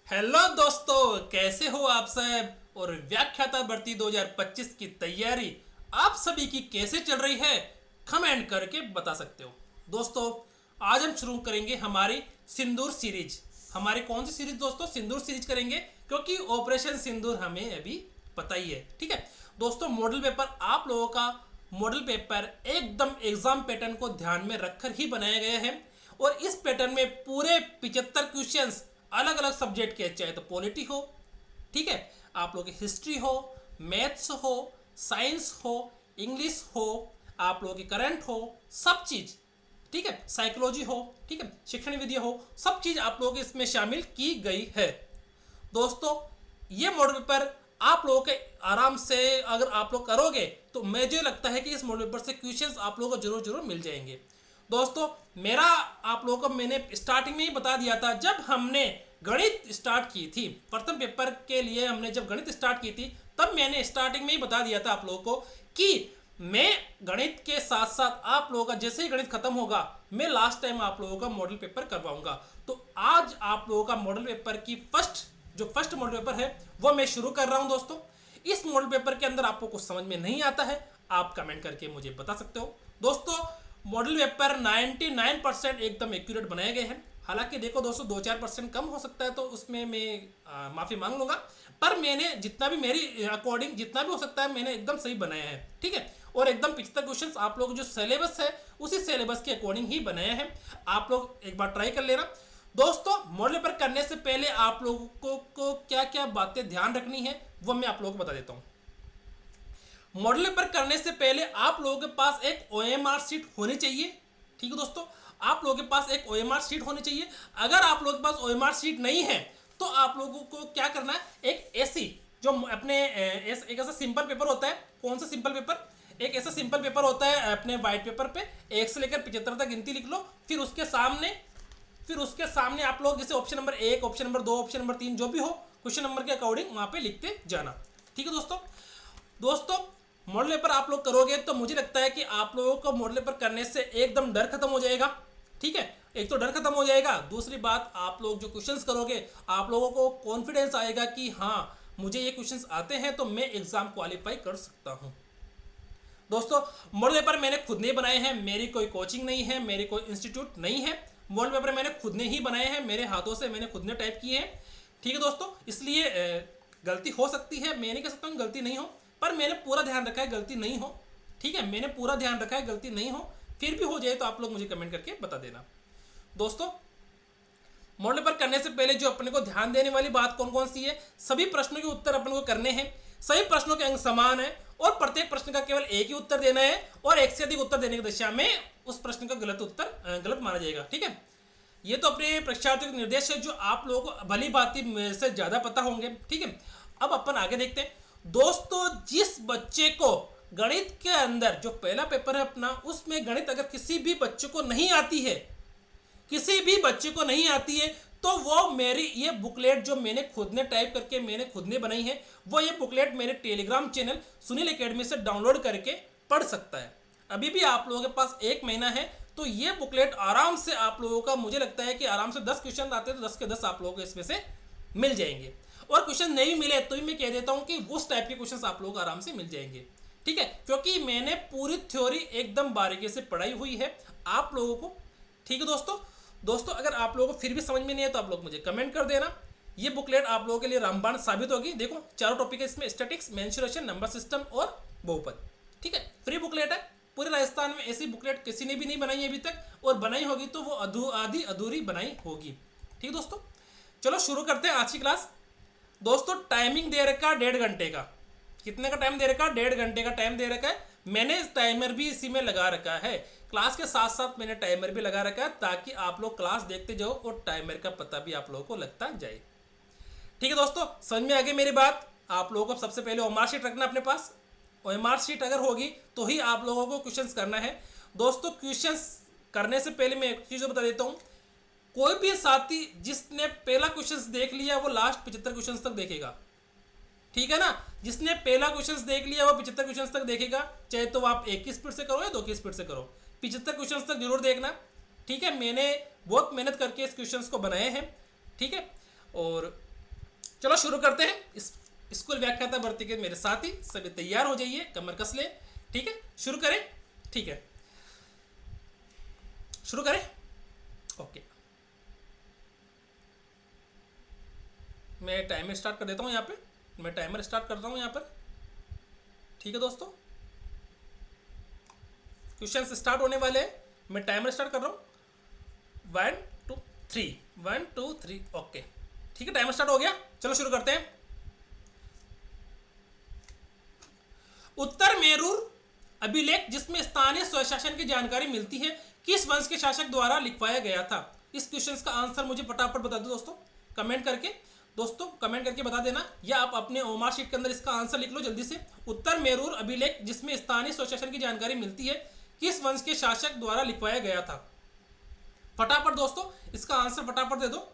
Hello दोस्तों, कैसे हो आप सब। और व्याख्याता भर्ती 2025 की तैयारी आप सभी की कैसे चल रही है, कमेंट करके बता सकते हो। दोस्तों, आज हम शुरू करेंगे हमारी सिंदूर सीरीज। हमारी कौन सी सीरीज दोस्तों? सिंदूर सीरीज करेंगे, क्योंकि ऑपरेशन सिंदूर हमें अभी पता ही है। ठीक है दोस्तों, मॉडल पेपर आप लोगों का मॉडल पेपर एकदम एग्जाम पैटर्न को ध्यान में रखकर ही बनाया गया है। और इस पैटर्न में पूरे 75 क्वेश्चंस अलग अलग सब्जेक्ट के, चाहे तो पॉलिटी हो, ठीक है, आप लोगों की हिस्ट्री हो, मैथ्स हो, साइंस हो, इंग्लिश हो, आप लोगों की करंट हो, सब चीज, ठीक है, साइकोलॉजी हो, ठीक है, शिक्षण विद्या हो, सब चीज आप लोगों के इसमें शामिल की गई है। दोस्तों, ये मॉडल पेपर आप लोगों के आराम से अगर आप लोग करोगे तो मुझे लगता है कि इस मॉडल पेपर से क्वेश्चंस आप लोगों को जरूर जरूर मिल जाएंगे। दोस्तों, मेरा आप लोगों को मैंने स्टार्टिंग में ही बता दिया था, जब हमने गणित स्टार्ट की थी, प्रथम पेपर के लिए हमने जब गणित स्टार्ट की थी, तब मैंने स्टार्टिंग में ही बता दिया था आप लोगों को कि मैं गणित के साथ साथ आप लोगों का जैसे ही गणित खत्म होगा, मैं लास्ट टाइम आप लोगों का मॉडल पेपर करवाऊंगा। तो आज आप लोगों का मॉडल पेपर की फर्स्ट मॉडल पेपर है वो मैं शुरू कर रहा हूं। दोस्तों, इस मॉडल पेपर के अंदर आपको कुछ समझ में नहीं आता है, आप कमेंट करके मुझे बता सकते हो। दोस्तों, मॉडल पेपर 99% एकदम एक्यूरेट बनाए गए हैं। हालांकि देखो दोस्तों, 2-4% कम हो सकता है, तो उसमें मैं माफी मांग लूंगा। पर मैंने जितना भी मेरी अकॉर्डिंग जितना भी हो सकता है, मैंने एकदम सही बनाया है। ठीक है, और एकदम 75 क्वेश्चन आप लोग जो सिलेबस है उसी सिलेबस के अकॉर्डिंग ही बनाया है। आप लोग एक बार ट्राई कर लेना। दोस्तों, मॉडल पेपर करने से पहले आप लोगों को क्या क्या बातें ध्यान रखनी है वो मैं आप लोगों को बता देता हूं। मॉडल पेपर करने से पहले आप लोगों के पास एक ओएमआर शीट होनी चाहिए। ठीक है दोस्तों, आप लोगों के पास एक ओएमआर शीट होनी चाहिए। अगर आप लोगों के पास ओएमआर शीट नहीं है तो आप लोगों को क्या करना है, एक ऐसी जो अपने एक ऐसा सिंपल पेपर होता है। कौन सा सिंपल पेपर? एक ऐसा सिंपल पेपर होता है अपने व्हाइट पेपर पे, 1 से लेकर 75 तक गिनती लिख लो। फिर उसके सामने आप लोग जैसे option number 1, option number 2, option number 3 जो भी हो, क्वेश्चन नंबर के अकॉर्डिंग वहां पे लिखते जाना। ठीक है दोस्तों, मॉडल पेपर आप लोग करोगे तो मुझे लगता है कि आप लोगों को मॉडल पेपर करने से एकदम डर खत्म हो जाएगा। ठीक है, एक तो डर खत्म हो जाएगा, दूसरी बात आप लोग जो क्वेश्चंस करोगे आप लोगों को कॉन्फिडेंस आएगा कि हाँ, मुझे ये क्वेश्चंस आते हैं तो मैं एग्जाम क्वालिफाई कर सकता हूं। दोस्तों, मॉडल पेपर मैंने खुद ने बनाए हैं, मेरी कोई कोचिंग नहीं है, मेरी कोई इंस्टीट्यूट नहीं है। मॉडल पेपर मैंने खुद ने ही बनाए हैं, मेरे हाथों से मैंने खुद ने टाइप किए हैं। ठीक है दोस्तों, इसलिए गलती हो सकती है, मैं नहीं कह सकता हूँ गलती नहीं हो, पर मैंने पूरा ध्यान रखा है गलती नहीं हो। ठीक है, मैंने पूरा ध्यान रखा है गलती नहीं हो। फिर भी हो जाए तो आप लोग मुझे कमेंट करके बता देना। दोस्तों, मॉडल पेपर करने से पहले जो अपने को ध्यान देने वाली बात कौन कौन सी है? सभी प्रश्नों के उत्तर अपन को करने हैं, सभी प्रश्नों के अंक समान है, और प्रत्येक प्रश्न का केवल एक ही उत्तर देना है, और एक से अधिक उत्तर देने की दशा में उस प्रश्न का गलत माना जाएगा। ठीक है, ये तो अपने परीक्षार्थियों के निर्देश है जो आप लोगों को भली बात मेरे से ज्यादा पता होंगे। ठीक है, अब अपन आगे देखते हैं। दोस्तों, जिस बच्चे को गणित के अंदर जो पहला पेपर है अपना, उसमें गणित अगर किसी भी बच्चे को नहीं आती है, किसी भी बच्चे को नहीं आती है, तो वो मेरी ये बुकलेट जो मैंने खुद ने टाइप करके मैंने खुद ने बनाई है, वो ये बुकलेट मेरे टेलीग्राम चैनल सुनील एकेडमी से डाउनलोड करके पढ़ सकता है। अभी भी आप लोगों के पास 1 महीना है, तो ये बुकलेट आराम से आप लोगों का, मुझे लगता है कि आराम से 10 क्वेश्चन आते हैं तो 10 के 10 आप लोगों को इसमें से मिल जाएंगे। और क्वेश्चन नहीं मिले तो भी मैं कह देता हूं कि उस टाइप के क्वेश्चन आप लोगों को आराम से मिल जाएंगे। ठीक है, क्योंकि मैंने पूरी थ्योरी एकदम बारीकी से पढ़ाई हुई है आप लोगों को। ठीक है दोस्तों, अगर आप लोगों को फिर भी समझ में नहीं है तो आप लोग मुझे कमेंट कर देना। ये बुकलेट आप लोगों के लिए रामबाण साबित होगी। देखो, 4 टॉपिक है इसमें, स्टैटिक्स, मेंसुरेशन, नंबर सिस्टम और बहुपद। ठीक है, फ्री बुकलेट है। पूरे राजस्थान में ऐसी बुकलेट किसी ने भी नहीं बनाई है अभी तक, और बनाई होगी तो वो आधी अधूरी बनाई होगी। ठीक है दोस्तों, चलो शुरू करते हैं आज की क्लास। दोस्तों, टाइमिंग दे रखा 1.5 घंटे का। कितने का टाइम दे रखा? 1.5 घंटे का टाइम दे रखा है। मैंने टाइमर भी इसी में लगा रखा है, क्लास के साथ साथ मैंने टाइमर भी लगा रखा है, ताकि आप लोग क्लास देखते जाओ और टाइमर का पता भी आप लोगों को लगता जाए। ठीक है दोस्तों, समझ में आ गई मेरी बात? आप लोगों को सबसे पहले ओएमआर शीट रखना अपने पास। ओएमआर शीट अगर होगी तो ही आप लोगों को क्वेश्चंस करना है। दोस्तों, क्वेश्चंस करने से पहले मैं एक चीज बता देता हूं, कोई भी साथी जिसने पहला क्वेश्चन देख लिया वो लास्ट 75 क्वेश्चन तक देखेगा। ठीक है ना, जिसने पहला क्वेश्चन देख लिया वो 75 क्वेश्चन तक देखेगा, चाहे तो आप 1 की स्पीड से करो या 2 की स्पीड से करो, 75 क्वेश्चन तक जरूर देखना। ठीक है, मैंने बहुत मेहनत करके इस क्वेश्चन को बनाए हैं। ठीक है, और चलो शुरू करते हैं। इस स्कूल व्याख्याता भर्ती के मेरे साथी सभी तैयार हो जाइए, कमर कस ले। ठीक है, शुरू करें। ठीक है, शुरू करें। ओके, मैं टाइमर स्टार्ट कर देता हूं। यहाँ पे मैं टाइमर स्टार्ट करता हूं यहाँ पर। ठीक है दोस्तों, क्वेश्चंस स्टार्ट होने वाले हैं। मैं टाइमर स्टार्ट कर रहा हूं। 1 2 3, 1 2 3। ओके, ठीक है, टाइमर स्टार्ट हो गया। चलो शुरू करते हैं। उत्तर मेरूर अभिलेख जिसमें स्थानीय स्वशासन की जानकारी मिलती है, किस वंश के शासक द्वारा लिखवाया गया था? इस क्वेश्चन का आंसर मुझे फटाफट बता दो दोस्तों, कमेंट करके। दोस्तों कमेंट करके बता देना, या आप अपने ओमार शीट के अंदर इसका आंसर लिख लो जल्दी से। उत्तर मेरूर अभिलेख जिसमें स्थानीय स्वशासन की जानकारी मिलती है, किस वंश के शासक द्वारा लिखवाया गया था? फटाफट दोस्तों इसका आंसर फटाफट दे दो।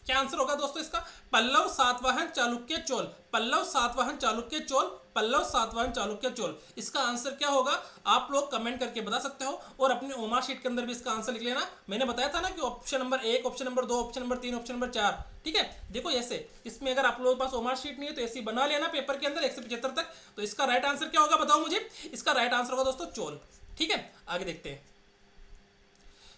क्या आंसर होगा दोस्तों इसका? पल्लव, सातवाहन, चालुक्य, चोल। पल्लव, सातवाहन, चालुक्य, चोल। पल्लव, सातवाहन, चालुक्य, चोल। इसका आंसर क्या होगा आप लोग कमेंट करके बता सकते हो, और अपने ओमार शीट के अंदर भी इसका आंसर लिख लेना। मैंने बताया था ना कि option number 1, option number 2, option number 3, option number 4। ठीक है, देखो ऐसे, इसमें अगर आप लोगों के पास ओमार शीट नहीं है तो ऐसी बना लेना पेपर के अंदर 175 तक। तो इसका राइट आंसर क्या होगा बताओ मुझे? इसका राइट आंसर होगा दोस्तों चोल। ठीक है, आगे देखते हैं।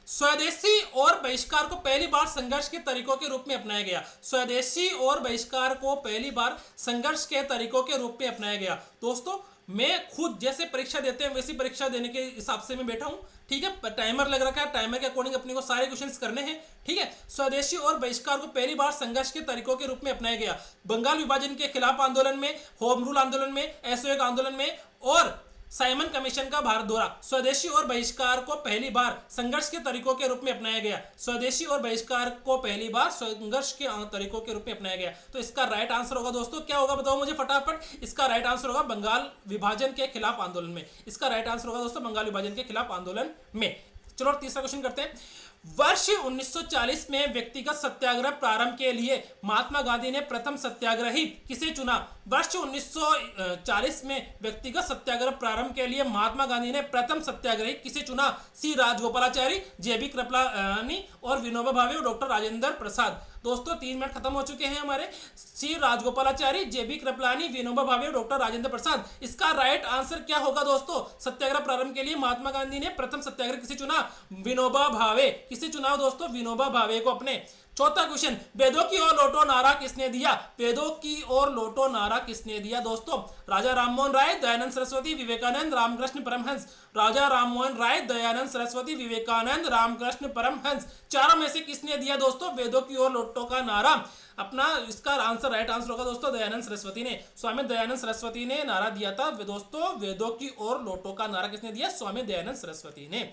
स्वदेशी और बहिष्कार को पहली बार संघर्ष के तरीकों के रूप में अपनाया गया। स्वदेशी और बहिष्कार को पहली बार संघर्ष के तरीकों के रूप में अपनाया गया। दोस्तों मैं खुद जैसे परीक्षा देते हैं वैसी परीक्षा देने के हिसाब से मैं बैठा हूं। ठीक है, टाइमर लग रखा है, टाइमर के अकॉर्डिंग अपने को सारे क्वेश्चंस करने हैं। ठीक है, स्वदेशी और बहिष्कार को पहली बार संघर्ष के तरीकों के रूप में अपनाया गया। बंगाल विभाजन के खिलाफ आंदोलन में, होम रूल आंदोलन में, असहयोग आंदोलन में, और साइमन कमीशन का भारत दौरा। स्वदेशी और बहिष्कार को पहली बार संघर्ष के तरीकों के रूप में अपनाया गया। स्वदेशी और बहिष्कार को पहली बार संघर्ष के तरीकों के रूप में अपनाया गया। तो इसका राइट आंसर होगा दोस्तों, क्या होगा बताओ मुझे फटाफट? इसका राइट आंसर होगा बंगाल विभाजन के खिलाफ आंदोलन में। इसका राइट आंसर होगा दोस्तों बंगाल विभाजन के खिलाफ आंदोलन में। चलो तीसरा क्वेश्चन करते हैं। वर्ष 1940 में व्यक्तिगत सत्याग्रह प्रारंभ के लिए महात्मा गांधी ने प्रथम सत्याग्रही किसे चुना? वर्ष 1940 में व्यक्तिगत सत्याग्रह प्रारंभ के लिए महात्मा गांधी ने प्रथम सत्याग्रही किसे चुना? सी राजगोपालाचारी, जेबी कृपलानी और विनोबा भावे और डॉक्टर राजेंद्र प्रसाद। दोस्तों 3 मिनट खत्म हो चुके हैं हमारे। सी राजगोपालाचारी, जेबी कृपलानी, विनोबा भावे और डॉक्टर राजेंद्र प्रसाद। इसका राइट आंसर क्या होगा दोस्तों? सत्याग्रह प्रारंभ के लिए महात्मा गांधी ने प्रथम सत्याग्रह किसे चुना? विनोबा भावे। किसे चुना दोस्तों? विनोबा भावे को अपने। चौथा क्वेश्चन, वेदों की ओर लौटो नारा किसने दिया? वेदों की ओर लौटो नारा किसने दिया दोस्तों? राजा राममोहन राय, दयानंद सरस्वती, विवेकानंद, रामकृष्ण परमहंस। राजा राममोहन राय, दयानंद सरस्वती, विवेकानंद, रामकृष्ण परमहंस। चारों में से किसने दिया दोस्तों वेदों की ओर लौटो का नारा? अपना इसका आंसर राइट आंसर होगा दोस्तों दयानंद सरस्वती ने। स्वामी दयानंद सरस्वती ने नारा दिया था दोस्तों वेदों की ओर लौटो का नारा किसने दिया? स्वामी दयानंद सरस्वती ने।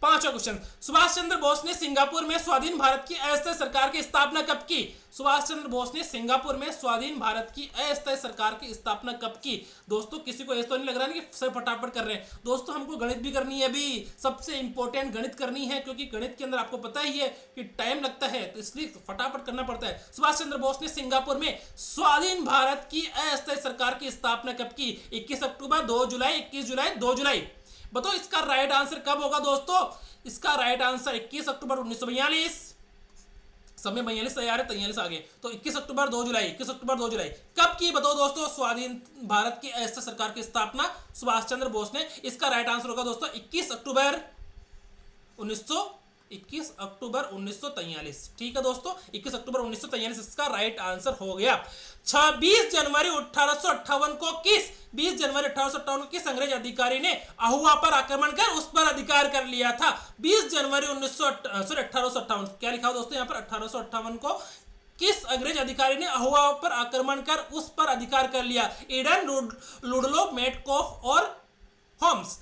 पांचवा क्वेश्चन, सुभाष चंद्र बोस ने सिंगापुर में स्वाधीन भारत की अस्थायी सरकार की स्थापना कब की? सुभाष चंद्र बोस ने सिंगापुर में स्वाधीन भारत की अस्थायी सरकार की स्थापना कब की? दोस्तों किसी को ऐसा तो नहीं लग रहा है कि सर फटाफट कर रहे हैं। दोस्तों हमको गणित भी करनी है, अभी सबसे इंपॉर्टेंट गणित करनी है, क्योंकि गणित के अंदर आपको पता ही है कि टाइम लगता है, तो इसलिए फटाफट करना पड़ता है। सुभाष चंद्र बोस ने सिंगापुर में स्वाधीन भारत की अस्थायी सरकार की स्थापना कब की? 21 अक्टूबर, 2 जुलाई, 21 जुलाई, 2 जुलाई। बताओ इसका राइट आंसर कब होगा दोस्तों? इसका राइट आंसर 21 अक्टूबर 1942। समय 42 तैयार है, 43 आगे, तो 21 अक्टूबर 2 जुलाई, 21 अक्टूबर 2 जुलाई कब की बताओ दोस्तों स्वाधीन भारत की अस्थायी सरकार की स्थापना सुभाष चंद्र बोस ने? इसका राइट आंसर होगा दोस्तों 21 अक्टूबर 1943। ठीक है दोस्तों, 21 अक्टूबर 1943 इसका राइट आंसर हो गया। 26 जनवरी 1858 को किस 20 जनवरी 1858 को किस अंग्रेज अधिकारी ने अहुआ पर आक्रमण कर उस पर अधिकार कर लिया था? 20 जनवरी 1858, क्या लिखा हो दोस्तों यहाँ पर? 1858 को किस अंग्रेज अधिकारी ने अहुआ पर आक्रमण कर उस पर अधिकार कर लिया? एडन, लुडलो, मेटकॉफ और Holmes.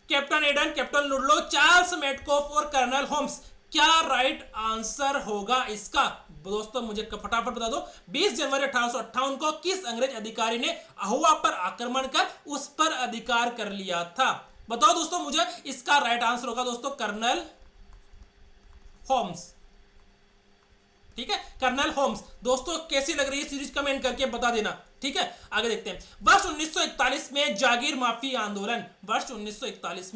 Captain Eden, captain Ludlow, Charles Metcalfe और कर्नल होम्स। क्या राइट आंसर होगा इसका दोस्तों? मुझे फटाफट बता दो। 20 जनवरी 1858 को किस अंग्रेज अधिकारी ने अहुआ पर आक्रमण कर उस पर अधिकार कर लिया था? बताओ दोस्तों मुझे। इसका राइट आंसर होगा दोस्तों कर्नल होम्स। ठीक है, कर्नल होम्स। दोस्तों कैसी लग रही है सीरीज कमेंट करके बता देना। ठीक है, आगे देखते हैं। वर्ष 1941 में जागीर माफी आंदोलन। वर्ष 1941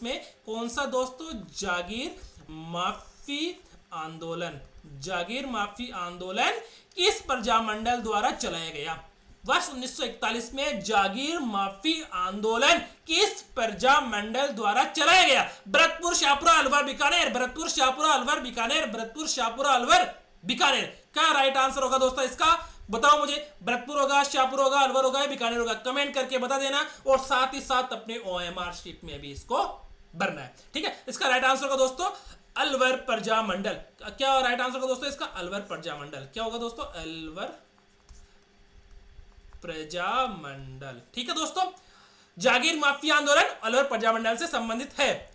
में कौन सा दोस्तों? जागीर माफी आंदोलन, जागीर माफी आंदोलन किस प्रजामंडल द्वारा चलाया गया? वर्ष 1941 में जागीर माफी आंदोलन किस प्रजामंडल द्वारा चलाया गया? भरतपुर, शाहपुरा, अलवर, बीकानेर। भरतपुर, शाहपुरा, अलवर, बीकानेर। भरतपुर, शाहपुरा, अलवर, बीकानेर। क्या राइट आंसर होगा दोस्तों इसका? बताओ मुझे। भरतपुर होगा, शाहपुर होगा, अलवर होगा, बीकानेर होगा? कमेंट करके बता देना और साथ ही साथ अपने OMR शीट में भी इसको भरना है। ठीक है, इसका राइट आंसर होगा दोस्तों अलवर प्रजामंडल। क्या राइट आंसर होगा दोस्तों इसका? अलवर प्रजामंडल। क्या होगा दोस्तों? अलवर प्रजामंडल। ठीक है दोस्तों, जागीर माफी आंदोलन अलवर प्रजामंडल से संबंधित है।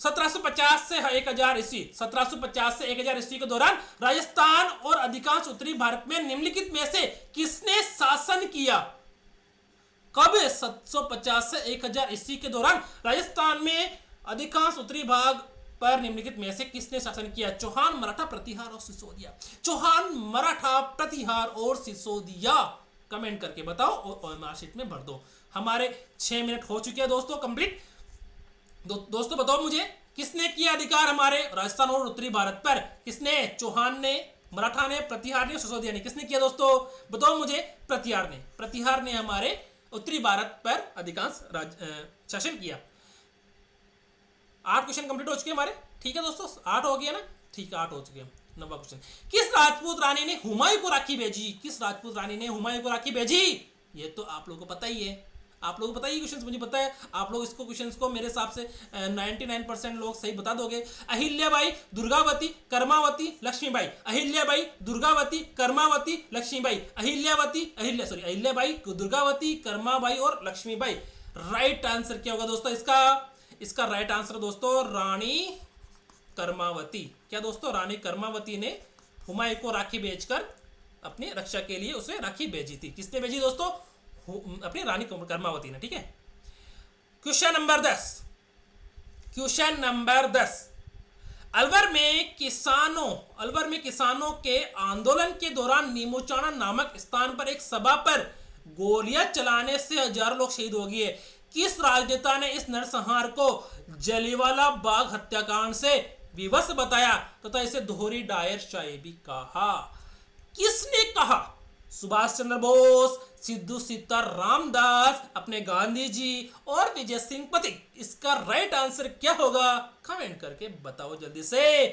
1750 से 1000 ईस्वी, 1750 से 1000 ईस्वी के दौरान राजस्थान और अधिकांश उत्तरी भारत में निम्नलिखित में से किसने शासन किया? कब? 750 से 1000 ईस्वी के दौरान राजस्थान में अधिकांश उत्तरी भाग पर निम्नलिखित में से किसने शासन किया? चौहान, मराठा, प्रतिहार और सिसोदिया। चौहान, मराठा, प्रतिहार और सिसोदिया। कमेंट करके बताओ और OMR शीट में भर दो। हमारे 6 मिनट हो चुके हैं दोस्तों कंप्लीट। दोस्तों बताओ मुझे, किसने किया अधिकार हमारे राजस्थान और उत्तरी भारत पर? किसने? चौहान ने, मराठा ने, प्रतिहार ने, सिसोदिया ने। किसने किया दोस्तों? बताओ मुझे। प्रतिहार ने। प्रतिहार ने हमारे उत्तरी भारत पर अधिकांश शासन किया। 8 क्वेश्चन कंप्लीट हो चुके हमारे। ठीक है दोस्तों, 8 हो गया ना? ठीक है, 8 हो चुके हैं। 9वां क्वेश्चन, किस राजपूत रानी ने हुमायूं को राखी भेजी? किस राजपूत रानी ने हुमायूं को राखी भेजी? ये तो आप लोगों को पता ही है। आप लोगों को पता ही क्वेश्चन, मुझे पता है। आप लोग इसको क्वेश्चंस को मेरे हिसाब से 99% लोग सही बता दोगे। अहिल्याबाई, दुर्गावती, कर्मावती, लक्ष्मीबाई। अहिल्याबाई, दुर्गावती, कर्मावती, लक्ष्मीबाई। अहिल्याबाई, दुर्गावती, कर्माबाई और लक्ष्मीबाई। राइट आंसर क्या होगा दोस्तों इसका? इसका राइट आंसर दोस्तों रानी कर्मावती। क्या दोस्तों? रानी कर्मावती ने हुमायूं को राखी भेजकर अपनी रक्षा के लिए उसे राखी भेजी थी। किसने भेजी दोस्तों? अपनी रानी कर्मावती ने। ठीक है, question number 10। Question number 10, Alwar में किसानों के आंदोलन के दौरान नीमूचाना नामक स्थान पर एक सभा पर गोलियां चलाने से हजारों लोग शहीद हो गए। किस राजनेता ने इस नरसंहार को जलियांवाला बाग हत्याकांड से विवश बताया तथा इसे दोहरी डायर शायरी कहा? किसने कहा? सुभाष चंद्र बोस, सिद्धू सीताराम रामदास, अपने गांधी जी और विजय सिंह पथिक। इसका राइट आंसर क्या होगा? कमेंट करके बताओ जल्दी से।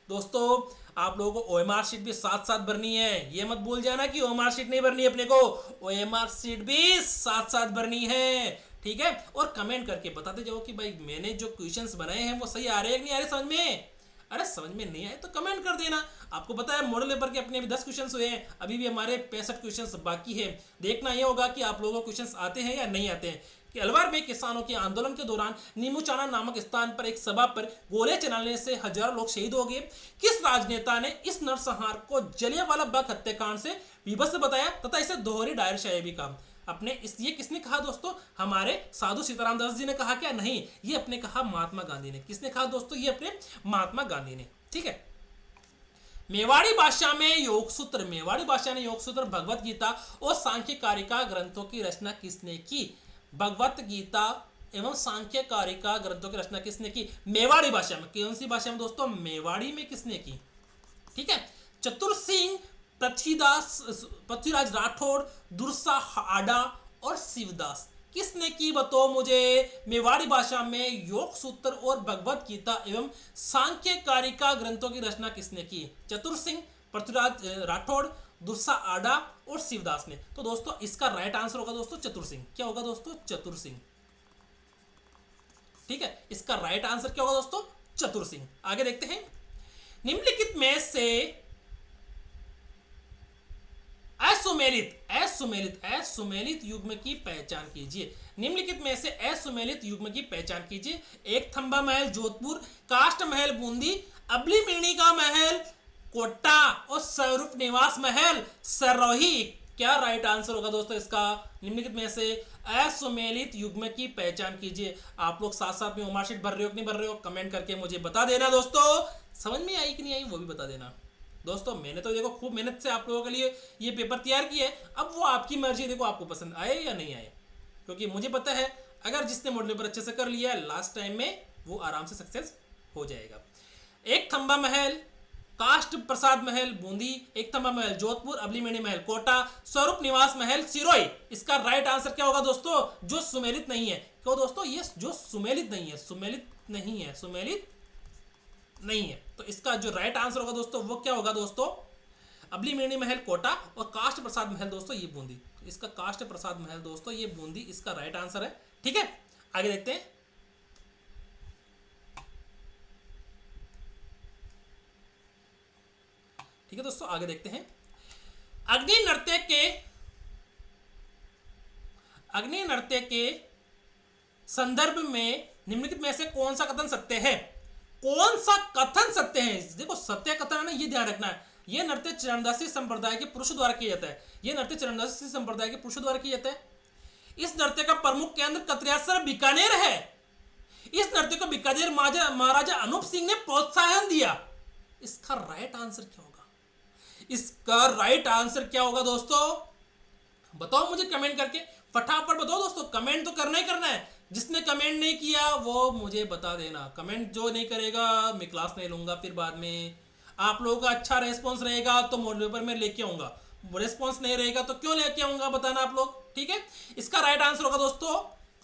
दोस्तों आप लोगों को OMR शीट भी साथ साथ भरनी है। ये मत भूल जाना कि OMR शीट नहीं भरनी है अपने को, OMR शीट भी साथ साथ भरनी है। ठीक है, और कमेंट करके बताते जाओ कि भाई मैंने जो क्वेश्चंस बनाए हैं वो सही आ रहे हैं कि नहीं आ रहे समझ में। अरे समझ में नहीं आए तो कमेंट कर देना। आपको पता है मॉडल पेपर के अपने अभी 10 क्वेश्चंस हुए हैं, अभी भी हमारे 65 क्वेश्चंस बाकी है। देखना यह होगा कि आप लोगों को क्वेश्चंस आते हैं या नहीं आते हैं। कि अलवर में किसानों के आंदोलन के दौरान नीमूचाना नामक स्थान पर एक सभा पर गोले चलाने से हजारों लोग शहीद हो गए। किस राजनेता ने इस नरसंहार को जलियांवाला बाग हत्याकांड से विवश बताया तथा इसे दोहरी डायर शायरी कहा? अपने ये किसने कहा दोस्तों? हमारे साधु सीताराम दास जी ने कहा क्या? नहीं, ये अपने कहा महात्मा गांधी ने। किसने कहा दोस्तों? ये अपने महात्मा गांधी ने। ठीक है, मेवाड़ी भाषा में योग सूत्र, भगवत गीता और सांख्य कारिका ग्रंथों की रचना किसने की? भगवत गीता एवं सांख्य कारिका ग्रंथों की रचना किसने की? मेवाड़ी भाषा में। कौन सी भाषा में दोस्तों? मेवाड़ी में किसने की? ठीक है, चतुर सिंह, पृथ्वीराज राठौड़, दुर्सा आडा और शिवदास। किसने की बताओ मुझे? मेवाड़ी भाषा में योग सूत्र और भगवत गीता एवं सांख्य कारिका ग्रंथों की रचना किसने की? चतुर सिंह, पृथ्वीराज राठौड़, दुर्सा आडा और शिवदास ने। तो दोस्तों इसका राइट आंसर होगा दोस्तों चतुर सिंह। क्या होगा दोस्तों? चतुर सिंह। ठीक है, इसका राइट आंसर क्या होगा दोस्तों? चतुर सिंह। आगे देखते हैं, निम्नलिखित में से असुमेलित युग्म की पहचान कीजिए। निम्नलिखित में से असुमेलित युग्म की पहचान कीजिए। एक थंबा महल जोधपुर, काष्ठ महल बूंदी, अबली मिर्णी का महल कोटा और स्वरूप निवास महल सरोही। क्या राइट आंसर होगा दोस्तों इसका? निम्नलिखित में से असुमेलित युग्म की पहचान कीजिए। आप लोग साथ साथ में OMR शीट भर रहे हो कि नहीं भर रहे हो? कमेंट करके मुझे बता देना दोस्तों। समझ में आई कि नहीं आई वो भी बता देना दोस्तों। मैंने तो देखो खूब मेहनत से आप लोगों के लिए ये पेपर तैयार किया है। अब वो आपकी मर्जी, देखो आपको पसंद आए या नहीं आए, क्योंकि मुझे पता है अगर जिसने मॉडल पेपर अच्छे से कर लिया है लास्ट टाइम में वो आराम से सक्सेस हो जाएगा। एक थंबा महल, काष्ठ प्रसाद महल बूंदी, एकथंबा महल जोधपुर, अबलीमणि महल कोटा, स्वरूप निवास महल सिरोही। इसका राइट आंसर क्या होगा दोस्तों? जो सुमेलित नहीं है। क्यों दोस्तों? ये जो सुमेलित नहीं है, सुमेलित नहीं है, सुमेलित नहीं है। तो इसका जो राइट आंसर होगा दोस्तों वो क्या होगा दोस्तों? अबलीमणि महल कोटा और काष्ठ प्रसाद महल दोस्तों ये बूंदी। इसका काष्ठ प्रसाद महल दोस्तों ये बूंदी इसका राइट आंसर है। ठीक है, आगे देखते हैं। ठीक है दोस्तों, आगे देखते हैं। अग्नि नृत्य के संदर्भ में निम्नलिखित में से कौन सा कथन सत्य है? कौन सा कथन सत्य है? देखो सत्य कथन है ना, ये ध्यान रखना है। यह नृत्य चरणदासी संप्रदाय के पुरुषों द्वारा किया जाता है। यह नृत्य चरणदासी संप्रदाय के पुरुषों द्वारा किया जाता है। इस नृत्य का प्रमुख केंद्र कतरियासर बीकानेर है। इस नृत्य को बीकानेर महाराजा अनूप सिंह ने प्रोत्साहन दिया। इसका राइट आंसर क्या होगा? इसका राइट आंसर क्या होगा दोस्तों? बताओ मुझे कमेंट करके, फटाफट बताओ दोस्तों। कमेंट तो करना ही करना है। जिसने कमेंट नहीं किया वो मुझे बता देना। कमेंट जो नहीं करेगा मैं क्लास नहीं लूंगा। फिर बाद में आप लोगों का अच्छा रेस्पॉन्स रहेगा तो मॉडल पेपर में लेके आऊंगा, रेस्पॉन्स नहीं रहेगा तो क्यों लेके आऊंगा, बताना आप लोग। ठीक है, इसका राइट आंसर होगा दोस्तों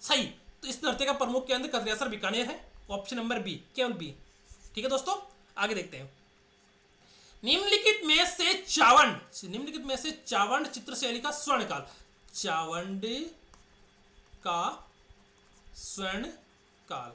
सही। तो इस नृत्य का प्रमुख केंद्र कतरियासर बीकानेर है। ऑप्शन नंबर बी, केवल बी। ठीक है दोस्तों, आगे देखते हैं। निम्नलिखित में से चावंड चित्रशैली का स्वर्णकाल, चावंड का स्वर्णकाल,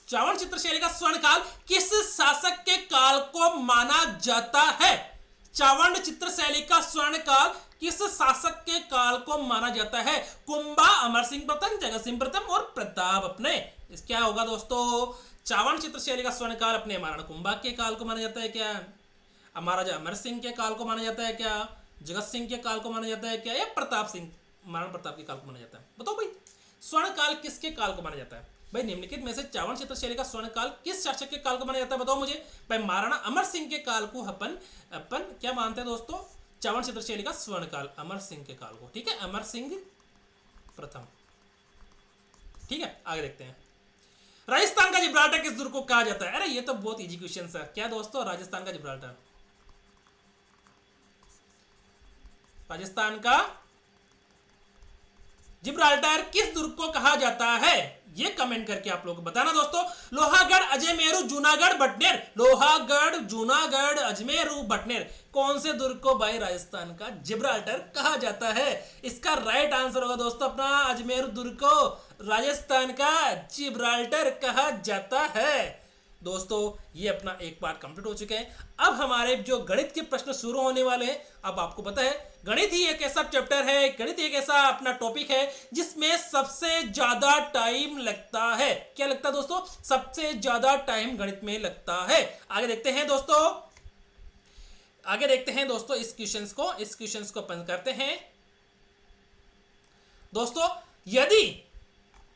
चावंड चित्रशैली का स्वर्णकाल किस शासक के काल को माना जाता है? चावंड चित्रशैली का स्वर्णकाल किस शासक के काल को माना जाता है? कुंभा, अमर सिंह प्रथम, जगत सिंह प्रथम और प्रताप अपने। इस क्या होगा दोस्तों? चावंड चित्रशैली का स्वर्णकाल अपने महाराणा कुंभा के काल को माना जाता है क्या? महाराजा अमर सिंह के काल को माना जाता है क्या? जगत सिंह के काल को माना जाता है क्या? या प्रताप सिंह, महाराणा प्रताप के काल को माना जाता है? बताओ भाई, स्वर्णकाल किसके काल को माना जाता है? भाई निम्नलिखित में से चावंड चित्रशैली का स्वर्णकाल किस शासक के काल को माना जाता है? बताओ मुझे। भाई महाराणा अमर सिंह के काल को अपन क्या मानते हैं दोस्तों? चावंड चित्रशैली का स्वर्णकाल अमर सिंह के काल को। ठीक है, अमर सिंह प्रथम। ठीक है, आगे देखते हैं। राजस्थान का जिब्राल्टर किस दुर्ग को कहा जाता है? अरे ये तो बहुत इजी क्वेश्चन है। क्या दोस्तों? राजस्थान का जिब्राल्टर। राजस्थान का जिब्राल्टर किस दुर्ग को कहा जाता है? ये कमेंट करके आप लोग बताना दोस्तों। लोहागढ़, अजमेरू, जूनागढ़, बटनेर। लोहागढ़, जूनागढ़, अजमेरू, बटनेर, कौन से दुर्ग को भाई राजस्थान का जिब्राल्टर कहा जाता है? इसका राइट आंसर होगा दोस्तों अपना अजमेरू दुर्ग को राजस्थान का जिब्राल्टर कहा जाता है। दोस्तों ये अपना एक पार्ट कंप्लीट हो चुका है। अब हमारे जो गणित के प्रश्न शुरू होने वाले हैं। अब आपको पता है गणित ही एक ऐसा चैप्टर है, गणित एक ऐसा अपना टॉपिक है जिसमें सबसे ज्यादा टाइम लगता है। क्या लगता है दोस्तों? सबसे ज्यादा टाइम गणित में लगता है। आगे देखते हैं दोस्तों, आगे देखते हैं दोस्तों इस क्वेश्चंस को अपन करते हैं दोस्तों। यदि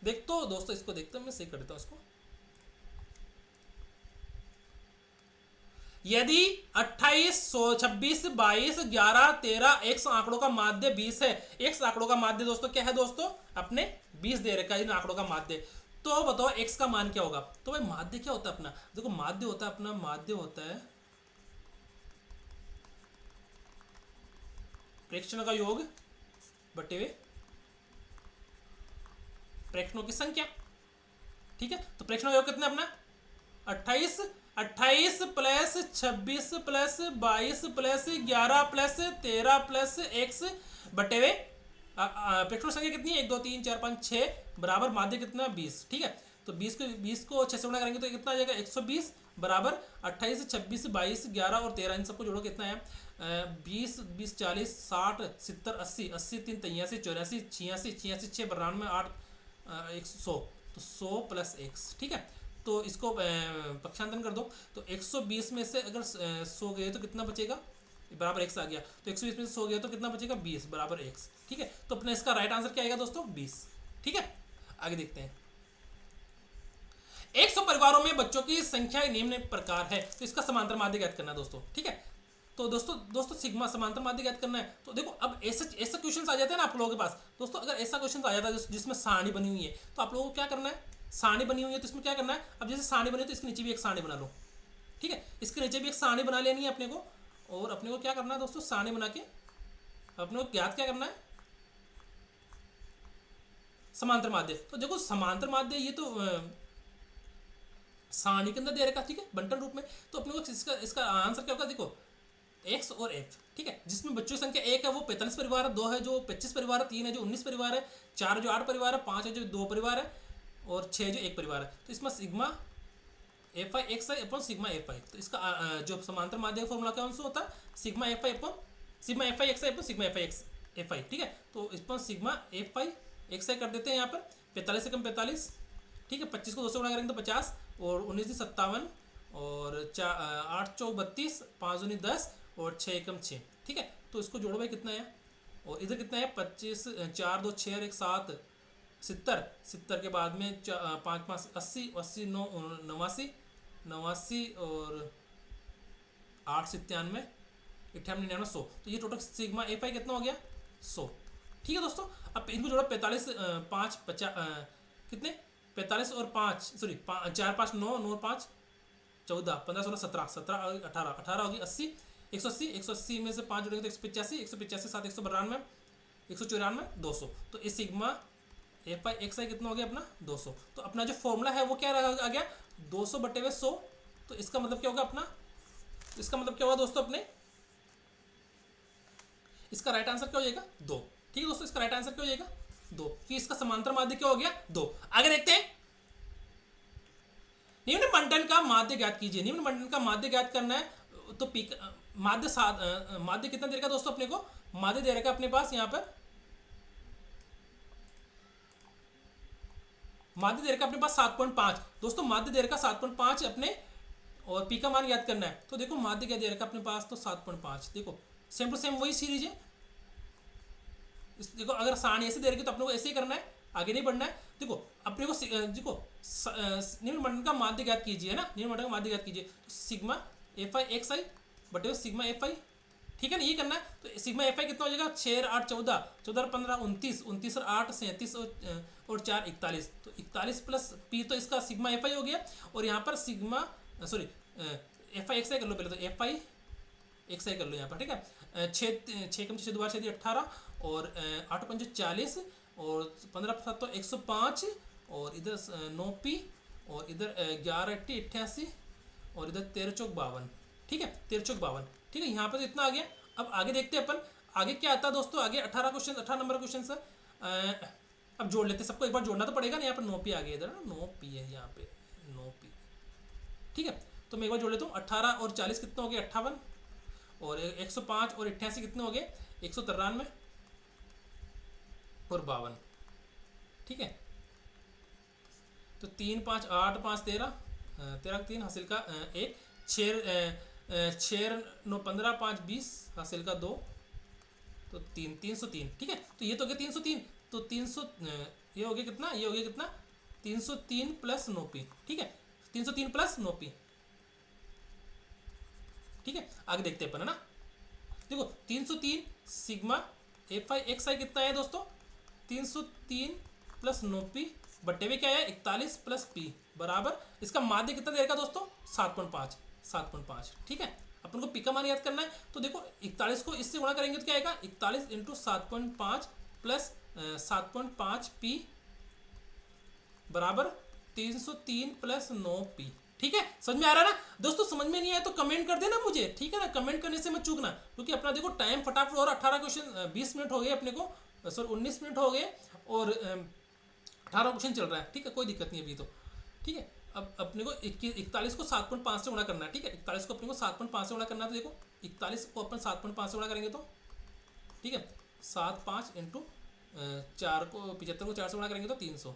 दोस्तों इसको देखते हैं, मैं सही कर देता हूं इसको। यदि 28, 26, 22, 11, 13 x आंकड़ों का माध्य 20 है। x आंकड़ों का माध्य दोस्तों क्या है दोस्तों? अपने 20 दे रखा है इन आंकड़ों का माध्य। तो बताओ x का मान क्या होगा? तो भाई माध्य क्या होता है अपना? देखो माध्य होता है अपना, माध्य होता है प्रेक्षणों का योग बटे हुए प्रेक्षणों की संख्या। ठीक है, तो प्रेक्षणों का योग कितना अपना? 28 plus 26 plus 22 plus 11 plus 13 plus x बटे हुए प्रेक्षणों संख्या कितनी है? 1 2 3 4 5 6 बराबर माध्य कितना? 20। ठीक है, तो 20 को 6 से गुणा करेंगे तो कितना आ जाएगा? 120 बराबर 28, 26, 22, 11 और 13 इन सबको जोड़ो कितना है? 20, 20, 40, 60, 70, 80, 80, 3, 83, 84, 86, 86, 6, 92, 8, 100। तो 100 प्लस x। ठीक है, तो इसको पक्षांतरण कर दो तो 120 में से अगर 100 गए तो कितना बचेगा? बराबर x आ गया। तो 120 में से 100 गया तो कितना बचेगा? 20 बराबर x। ठीक है, तो अपने इसका राइट आंसर क्या आएगा दोस्तों? 20। ठीक है, आगे देखते हैं। 100 परिवारों में बच्चों की संख्या निम्न प्रकार है। तो इसका समांतर माध्य ज्ञात करना है दोस्तों। ठीक है, तो दोस्तों सिग्मा समांतर माध्य ज्ञात करना है। तो देखो अब ऐसा क्वेश्चन आ जाते हैं ना आप लोगों के पास दोस्तों। अगर ऐसा क्वेश्चन आ जाता है जिसमें सारणी बनी हुई है तो आप लोगों को क्या करना है? सारणी बनी हुई है तो इसमें क्या करना है? अब जैसे सारणी बनी है तो इसके नीचे भी एक सारणी बना लो। ठीक है। इसके नीचे भी एक सारणी बना लेनी है अपने को, और अपने को क्या करना है दोस्तों, सारणी बना के अपने को ज्ञात क्या करना है, समांतर माध्य। तो देखो समांतर माध्य ये तो सारणी के अंदर दे रखा, ठीक है, बंटन रूप में। तो अपने को इसका इसका आंसर क्या होगा, देखो एक्स और एफ, ठीक है, जिसमें बच्चों की संख्या एक है वो 45 परिवार है, दो है जो 25 परिवार है, तीन है जो 19 परिवार है, चार जो 8 परिवार है, पांच है जो 2 परिवार है, और छह जो 1 परिवार है। तो इसमें sigma F I X I upon sigma F I, तो इसका जो समांतर माध्य का फॉर्मूला कौन सा होता है, sigma F I upon sigma F I X I upon sigma F I x F I, ठीक है। तो इस पर sigma F I X I कर देते हैं यहाँ पर, 45 से कम 45, ठीक है, 25 को 2 से गुणा करेंगे तो 50, और 19 57, और 8 चौक 32, 5 दूनी 10, और 6 एकम 6, ठीक है। तो इसको जोड़ो भाई कितना है, और इधर कितना है 25, 4 2 6 और 1 7, 70, 70 के बाद में 5 5 80, 80 9 89, 89 और 8 97, 98 99 100। तो ये टोटल सिग्मा एफ आई कितना हो गया, 100, ठीक है दोस्तों। अब इनको जोड़ो 45 5 50 कितने 45 और 5 सॉरी 4 5 9 9 5 14 15 16 17 17 18 18 होगी 80, 180 180 में से 5 जुड़ेंगे तो 185 185 7 192 194 200। तो इस सिग्मा एफ आई एक्स आई कितना हो गया अपना 200। तो अपना जो फॉर्मूला है वो क्या आ गया 200 बटे हुए 100। तो इसका मतलब क्या होगा अपना, इसका मतलब क्या होगा दोस्तों अपने, इसका राइट आंसर क्या हो जाएगा 2, ठीक है दोस्तों। इसका राइट आंसर क्या हो जाएगा 2, कि इसका समांतर माध्य क्या हो गया 2। आगे देखते हैं, निम्न बंटन का माध्य ज्ञात कीजिए। निम्न बंटन का माध्य ज्ञात करना है तो पी माध्य माध्य कितना दे रखा दोस्तों अपने को, माध्य दे रखा अपने पास यहाँ पर, माध्य दे रखा अपने पास 7.5 दोस्तों, माध्य दे रखा 7.5 अपने, और पी का मान ज्ञात करना है। तो देखो माध्य क्या दे रखा अपने पास, तो 7.5, देखो सेम टू सेम वही सीरीज है। देखो अगर सारणी ऐसे दे रखी तो अपने को ऐसे ही करना है, आगे नहीं बढ़ना है। देखो अपने को देखो निम्न बंटन का माध्य ज्ञात कीजिए ना, निम्न बंटन का माध्य ज्ञात कीजिए, तो सिग्मा एफ आई एक्स आई बटे सिग्मा एफ आई, ठीक है ना, ये करना है। तो सिग्मा एफ आई कितना हो जाएगा 6 8 14 14 15 29 29 और 8 37 और 4 41, तो 41 प्लस पी, तो इसका सिग्मा एफ आई हो गया। और यहाँ पर sigma sorry F I X I कर लो पहले, तो एफ आई एक्स आई कर लो यहाँ पर, ठीक है। 6 कम 6 दोबारा 6 18, और 8 5 40, और 15 7 तो 105, और इधर 9 पी, और इधर 11 80 88, और इधर 13 चौक 52, ठीक है, 13 चौक 52, ठीक है। यहाँ पर तो इतना आ गया। अब आगे देखते हैं अपन, आगे क्या आता है दोस्तों, आगे 18 क्वेश्चन, 18 नंबर क्वेश्चन है। अब जोड़ लेते हैं, सबको एक बार जोड़ना तो पड़ेगा ना। यहाँ पर 9 पी आ गया, इधर ना 9 पी है यहाँ पे 9 पी, ठीक है। तो मैं एक बार जोड़ लेता हूँ, 18 और 40 कितना हो गया 58, और 105 और 88 कितने हो गए 193 और 52, ठीक है। तो 3 5 8 5 13 13 3 हासिल का 1, 6 9 15 5 20 हासिल का 2, तो 303, ठीक है। तो ये तो हो गया 303, तो 300 ये हो गया कितना, ये हो गया कितना 303 प्लस 9 पी, ठीक है, 303 प्लस 9 पी, ठीक है। आगे देखते हैं अपन, है ना। देखो 303 सिग्मा एफ आई एक्स आई कितना है दोस्तों 303 प्लस 9 पी बट्टे में क्या है 41 प्लस पी बराबर, इसका माध्य कितना दे रखा दोस्तों 7.5 7.5, ठीक है। अपन को पी का मान याद करना है। तो देखो 41 को इससे गुणा करेंगे तो क्या आएगा 41 इंटू 7.5 प्लस 7.5 पी बराबर 303 प्लस 9 पी, ठीक है। समझ में आ रहा है ना दोस्तों, समझ में नहीं आया तो कमेंट कर देना मुझे, ठीक है ना, कमेंट करने से मत चूकना, क्योंकि अपना देखो टाइम फटाफट और 18 क्वेश्चन 20 मिनट हो गए अपने को, सॉरी 19 मिनट हो गए, और 18 क्वेश्चन चल रहा है, ठीक है, कोई दिक्कत नहीं अभी तो, ठीक है। अब अपने को 41 को 7.5 से गुणा करना है, ठीक है, 41 को अपने को 7.5 से गुणा करना है। तो देखो 41 को अपन 7.5 से गुणा करेंगे तो, ठीक है, 7 5 इंटू 4 को 75 को 4 से गुणा करेंगे तो 300,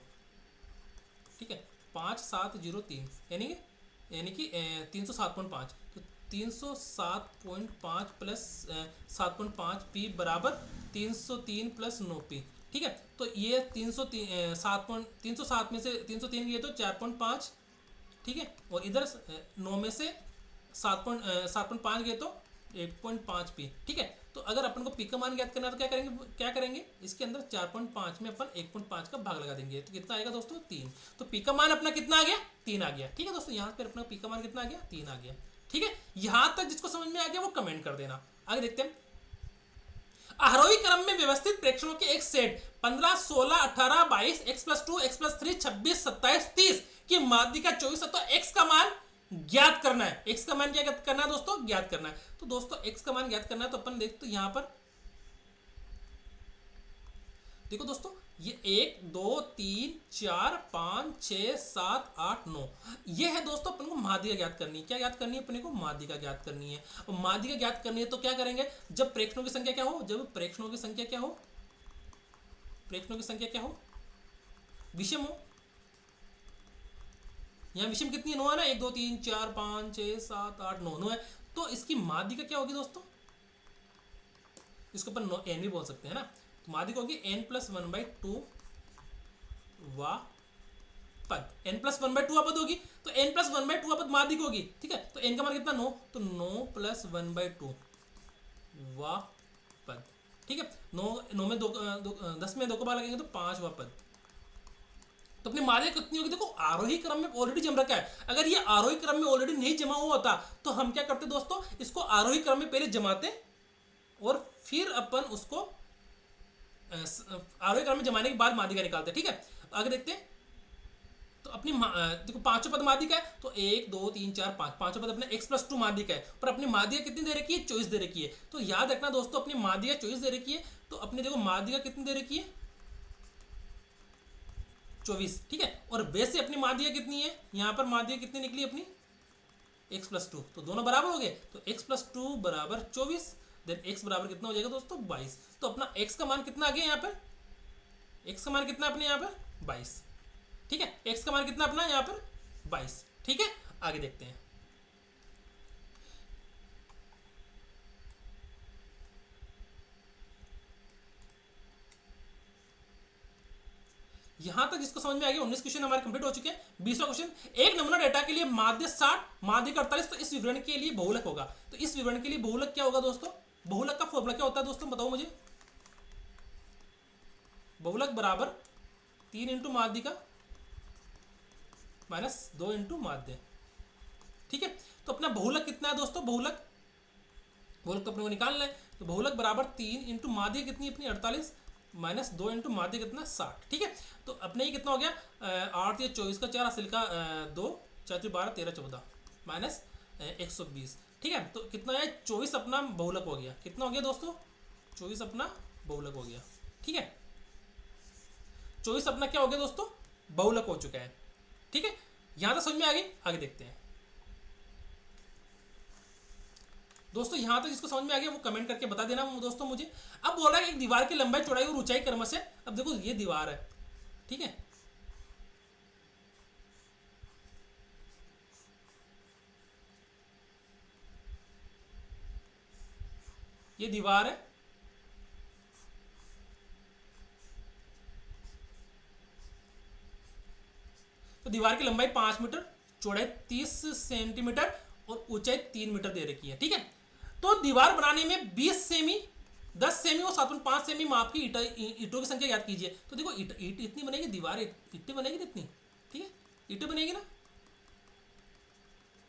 ठीक है, 5703 यानी कि 307.5, तो 307.5 प्लस 7.5 पी बराबर 303 प्लस 9 पी, ठीक है। तो ये 307 में से 303 गए तो 4.5, ठीक है, और इधर 9 में से 7.5 गए तो 1.5 पी, ठीक है। तो अगर अपन को पी का मान ज्ञात करना है तो क्या करेंगे इसके अंदर 4.5 में अपन 1.5 का भाग लगा देंगे, तो कितना आएगा दोस्तों 3। तो पी का मान अपना कितना आ गया 3 आ गया, ठीक है दोस्तों। यहाँ पर अपना पी का मान कितना आ गया 3 आ गया, ठीक है। यहां तक जिसको समझ में आ गया वो कमेंट कर देना। आगे देखते हैं, आरोही क्रम में व्यवस्थित प्रेक्षणों के एक सेट 15, 16, 18, 22, x+2, x+3, 26, 27, 30 की माध्यिका 24 है। तो x का मान ज्ञात करना है। x का मान क्या करना है दोस्तों, ज्ञात करना है। तो दोस्तों x का मान ज्ञात करना है तो अपन देखते यहां पर देखो दोस्तों, ये 1, 2, 3, 4, 5, 6, 7, 8, 9 ये है दोस्तों अपन को माध्यिका ज्ञात करनी है। क्या ज्ञात करनी है अपने को, माध्यिका ज्ञात करनी है। और माध्यिका ज्ञात करनी है तो क्या करेंगे, जब प्रेक्षणों की संख्या क्या हो, जब प्रेक्षणों की संख्या क्या हो, प्रेक्षणों की संख्या क्या हो, विषम हो। यहां विषम कितनी है, 9 है ना, 1, 2, 3, 4, 5, 6, 7, 8, 9 9 है। तो इसकी माध्यिका क्या होगी दोस्तों, इसको अपन एन भी बोल सकते हैं ना। तो माध्यिका होगी n+1/2 वा पद, n+1/2 पद होगी। तो n+1/2 पद माध्यिका होगी, ठीक है। तो n का मान कितना 9, तो 9+1/2 वा पद, ठीक है। 9 में 10 में 2 को बार लगेंगे तो 5 वा पद। तो अपनी माध्यिका कितनी होगी, देखो आरोही क्रम में ऑलरेडी जम रखा है। अगर ये आरोही क्रम में ऑलरेडी नहीं जमा हुआ होता तो हम क्या करते दोस्तों, इसको आरोही क्रम में पहले जमाते और फिर अपन उसको आरोही क्रम में जमाने के बाद माध्यिका निकालते, ठीक है। आगे देखते हैं, तो अपनी देखो पांचों पद माध्यिका है, तो 1, 2, 3, 4, 5 पांचों पद अपने x+2 माध्यिका है। पर अपनी माध्यिका कितनी दे रखी है, 24 दे रखी है। तो याद रखना दोस्तों, अपनी माध्यिका 24 दे रखी है, तो अपनी देखो माध्यिका कितनी दे रखी है 24, ठीक है। और बेस से अपनी माध्यिका कितनी है, यहां पर माध्यिका कितनी निकली अपनी x+2, तो दोनों बराबर हो गए। तो x+2 बराबर 24, देन x बराबर कितना हो जाएगा दोस्तों 22। तो अपना x का मान कितना आ गया यहाँ पर, x का मान कितना अपने यहाँ पर 22, ठीक है। x का मान कितना अपना यहाँ पर 22, ठीक है। आगे देखते हैं, यहां तक जिसको समझ में आ गया 19 क्वेश्चन हमारे कंप्लीट हो चुके हैं। 20वां क्वेश्चन, एक नमूना डेटा के लिए माध्य 60 माध्यिका 48, तो इस विवरण के लिए बहुलक होगा। तो इस विवरण के लिए बहुलक क्या होगा दोस्तों, बहुलक का फॉर्मूला क्या होता है दोस्तों, बताओ मुझे। बहुलक बराबर 3 इंटू माध्यिका -2 इंटू माध्य, ठीक है। तो अपना बहुलक कितना है दोस्तों, बहुलक तो अपने को निकालना है। तो बहुलक बराबर 3 इंटू माध्य कितनी अपनी 48 -2 इंटू माध्य कितना 60, ठीक है। तो अपने ये कितना हो गया 8 या 24 का 4 हासिल का 2 4 12 13 14 -120, ठीक है। तो कितना है 24 अपना बहुलक हो गया। कितना हो गया दोस्तों, 24 अपना बहुलक हो गया, ठीक है। 24 अपना क्या हो गया दोस्तों, बहुलक हो चुका है, ठीक है। यहां तक समझ में आ गई। आगे देखते हैं दोस्तों, यहां तक जिसको समझ में आ गया वो कमेंट करके बता देना दोस्तों मुझे। अब बोल रहा है एक दीवार की लंबाई चौड़ाई और ऊंचाई क्रम से, अब देखो ये दीवार है, ठीक है। ये दीवार है, तो दीवार की लंबाई 5 मीटर, चौड़ाई 30 सेंटीमीटर और ऊंचाई 3 मीटर दे रखी है, ठीक है। तो दीवार बनाने में 20 सेमी 10 सेमी और 7.5 सेमी माप की ईंटों की संख्या याद कीजिए। तो देखो ईट इतनी बनेगी, दीवार ईंटें बनेगी इतनी, ठीक है, ईंटें बनेगी ना,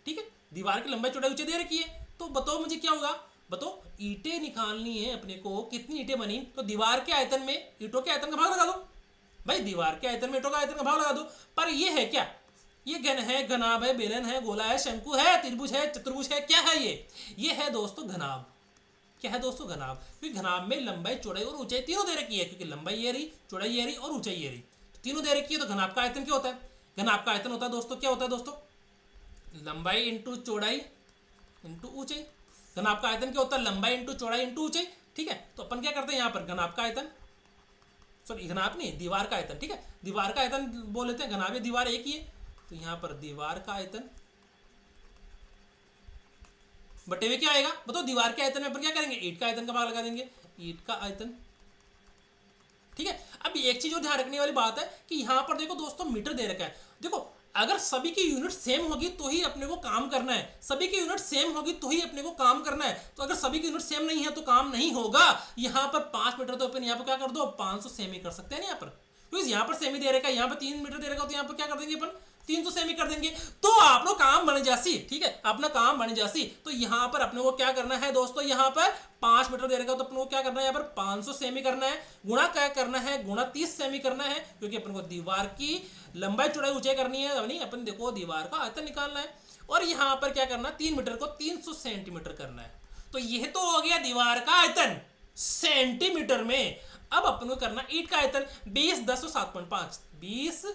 ठीक है। दीवार की लंबाई चौड़ाई ऊंचाई दे रखी है, तो बताओ मुझे क्या होगा, बताओ ईंटें निकालनी है अपने को, कितनी ईंटें बनी। तो दीवार के आयतन में ईंटों के आयतन का भाग लगा दो भाई, दीवार के आयतन में ईंटों का आयतन का भाग लगा दो। पर ये है क्या, ये घन है, घनाभ है, बेलन है, गोला है, शंकु है, त्रिभुज है, चतुर्भुज है, क्या है ये है दोस्तों घनाभ। क्या है दोस्तों घनाभ, क्योंकि घनाभ में लंबाई चौड़ाई और ऊंचाई तीनों दे रखी है, क्योंकि लंबाई ये रही, चौड़ाई ये रही और ऊंचाई ये रही, तो तीनों दे रखी है। तो घनाभ का आयतन क्या होता है, घनाभ का आयतन होता है दोस्तों, क्या होता है दोस्तों, लंबाई इंटू चौड़ाई इंटू ऊंचाई। घनाभ का आयतन क्या होता है, लंबाई इंटू चौड़ाई इंटू ऊंचाई, ठीक है। तो अपन क्या करते हैं यहाँ पर घनाभ का आयतन, सॉरी घनाभ नहीं, दीवार का आयतन, ठीक है। दीवार का आयतन बोल लेते हैं, घनाभ दीवार एक ही है, तो यहां पर दीवार का आयतन बटे हुए क्या आएगा, बताओ दीवार के आयतन में अपन क्या करेंगे, ईंट का आयतन का भाग लगा देंगे, ईंट का आयतन, ठीक है। अब एक चीज और ध्यान रखने वाली बात है कि यहां पर देखो दोस्तों मीटर दे रखा है। देखो अगर सभी की यूनिट सेम होगी तो ही अपने को काम करना है, सभी की यूनिट सेम होगी तो ही अपने को काम करना है। तो अगर सभी की यूनिट सेम नहीं है तो काम नहीं होगा। यहाँ पर 5 मीटर तो अपन यहाँ पर क्या कर दो, 500 सेम ही कर सकते हैं ना यहाँ पर, क्योंकि यहाँ पर सेमी दे रखा है, यहाँ पर 3 मीटर दे रखा, तो यहाँ पर क्या कर देंगे अपन 300 सेमी कर देंगे, तो आप लोग काम बन जासी। ठीक है, अपना काम बन जासी। तो यहाँ पर अपने को क्या करना है दोस्तों, यहाँ पर 5 मीटर दे रखा, तो अपने को क्या करना है, यहाँ पर 500 सेमी करना है, गुणा क्या करना है, गुणा 30 सेमी करना है, क्योंकि अपन को दीवार की लंबाई चौड़ाई ऊंचाई करनी है, नहीं अपन देखो दीवार का आयतन निकालना है। और यहाँ पर क्या करना है, 3 मीटर को 300 सेंटीमीटर करना है। तो यह तो हो गया दीवार का आयतन सेंटीमीटर में। अब अपन को करना ईंट का आयतन 20 10 और 7.5, 20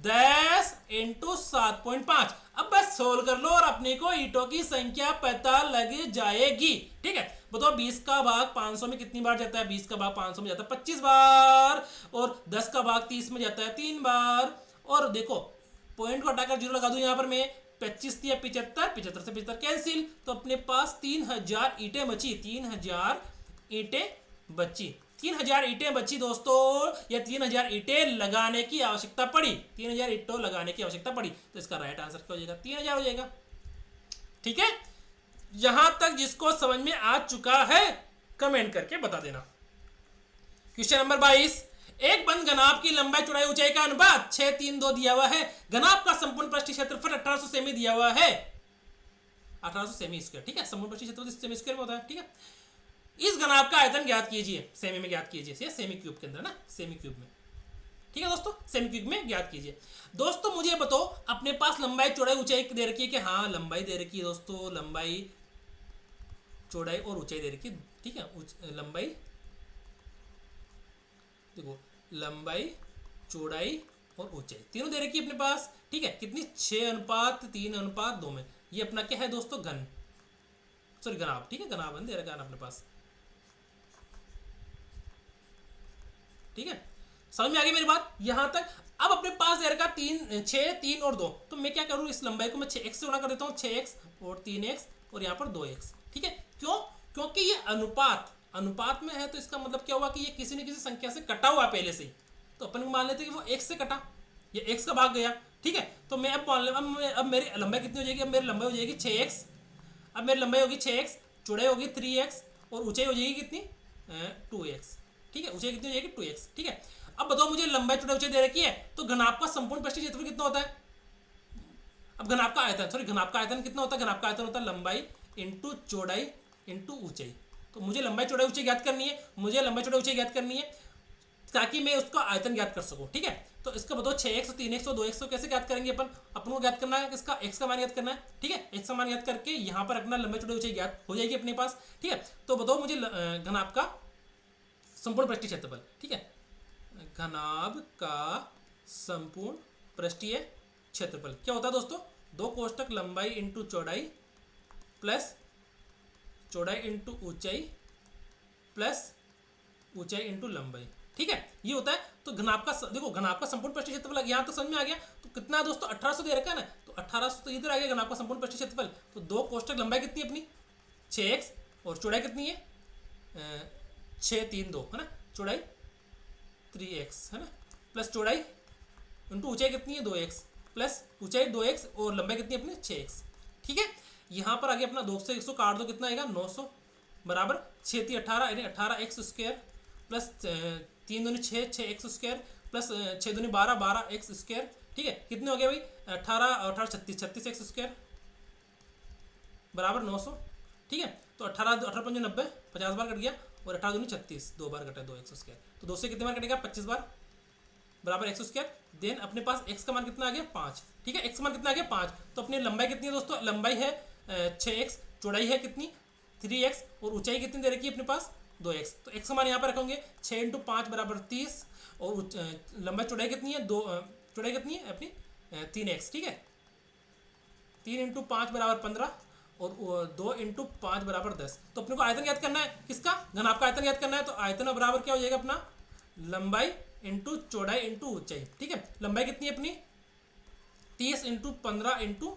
10 इंटू 7.5। अब बस सोल्व कर लो और अपने को ईंटों की संख्या पता लग जाएगी। ठीक है, बताओ 20 का भाग 500 में कितनी बार जाता है, 20 का भाग 500 में जाता है 25 बार, और 10 का भाग 30 में जाता है 3 बार। और देखो पॉइंट को हटाकर जीरो लगा दूं यहाँ पर मैं, 25 दिया 75, 75 से 75 कैंसिल, तो अपने पास 3000 ईंटें बची, 3000 ईंटें बची, 3000 ईंटें बची दोस्तों, या 3000 ईंटें लगाने की आवश्यकता पड़ी, 3000 ईंटों लगाने की आवश्यकता पड़ी। तो इसका राइट आंसर क्या हो जाएगा, 3000 हो जाएगा। ठीक है, यहां तक जिसको समझ में आ चुका है कमेंट करके बता देना। क्वेश्चन नंबर 22, एक बंद घनाभ की लंबाई चौड़ाई ऊंचाई का अनुपात 6 3 2 दिया हुआ है, घनाभ का संपूर्ण पृष्ठीय क्षेत्रफल 1800 सेमी दिया हुआ है, 1800 सेमी स्क्वायर। ठीक है, संपूर्ण पृष्ठीय क्षेत्रफल सेमी स्क्वायर में होता है। ठीक है, इस घनाभ का आयतन ज्ञात कीजिए, सेमी में ज्ञात कीजिए, सेमी क्यूब के अंदर ना, सेमी क्यूब में। ठीक है दोस्तों, सेमी क्यूब में ज्ञात कीजिए। दोस्तों मुझे बताओ, अपने पास लंबाई चौड़ाई ऊंचाई दे रखी है कि हाँ लंबाई दे रखी है दोस्तों, लंबाई चौड़ाई और ऊंचाई दे रखी है। ठीक है, लंबाई देखो, लंबाई चौड़ाई और ऊंचाई तीनों दे रखी है अपने पास। ठीक है, कितनी 6:3:2 में। ये अपना क्या है दोस्तों, घन, सॉरी घनाभ। ठीक है, घनाभ दे रखा है अपने पास। ठीक है, समझ में आ गई मेरी बात यहां तक। अब अपने पास दे रखा 6 3 और 2, तो मैं क्या करूं, इस लंबाई को मैं 6x से गुणा कर देता हूं, 6x और 3x और यहाँ पर 2x। ठीक है, क्यों, क्योंकि ये अनुपात में है, तो इसका मतलब क्या हुआ कि ये किसी न किसी संख्या से कटा हुआ पहले से ही। तो अपन मान लेते हैं कि वो x से कटा, ये x का भाग गया। ठीक है, तो मैं अब मान ले, अब मेरी लंबाई कितनी हो जाएगी, अब मेरी लंबाई हो जाएगी 6x, अब मेरी लंबाई होगी 6x, चौड़ाई होगी 3x और ऊंचाई हो जाएगी कितनी 2x। ठीक है, ऊंचाई कितनी हो जाएगी 2x। ठीक है, अब बताओ मुझे लंबाई चौड़ाई ऊंचाई दे रखी है, तो घनाभ का संपूर्ण पृष्ठीय क्षेत्रफल कितना होता है, अब घनाभ का आयतन, सॉरी घनाभ का आयतन कितना होता है, घनाभ का आयतन होता है लंबाई इंटू चौड़ाई इंटू ऊंचाई। तो मुझे लंबाई चौड़ाई ऊंचाई ज्ञात करनी है, मुझे लंबाई चौड़ाई ऊंचाई ज्ञात करनी है ताकि मैं उसका आयतन ज्ञात कर सकूं। ठीक है, तो इसका बताओ 6x 3x और 2x को कैसे ज्ञात करेंगे अपन को ज्ञात करना है इसका x का मान ज्ञात करना है। ठीक है, x का मान ज्ञात करके यहाँ पर अपना लंबाई चौड़ाई ऊंचाई ज्ञात हो जाएगी अपने पास। ठीक है, तो बताओ मुझे घनाभ का संपूर्ण पृष्ठीय क्षेत्रफल। ठीक है, घनाभ का संपूर्ण पृष्ठीय क्षेत्रफल क्या होता है दोस्तों, 2 कोष्टक लंबाई इंटू चौड़ाई प्लस चौड़ाई इंटू ऊंचाई प्लस ऊंचाई इंटू लंबाई। ठीक है, ये होता है। तो घनाभ का देखो, घनाभ का संपूर्ण पृष्ठीय क्षेत्रफल यहाँ तो समझ में आ गया। तो कितना है दोस्तों, 1800 दे रखा है ना, तो 1800 तो इधर आ गया घनाभ का संपूर्ण पृष्ठीय क्षेत्रफल। तो 2 कोष्टक लंबाई कितनी है अपनी 6x और चौड़ाई कितनी है 6 3 2 है ना, चौड़ाई 3x है ना, प्लस चौड़ाई इंटू ऊंचाई कितनी है 2x प्लस ऊंचाई 2x और लंबाई कितनी है अपनी 6x। ठीक है, यहाँ पर आगे अपना 2 से 100 काट दो, कितना आएगा 900 बराबर 6 3 18 यानी 18x स्क्वायर प्लस 3 दूनी 6 6x स्क्वायर प्लस 6 दूनी 12 12x स्क्वायर। ठीक है, कितने हो गए भाई 18 18 36 36x स्क्वायर बराबर 900। ठीक है, तो 18 18 5 90 50 बार कट गया और 18 दूनी 36 2 बार कटा 2x स्क्वायर, तो 2 से कितने बार कटेगा 25 बार बराबर x स्क्वायर। देन अपने पास x का मान कितना आ गया 5। ठीक है, x का मान कितना आ गया 5। तो अपनी लंबाई कितनी है दोस्तों, लंबाई है 6x, चौड़ाई है कितनी 3x और ऊंचाई कितनी दे रखी है अपने पास 2x। तो x का मान यहाँ पर रखोगे 6 × 5 बराबर 30 और लंबाई चौड़ाई कितनी है चौड़ाई कितनी है अपनी 3x। ठीक है, 3 × 5 बराबर 15 और 2 × 5 बराबर 10। तो अपने को आयतन याद करना है किसका, घनाभ का आयतन याद करना है। तो आयतन बराबर क्या हो जाएगा अपना लंबाई इंटू चौड़ाई इंटू ऊंचाई। ठीक है, लंबाई कितनी है अपनी 30 × 15 ×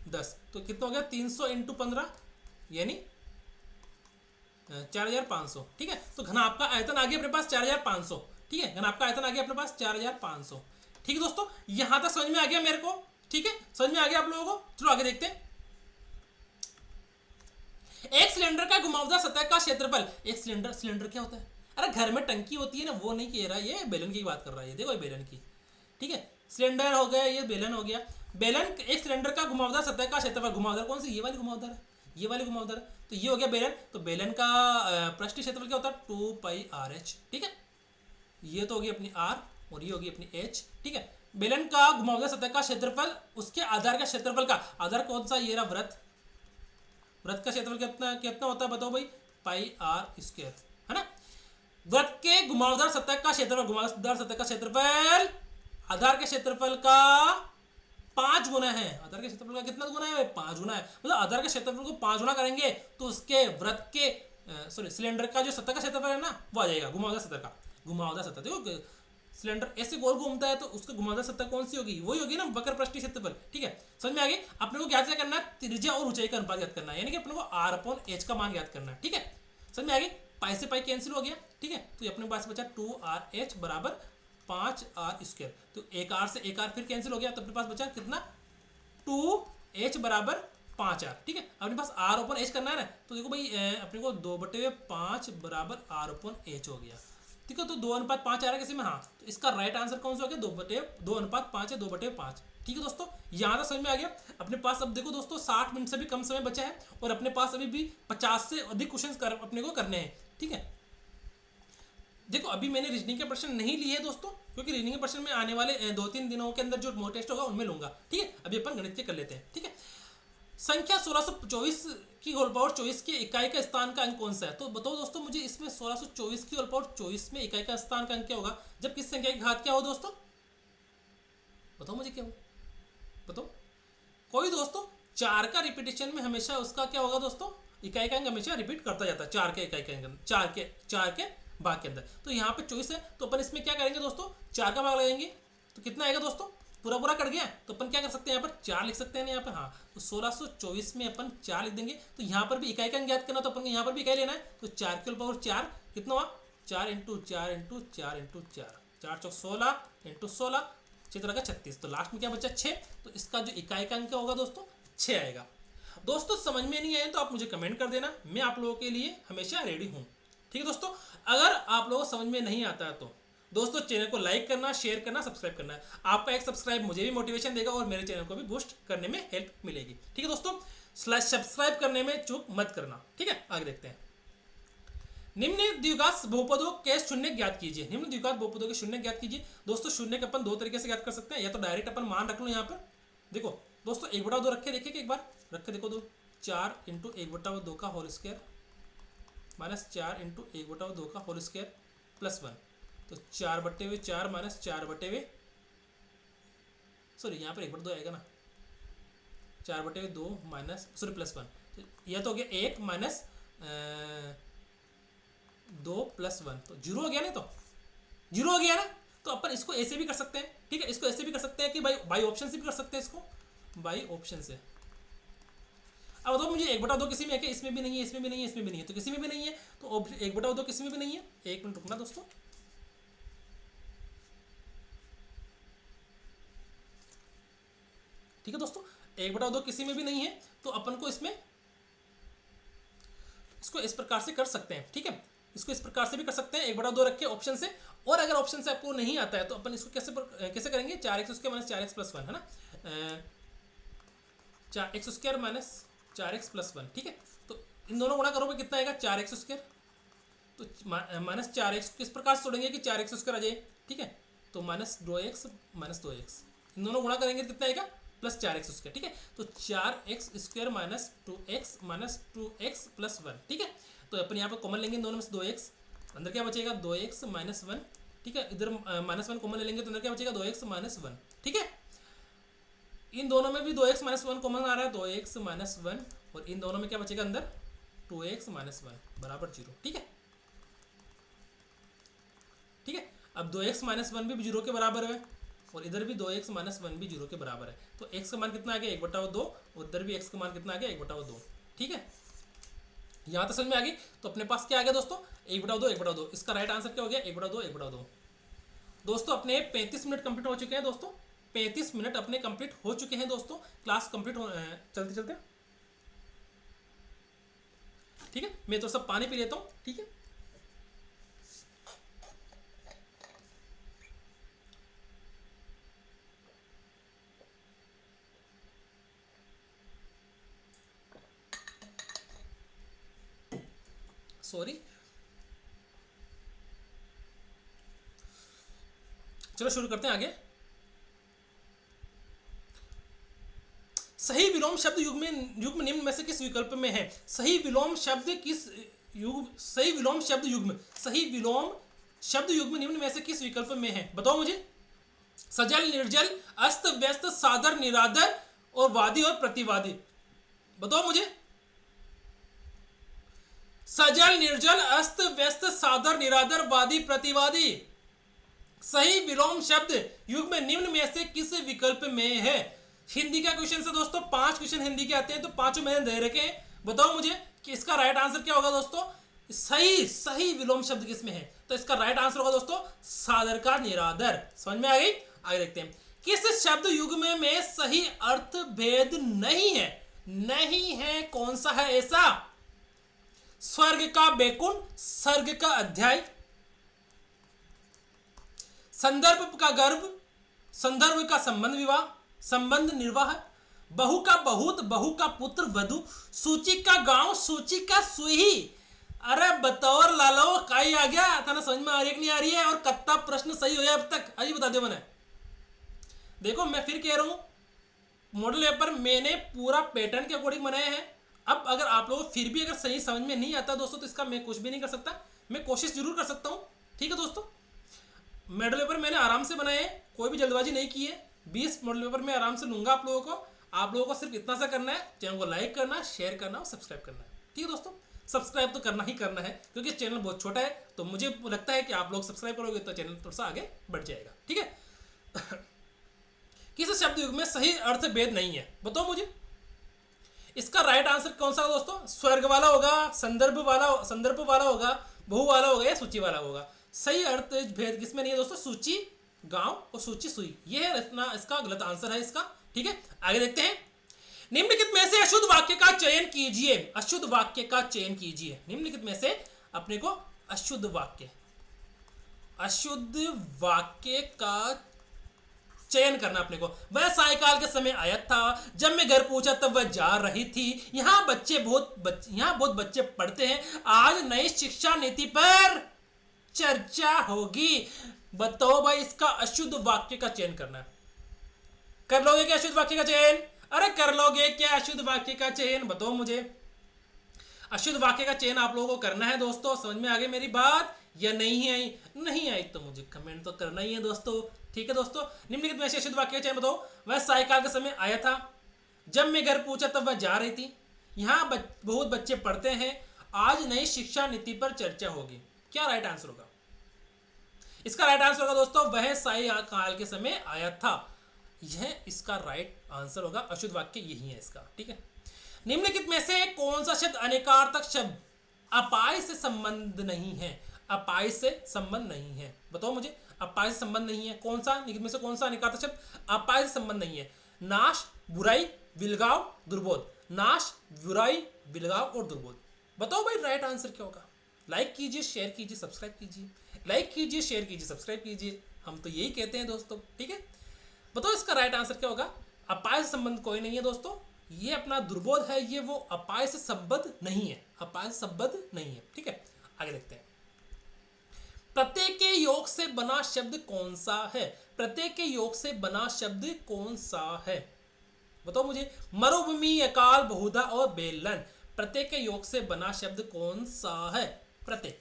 10, तो कितना हो गया 300 × 15 यानी 4500। ठीक है, तो घनाभ का आयतन आ गया अपने पास 4500। ठीक है, घनाभ का आयतन आ गया अपने पास 4500। ठीक है दोस्तों, यहां तक समझ में आ गया मेरे को? ठीक है, समझ में आ गया आप लोगों को? चलो आगे देखते हैं। एक सिलेंडर का घुमावदार सतह का क्षेत्रफल। एक सिलेंडर, सिलेंडर क्या होता है? अरे घर में टंकी होती है ना, वो नहीं कह रहा, ये बेलन की बात कर रहा है। ये देखो ये बेलन की, ठीक है, सिलेंडर हो गया, ये बेलन हो गया। बेलन, एक सिलेंडर का घुमावदार सतह का क्षेत्रफल। घुमावदार कौन सी? ये वाली घुमावदार है, ये वाली घुमावदार है। तो ये हो गया बेलन। तो बेलन का पृष्ठीय क्षेत्रफल क्या होता है? 2πr(h), ठीक है। ये तो होगी अपनी r और ये होगी अपनी h, ठीक है। बेलन का घुमावदार सतह का क्षेत्रफल उसके आधार का क्षेत्रफल का, आधार कौन सा? ये रहा वृत्त। वृत्त का क्षेत्रफल कितना कितना होता है बताओ भाई? πr², है ना। वृत्त के घुमावदार सतह का क्षेत्रफल, घुमावदार सतह का क्षेत्रफल आधार के क्षेत्रफल का 5 गुना है। आधार के क्षेत्रफल का कितना गुना है? 5 गुना है। मतलब आधार के क्षेत्रफल को 5 गुना करेंगे तो उसके वृत्त के सिलेंडर का जो सतह का क्षेत्रफल है ना, वो आ जाएगा घुमावदार सतह का। घुमावदार सतह देखो, सिलेंडर ऐसे गोल घूमता है तो उसका घुमावदार सतह कौन सी होगी? वही होगी ना, वक्र पृष्ठीय क्षेत्रफल, ठीक है। समझ में आ गई? अपने को ज्ञात क्या करना है? त्रिज्या और ऊंचाई का अनुपात ज्ञात करना है, यानी कि अपने को r/h का मान ज्ञात करना है, ठीक है। समझ में आ गई? पाई से पाई कैंसिल हो गया, ठीक है। तो ये अपने पास बचा 2rh बराबर 5r²। तो एक r से एक r फिर कैंसिल हो गया, तो अपने पास बचा कितना? 2h बराबर 5r, ठीक है। अपने पास r/h करना है ना, तो देखो भाई अपने को 2/5 बराबर r/h हो गया, ठीक है। तो 2:5 आ रहा है किसी में? हाँ, तो इसका राइट आंसर कौन सा हो गया? 2:5 है, 2/5, ठीक है दोस्तों। यहाँ तक समझ में आ गया? अपने पास अब देखो दोस्तों 60 मिनट से भी कम समय बचा है और अपने पास अभी भी 50 से अधिक क्वेश्चन अपने को करने हैं, ठीक है। देखो अभी मैंने रीजनिंग के प्रश्न नहीं लिए दोस्तों, क्योंकि रीजनिंग के प्रश्न में आने वाले 2-3 दिनों के अंदर जो मॉक टेस्ट होगा उनमें लूंगा, ठीक है। अभी अपन गणित के कर लेते हैं, ठीक है। संख्या 1624 की होल पावर 24 की इकाई का स्थान का अंक कौन सा है? तो बताओ दोस्तों मुझे, इसमें 1624 की होल पावर 24 में इकाई का स्थान का अंक क्या होगा जब किस संख्या की घात क्या हो दोस्तों? बताओ मुझे क्या हो, बताओ कोई दोस्तों। 4 का रिपीटेशन में हमेशा उसका क्या होगा दोस्तों? इकाई का अंक हमेशा रिपीट करता जाता है 4 के इकाई के अंक, 4 के भाग के अंदर। तो यहाँ पे 24 है, तो अपन इसमें क्या करेंगे दोस्तों? 4 का भाग लगाएंगे तो कितना आएगा दोस्तों? पूरा पूरा कट गया, तो अपन क्या कर सकते हैं? यहाँ पर 4 लिख सकते हैं ना यहाँ पे, हाँ। तो 1624 में अपन 4 लिख देंगे। तो यहाँ पर भी इकाई का अंक ज्ञात करना, तो अपन को यहाँ पर भी इकाई लेना है। तो 4 की होल पावर 4 कितना हुआ? 4 × 4 × 4 × 4, 4 चौक 16 × 16, 6 का 36। तो लास्ट में क्या बचा? 6। तो इसका जो इकाई का अंक होगा दोस्तों 6 आएगा। दोस्तों समझ में नहीं आए तो आप मुझे कमेंट कर देना, मैं आप लोगों के लिए हमेशा रेडी हूँ, ठीक है दोस्तों। अगर आप लोगों को समझ में नहीं आता है तो दोस्तों चैनल को लाइक करना, शेयर करना, सब्सक्राइब करना है। आपका एक सब्सक्राइब मुझे भी मोटिवेशन देगा और मेरे चैनल को भी बूस्ट करने में हेल्प मिलेगी, ठीक है दोस्तों। सब्सक्राइब करने में चूक मत करना, ठीक है। आगे देखते हैं। निम्न द्विघात बहुपदों के शून्य ज्ञात कीजिए। निम्न द्विघात बहुपदों के शून्य ज्ञात कीजिए। दोस्तों शून्य के अपन 2 तरीके से ज्ञात कर सकते हैं, या तो डायरेक्ट अपन मान रख लो यहाँ पर। देखो दोस्तों 1/2 रखे, देखिए एक बार रख के देखो। 4 × 1/2 का होल स्क्वायर माइनस 4 × 1/2 का होल स्क्वायर प्लस 1। तो 4/4 माइनस 4/, सॉरी यहाँ पर 1/2 आएगा ना, 4/2 माइनस सॉरी प्लस 1। तो यह तो हो गया 1 माइनस 2 + 1, तो 0 हो गया ना, तो 0 हो गया ना। तो अपन इसको ऐसे भी कर सकते हैं, ठीक है। इसको ऐसे भी कर सकते हैं कि बाई ऑप्शन से भी कर सकते हैं, इसको बाई ऑप्शन से। अब बताओ मुझे 1/2 किसी में है क्या? इसमें भी नहीं है, इसमें भी नहीं है, इसमें भी नहीं है, तो किसी में भी नहीं है। तो 1/2 किसी में भी नहीं है। 1 मिनट रुकना दोस्तों, ठीक है दोस्तों। 1/2 किसी में भी नहीं है, तो अपन को इसमें इसको इस प्रकार से कर सकते हैं, ठीक है। इसको इस प्रकार से भी कर सकते हैं, 1/2 रख के ऑप्शन से। और अगर ऑप्शन से आपको नहीं आता है तो अपन इसको कैसे करेंगे? 4x² माइनस 4x + 1, है ना। 4x² माइनस 4x + 1, ठीक है। तो इन दोनों गुणा करोगे कितना आएगा? 4x²। तो माइनस 4x किस प्रकार से तोड़ेंगे कि 4x² आ जाए, ठीक है। तो माइनस 2x माइनस 2x, इन दोनों गुणा करेंगे कितना आएगा? प्लस 4x², ठीक है। तो 4x² minus 2x minus 2x + 1, ठीक है। तो अपन यहाँ पर कॉमन लेंगे इन दोनों में से 2x, अंदर क्या बचेगा? 2x माइनस 1, ठीक है। इधर -1 कॉमन ले लेंगे तो अंदर क्या बचेगा? 2x माइनस 1, ठीक है। इन दोनों में भी 2x माइनस 1 कॉमन आ रहा है, 2x माइनस 1, और इन दोनों में क्या बचेगा अंदर? 2x माइनस 1 बराबर 0, ठीक है, ठीक है। अब 2x माइनस 1 भी 0 के बराबर है, और इधर भी 2x माइनस 1 भी 0 के बराबर है। तो x का मान कितना आ गया? 1/2, और इधर भी x का मान कितना आ गया? 1/2, ठीक है। यहाँ तक समझ में आ गई। तो अपने पास क्या आ गया दोस्तों? 1/2, 1/2। इसका राइट आंसर क्या हो गया? 1/2, 1/2। दोस्तों अपने 35 मिनट कंप्लीट हो चुके हैं दोस्तों, 35 मिनट अपने कंप्लीट हो चुके हैं दोस्तों, क्लास कंप्लीट हो चलते चलते। ठीक है, मैं तो सब पानी पी लेता हूँ। ठीक है, सॉरी। चलो शुरू करते हैं आगे। सही विलोम शब्द युग्म निम्न में से किस विकल्प में है? सही विलोम शब्द युग्म निम्न में से किस विकल्प में है? बताओ मुझे। सजल निर्जल, अस्त व्यस्त, सादर निरादर और वादी और प्रतिवादी। बताओ मुझे। सजल निर्जल, अस्त व्यस्त, सादर निरादर, वादी प्रतिवादी। सही विलोम शब्द युग्म निम्न में से किस विकल्प में है? हिंदी का क्वेश्चन से दोस्तों 5 क्वेश्चन हिंदी के आते हैं, तो 5 मैंने दे रखे हैं। बताओ मुझे कि इसका राइट आंसर क्या होगा दोस्तों। सही विलोम शब्द किसमें है? तो इसका राइट आंसर होगा दोस्तों सादर का निरादर। समझ में आ गई? आगे देखते हैं। किस शब्द युग्म में सही अर्थ भेद नहीं है? नहीं है, कौन सा है ऐसा? स्वर्ग का बैकुंठ, सर्ग का अध्याय, संदर्भ का गर्भ, संदर्भ का संबंध विवाह, संबंध निर्वाह, बहु का बहुत, बहु का पुत्र वधु, सूची का गांव, सूची का सुही। अरे बताओ लालो, काई आ गया था समझ में आ रही है कि नहीं आ रही है? और कितना प्रश्न सही हो अब तक अभी बता दो। मैंने देखो, मैं फिर कह रहा हूं, मॉडल पेपर मैंने पूरा पैटर्न के अकॉर्डिंग बनाए हैं। अब अगर आप लोगों को फिर भी अगर सही समझ में नहीं आता दोस्तों, तो इसका मैं कुछ भी नहीं कर सकता। मैं कोशिश जरूर कर सकता हूं। ठीक है दोस्तों, मॉडल पेपर मैंने आराम से बनाए हैं, कोई भी जल्दबाजी नहीं की है। 20 मॉडल पेपर मैं आराम से लूंगा आप लोगों को। आप लोगों को सिर्फ इतना सा करना है, चैनल को लाइक करना, शेयर करना और सब्सक्राइब करना है। ठीक है दोस्तों, सब्सक्राइब तो करना ही करना है, क्योंकि चैनल बहुत छोटा है। तो मुझे लगता है कि आप लोग सब्सक्राइब करोगे तो चैनल थोड़ा सा आगे बढ़ जाएगा। ठीक है। किस शब्द युग में सही अर्थ भेद नहीं है? बताओ मुझे। इसका राइट आंसर कौन सा होगा दोस्तों? स्वर्ग वाला होगा, संदर्भ वाला होगा, बहु वाला होगा या सूची वाला होगा? सही अर्थ भेद किसमें नहीं है दोस्तों? सूची गांव और सूची सुई। यह है इतना, इसका गलत आंसर है इसका। ठीक है, आगे देखते हैं। निम्नलिखित में से अशुद्ध वाक्य का चयन कीजिए। अशुद्ध वाक्य का चयन कीजिए। निम्नलिखित में से अपने को अशुद्ध वाक्य का चयन करना अपने को। वह सायकाल के समय आया था, जब मैं घर पहुंचा तब वह जा रही थी। यहाँ बहुत बच्चे पढ़ते हैं। आज नई शिक्षा नीति पर चर्चा होगी। बताओ भाई, इसका अशुद्ध वाक्य का चयन करना है। कर लोगे क्या अशुद्ध वाक्य का चयन? अरे कर लोगे क्या अशुद्ध वाक्य का चयन? बताओ मुझे। अशुद्ध वाक्य का चयन आप लोगों को करना है दोस्तों। समझ में आ गई मेरी बात या नहीं आई? नहीं आई तो मुझे कमेंट तो करना ही है दोस्तों। ठीक है दोस्तों, निम्नलिखित में से अशुद्ध वाक्य का चयन बताओ। वह सायकाल के समय आया था, जब मैं घर पहुंचा तब वह जा रही थी। यहाँ बहुत बच्चे पढ़ते हैं। आज नई शिक्षा नीति पर चर्चा होगी। क्या राइट आंसर होगा? इसका राइट आंसर होगा दोस्तों, वह सायकाल के समय आया था। यह इसका राइट आंसर होगा। अशुद्ध वाक्य यही है इसका। ठीक है, निम्नलिखित में से कौन सा शब्द अनेकार्थक शब्द अपाय से संबंध नहीं है? अपाय से संबंध नहीं है, बताओ मुझे। अपाय से संबंध नहीं है, कौन सा? निम्न में से कौन सा अनेकार्थक शब्द अपाय से संबंध नहीं है? नाश, बुराई, विलगाव, दुर्बोध। नाश, बुराई, विलगाव और दुर्बोध। बताओ भाई राइट आंसर क्या होगा? लाइक कीजिए, शेयर कीजिए, सब्सक्राइब कीजिए। लाइक कीजिए, शेयर कीजिए, सब्सक्राइब कीजिए। हम तो यही कहते हैं दोस्तों। ठीक है, बताओ इसका राइट आंसर क्या होगा? अपाय से संबंध कोई नहीं है दोस्तों। ये अपना दुर्बोध है, ये वो अपाय से संबद्ध नहीं है। अपाय से संबद्ध नहीं है। ठीक है, आगे देखते हैं। प्रत्यय के योग से बना शब्द कौन सा है? प्रत्यय के योग से बना शब्द कौन सा है? बताओ मुझे। मरुभूमि, अकाल, बहुधा और बेलन। प्रत्यय के योग से बना शब्द कौन सा है? प्रत्यय,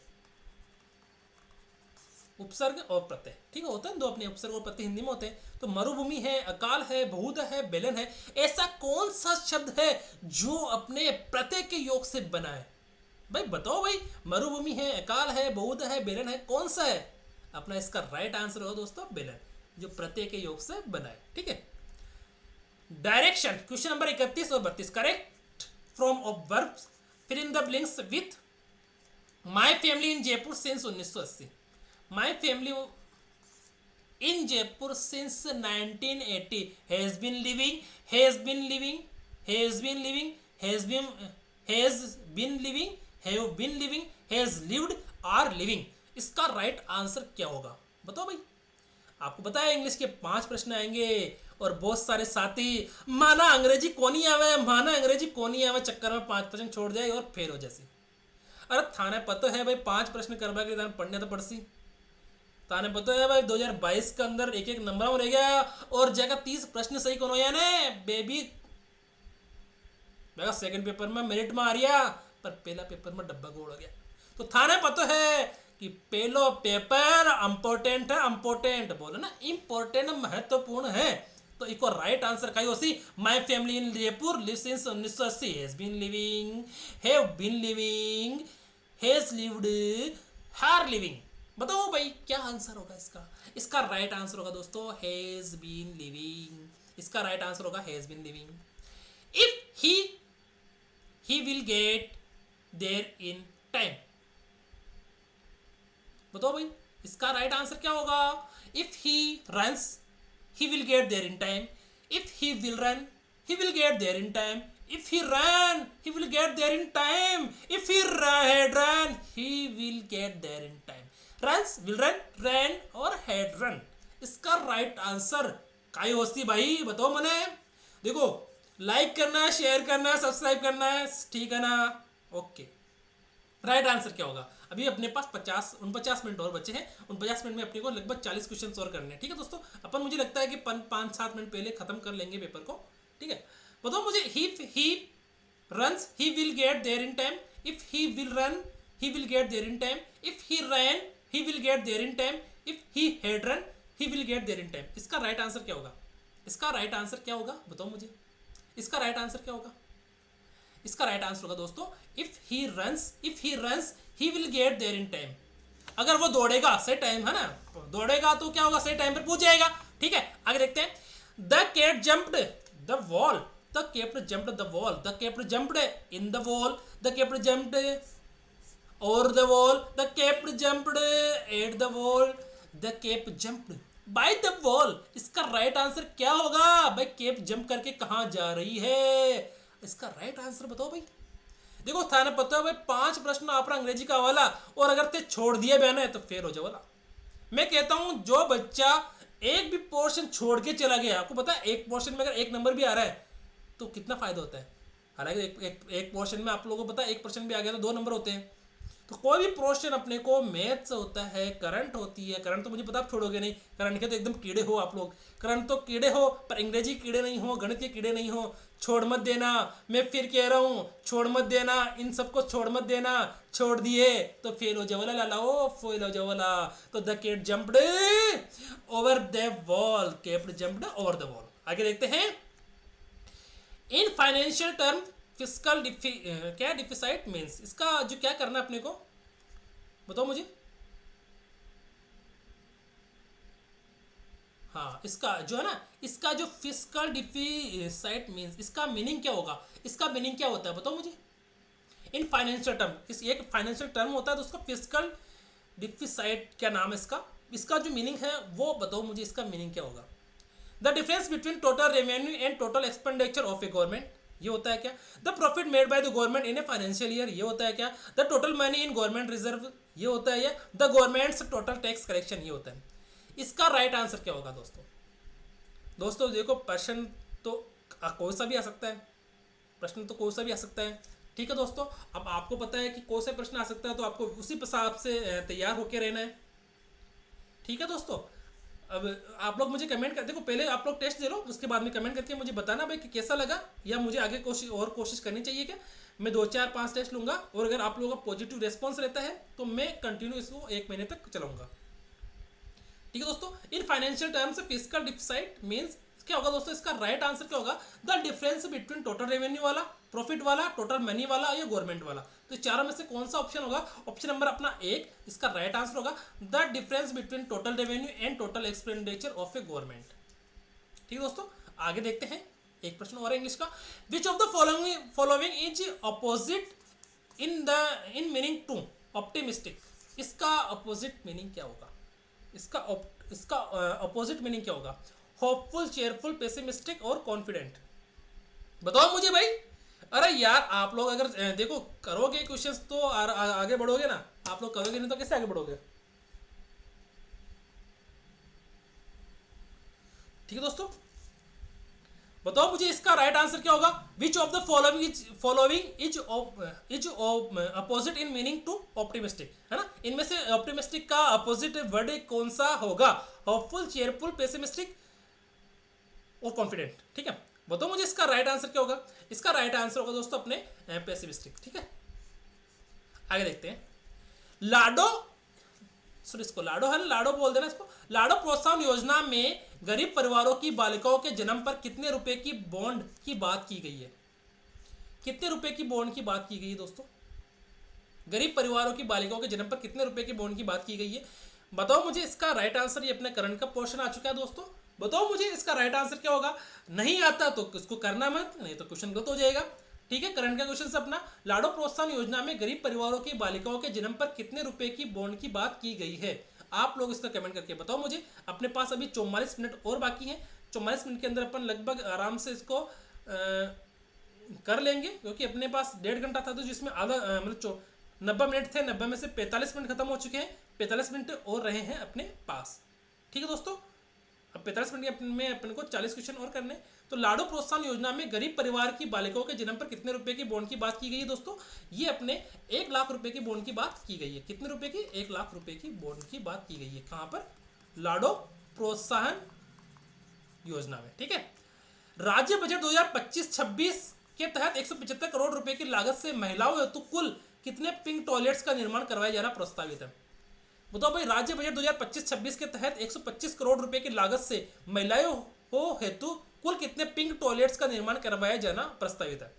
उपसर्ग और प्रत्यय। ठीक है, होता है दो अपने, उपसर्ग और प्रत्यय हिंदी में होते हैं। तो मरुभूमि है, अकाल है, बहुधा है, बेलन है। ऐसा कौन सा शब्द है जो अपने प्रत्यय के योग से बना है? भाई बताओ भाई, मरुभूमि है, अकाल है, बहुधा है, बेलन है, कौन सा है? अपना इसका राइट आंसर होगा दोस्तों बेलन, जो प्रत्यय के योग से बना है। ठीक है, डायरेक्शन क्वेश्चन नंबर 31 और 32। करेक्ट फ्रॉम ऑफ वर्ब्स, फिर in the blanks with my family in Jaipur since 1980। My family in Jaipur since 1980 has been living, has been living, has been living, has been, has been living, have been living, has lived, are living. इसका right answer क्या होगा बताओ भाई। आपको पता है English के 5 प्रश्न आएंगे और बहुत सारे साथी माना अंग्रेजी कोनी आवे, माना अंग्रेजी कोनी आवे चक्कर में 5 प्रश्न छोड़ जाए और फेल हो जैसी। अरे थाने पता है भाई 5 प्रश्न करवा के लिए पढ़ने तो पड़सी। ताने पता है भाई 2022 के अंदर एक एक नंबर में रह गया और जगह 30 प्रश्न सही कौन हो या ने बेबी। मैं सेकंड पेपर में मेरिट में आ रहा पर पहला पेपर में डब्बा गोल हो गया। तो थाने पता है कि पहलो पेपर इम्पोर्टेंट है, इम्पोर्टेंट बोलो ना इम्पोर्टेंट महत्वपूर्ण है। तो एक और राइट आंसर खाई होसी my family in Jaipur lives since 1980 has been living, have been living, has lived, have living. बताओ भाई क्या आंसर होगा इसका। इसका राइट आंसर होगा दोस्तों हैज बीन लिविंग। इसका राइट आंसर होगा has been living. If he will get there in time. बताओ भाई इसका राइट आंसर क्या होगा। If he runs he will get there in time. If he will run, he will get there in time. If he ran, he will get there in time. If he had run, he will get there in time. Runs, will run, ran और had run. इसका right answer काई होती भाई बताओ मने। देखो like करना है, शेयर करना है, सब्सक्राइब करना है, ठीक है ना। ओके राइट आंसर क्या होगा। अभी अपने पास 50 मिनट और बचे हैं। उन 50 मिनट में अपने को लगभग 40 क्वेश्चन और करने हैं। ठीक है दोस्तों अपन मुझे लगता है कि 5-7 मिनट पहले खत्म कर लेंगे पेपर को। ठीक है बताओ मुझे he runs he will get there in time. If he will run he will get there in time. If he ran he will get there in time. If he had run he will get there in time. इसका right answer क्या होगा। इसका right answer क्या होगा बताओ मुझे। इसका right answer क्या होगा। इसका राइट आंसर होगा दोस्तों if he runs he will get there in time. अगर वो दौड़ेगा सही टाइम है ना, दौड़ेगा तो क्या होगा सही टाइम पर पहुंच जाएगा। ठीक है आगे देखते हैं। The cat jumped the wall, the cat jumped the wall, the cat jumped in the wall, the cat jumped over the wall, the cat jumped at the wall, the cat jumped by the wall. इसका right answer क्या होगा भाई। Cap jump करके कहां जा रही है। इसका राइट आंसर बताओ भाई। देखो थाने पता है भाई 5 प्रश्न आप अंग्रेजी का वाला और अगर ते छोड़ दिए बहना है तो फेल हो जाओ वाला। मैं कहता हूं जो बच्चा एक भी पोर्शन छोड़ के चला गया, आपको पता है एक पोर्शन में अगर 1 नंबर भी आ रहा है तो कितना फायदा होता है। हालांकि एक पोर्शन में आप लोगों को पता है 1% भी आ गया तो 2 नंबर होते हैं। तो कोई भी पोर्शन अपने को मैथ्स होता है, करंट होती है। करंट तो मुझे पता आप छोड़ोगे नहीं, करंट के तो एकदम कीड़े हो आप लोग। करंट तो कीड़े हो पर अंग्रेजी कीड़े नहीं हो, गणित के कीड़े नहीं हो। छोड़ मत देना, मैं फिर कह रहा हूँ छोड़ मत देना, इन सबको छोड़ मत देना। छोड़ दिए तो फेल हो जाओला लाला, ओ फेल हो जाओला। तो the cat jumped over the wall, cat jumped over the wall. आगे देखते हैं। इन फाइनेंशियल टर्म फिस्कल क्या डिफिसाइट मीन्स। इसका जो क्या करना है अपने को बताओ मुझे। हाँ इसका जो है ना, इसका जो फिस्कल डिफिसाइट मीन्स इसका मीनिंग क्या होगा। इसका मीनिंग क्या होता है बताओ मुझे। इन फाइनेंशियल टर्म, इस एक फाइनेंशियल टर्म होता है तो उसका फिस्कल डिफिसाइट क्या नाम है इसका। इसका जो मीनिंग है वो बताओ मुझे। इसका मीनिंग क्या होगा। The difference between total revenue and total expenditure of A government, ये होता है क्या। The profit made by the government in a financial year, ये होता है क्या। The total money in government reserve, ये होता है। The governments total tax collection, ये होता है। इसका राइट आंसर क्या होगा दोस्तों। दोस्तों देखो प्रश्न तो कोई सा भी आ सकता है, प्रश्न तो कोई सा भी आ सकता है। ठीक है दोस्तों अब आपको पता है कि कौन सा प्रश्न आ सकता है तो आपको उसी हिसाब से तैयार होकर रहना है। ठीक है दोस्तों अब आप लोग मुझे कमेंट कर, देखो पहले आप लोग टेस्ट दे लो उसके बाद में कमेंट करके मुझे बताना भाई कि कैसा लगा या मुझे आगे कोशिश करनी चाहिए क्या। मैं 2-4-5 टेस्ट लूंगा और अगर आप लोगों का पॉजिटिव रिस्पॉन्स रहता है तो मैं कंटिन्यू इसको 1 महीने तक चलाऊंगा। ठीक है दोस्तों in financial terms fiscal deficit means क्या होगा दोस्तों। इसका राइट आंसर क्या होगा। The difference between total revenue वाला, प्रॉफिट वाला, टोटल मनी वाला या गवर्नमेंट वाला। तो चारों में से कौन सा ऑप्शन होगा। ऑप्शन नंबर अपना 1 इसका राइट आंसर होगा। The difference between total revenue and total expenditure of A government. ठीक है दोस्तों आगे देखते हैं एक प्रश्न और इंग्लिश का। Which of the following is opposite in meaning to optimistic. इसका अपोजिट मीनिंग क्या होगा। इसका अपोजिट मीनिंग क्या होगा? होपफुल, चेयरफुल, पेसिमिस्टिक और कॉन्फिडेंट। बताओ मुझे भाई। अरे यार आप लोग अगर देखो करोगे क्वेश्चंस तो आगे बढ़ोगे ना। आप लोग करोगे नहीं तो कैसे आगे बढ़ोगे? ठीक है दोस्तों, बताओ मुझे इसका राइट आंसर क्या होगा? Which of the following is opposite in meaning to optimistic, है ना? इनमें से ऑप्टिमिस्टिक का अपोजिट वर्ड कौन सा होगा? होपफुल, चेयरफुल, पेसिमिस्टिक और कॉन्फिडेंट। ठीक है, बताओ मुझे इसका राइट आंसर क्या होगा? इसका राइट आंसर होगा दोस्तों अपने पेसिमिस्टिक। ठीक है, आगे देखते हैं। लाडो, सर इसको लाडो है ना, लाडो बोल देना इसको। लाडो प्रोत्साहन योजना में गरीब परिवारों की बालिकाओं के जन्म पर कितने रुपए की बॉन्ड की बात की गई है? कितने रुपए की बॉन्ड की बात की गई है दोस्तों? गरीब परिवारों की बालिकाओं के जन्म पर कितने रुपए की बॉन्ड की बात की गई है? बताओ मुझे इसका राइट आंसर। ये अपने करंट का पोर्शन आ चुका है दोस्तों। बताओ मुझे इसका राइट आंसर क्या होगा? नहीं आता तो इसको करना मत, नहीं तो क्वेश्चन गलत हो जाएगा। ठीक है, करंट का क्वेश्चन से अपना, लाडो प्रोत्साहन योजना में गरीब परिवारों की बालिकाओं के जन्म पर कितने रुपए की बॉन्ड की बात की गई है? आप लोग इसका कमेंट करके बताओ मुझे। अपने पास अभी 44 मिनट और बाकी हैं। 44 मिनट के अंदर अपन लगभग आराम से इसको कर लेंगे, क्योंकि अपने पास 1.5 घंटा था तो जिसमें आधा मतलब 90 मिनट थे। 90 में से 45 मिनट खत्म हो चुके हैं, 45 मिनट और रहे हैं अपने पास। ठीक है दोस्तों, अब 45 मिनट में अपन को 40 क्वेश्चन और करने। तो लाडो प्रोत्साहन योजना में गरीब परिवार की बालिकाओं के जन्म पर कितने रुपए की बॉन्ड की बात की गई है दोस्तों? ये अपने 1 लाख रुपए की बॉन्ड की बात की गई है। कितने रुपए की? 1 लाख रुपए की बॉन्ड की बात की गई है। कहां पर? लाडो प्रोत्साहन योजना में। ठीक है, राज्य बजट 2025-26 के तहत 175 करोड़ रुपए की लागत से महिलाओं हेतु कुल कितने पिंक टॉयलेट्स का निर्माण करवाया जाना प्रस्तावित है? बताओ भाई, राज्य बजट 2025-26 के तहत 125 करोड़ रुपए की लागत से महिलाओं हेतु कुल कितने पिंक टॉयलेट्स का निर्माण करवाया जाना प्रस्तावित है?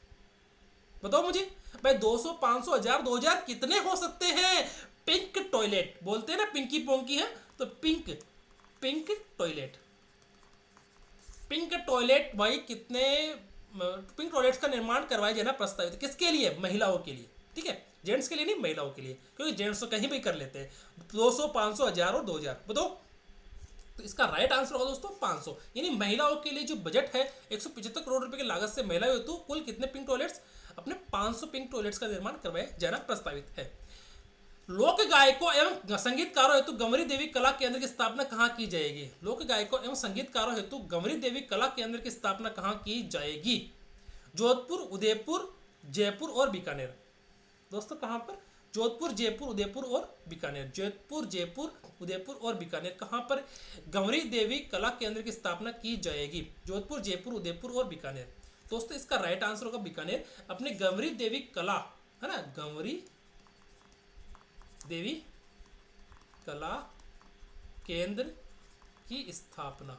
बताओ मुझे भाई। 200, 500, 1000, 2000 कितने हो सकते हैं पिंक टॉयलेट? बोलते हैं ना पिंकी पोंकी है, तो पिंक टॉयलेट। पिंक टॉयलेट भाई कितने पिंक टॉयलेट्स का निर्माण करवाया जाना प्रस्तावित है? किसके लिए? महिलाओं के लिए। ठीक है, जेंट्स के लिए नहीं, महिलाओं के लिए, क्योंकि जेंट्स तो कहीं भी कर लेते हैं। 200, 500, 1000 और 2000। बताओ, तो इसका राइट आंसर होगा दोस्तों 500। यानी महिलाओं के लिए जो बजट है 175 करोड़ रुपए की लागत से महिलाओं हेतु कुल कितने पिंक टॉयलेट्स? अपने 500 पिंक टॉयलेट्स का निर्माण करवाया जाना प्रस्तावित है। लोक गायकों एवं संगीतकारों हेतु गंवरी देवी कला केंद्र की स्थापना कहाँ की जाएगी? लोक गायकों एवं संगीतकारों हेतु गंवरी देवी कला केंद्र की स्थापना कहाँ की जाएगी? जोधपुर, उदयपुर, जयपुर और बीकानेर। दोस्तों कहाँ पर? जोधपुर, जयपुर, उदयपुर और बीकानेर। जोधपुर, जयपुर, उदयपुर और बीकानेर। कहाँ पर गंवरी देवी कला केंद्र की स्थापना की जाएगी? जोधपुर, जयपुर, उदयपुर और बीकानेर। दोस्तों इसका राइट आंसर होगा बीकानेर। अपने गंवरी देवी कला, है ना, गंवरी देवी कला केंद्र की स्थापना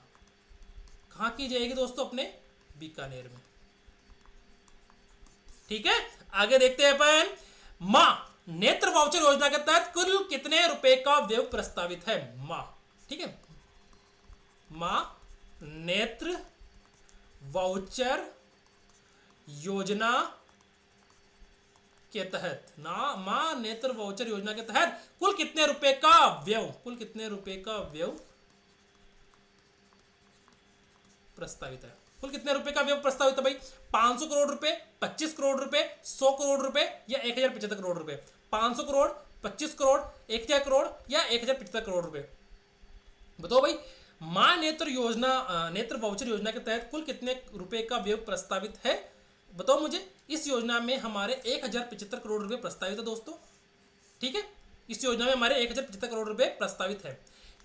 कहाँ की जाएगी दोस्तों? अपने बीकानेर में। ठीक है, आगे देखते हैं अपन। मां नेत्र वाउचर योजना के तहत कुल कितने रुपए का व्यय प्रस्तावित है? मां, ठीक है, मां नेत्र वाउचर योजना के तहत मां नेत्र वाउचर योजना के तहत कुल कितने रुपए का व्यय, कुल कितने रुपए का व्यय प्रस्तावित है? कुल कितने रुपए का व्यय प्रस्तावित है भाई? 500 करोड़ रुपए, 25 करोड़ रुपए, 100 करोड़ रुपए या 1075 करोड़ रुपए? 500 करोड़, 25 करोड़, 1000 करोड़ या 1075 करोड़ रुपए? बताओ भाई, मां नेत्र योजना, नेत्र वाउचर योजना के तहत कुल कितने रुपए का व्यय प्रस्तावित है? बताओ मुझे। इस योजना में हमारे 1075 करोड़ रुपए प्रस्तावित है दोस्तों। ठीक है, इस योजना में हमारे 1075 करोड़ रुपए प्रस्तावित है।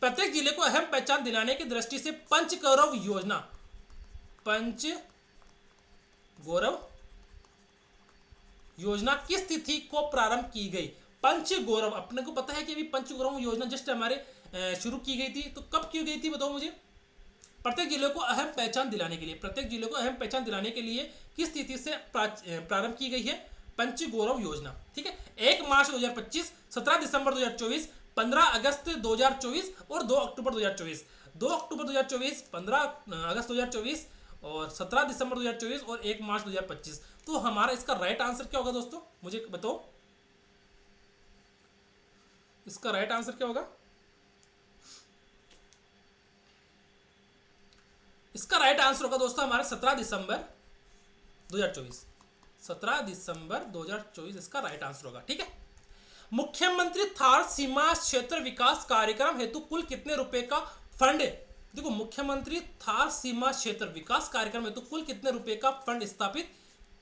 प्रत्येक जिले को अहम पहचान दिलाने की दृष्टि से पंच गौरव योजना, पंच गौरव योजना किस तिथि को प्रारंभ की गई? पंच गौरव, अपने को पता है कि अभी पंच गौरव योजना जस्ट हमारे शुरू की गई थी, तो कब की गई थी बताओ मुझे। प्रत्येक जिले को अहम पहचान दिलाने के लिए, प्रत्येक जिले को अहम पहचान दिलाने के लिए किस तिथि से प्रारंभ की गई है? पंच गौरव योजना। ठीक है, 1 मार्च 2025, 17 दिसंबर 2024, 15 अगस्त 2024 और 2 अक्टूबर 2024। 2 अक्टूबर 2024, 15 अगस्त 2024 और 17 दिसंबर 2024 और 1 मार्च 2025। तो हमारा इसका राइट आंसर क्या होगा दोस्तों? मुझे बताओ, इसका राइट आंसर क्या होगा? इसका राइट आंसर होगा दोस्तों हमारा 17 दिसंबर 2024। 17 दिसंबर 2024 इसका राइट आंसर होगा। ठीक है, मुख्यमंत्री थार सीमा क्षेत्र विकास कार्यक्रम हेतु कुल कितने रुपए का फंड है? देखो, मुख्यमंत्री थार सीमा क्षेत्र विकास कार्यक्रम हेतु कुल कितने रुपए का फंड स्थापित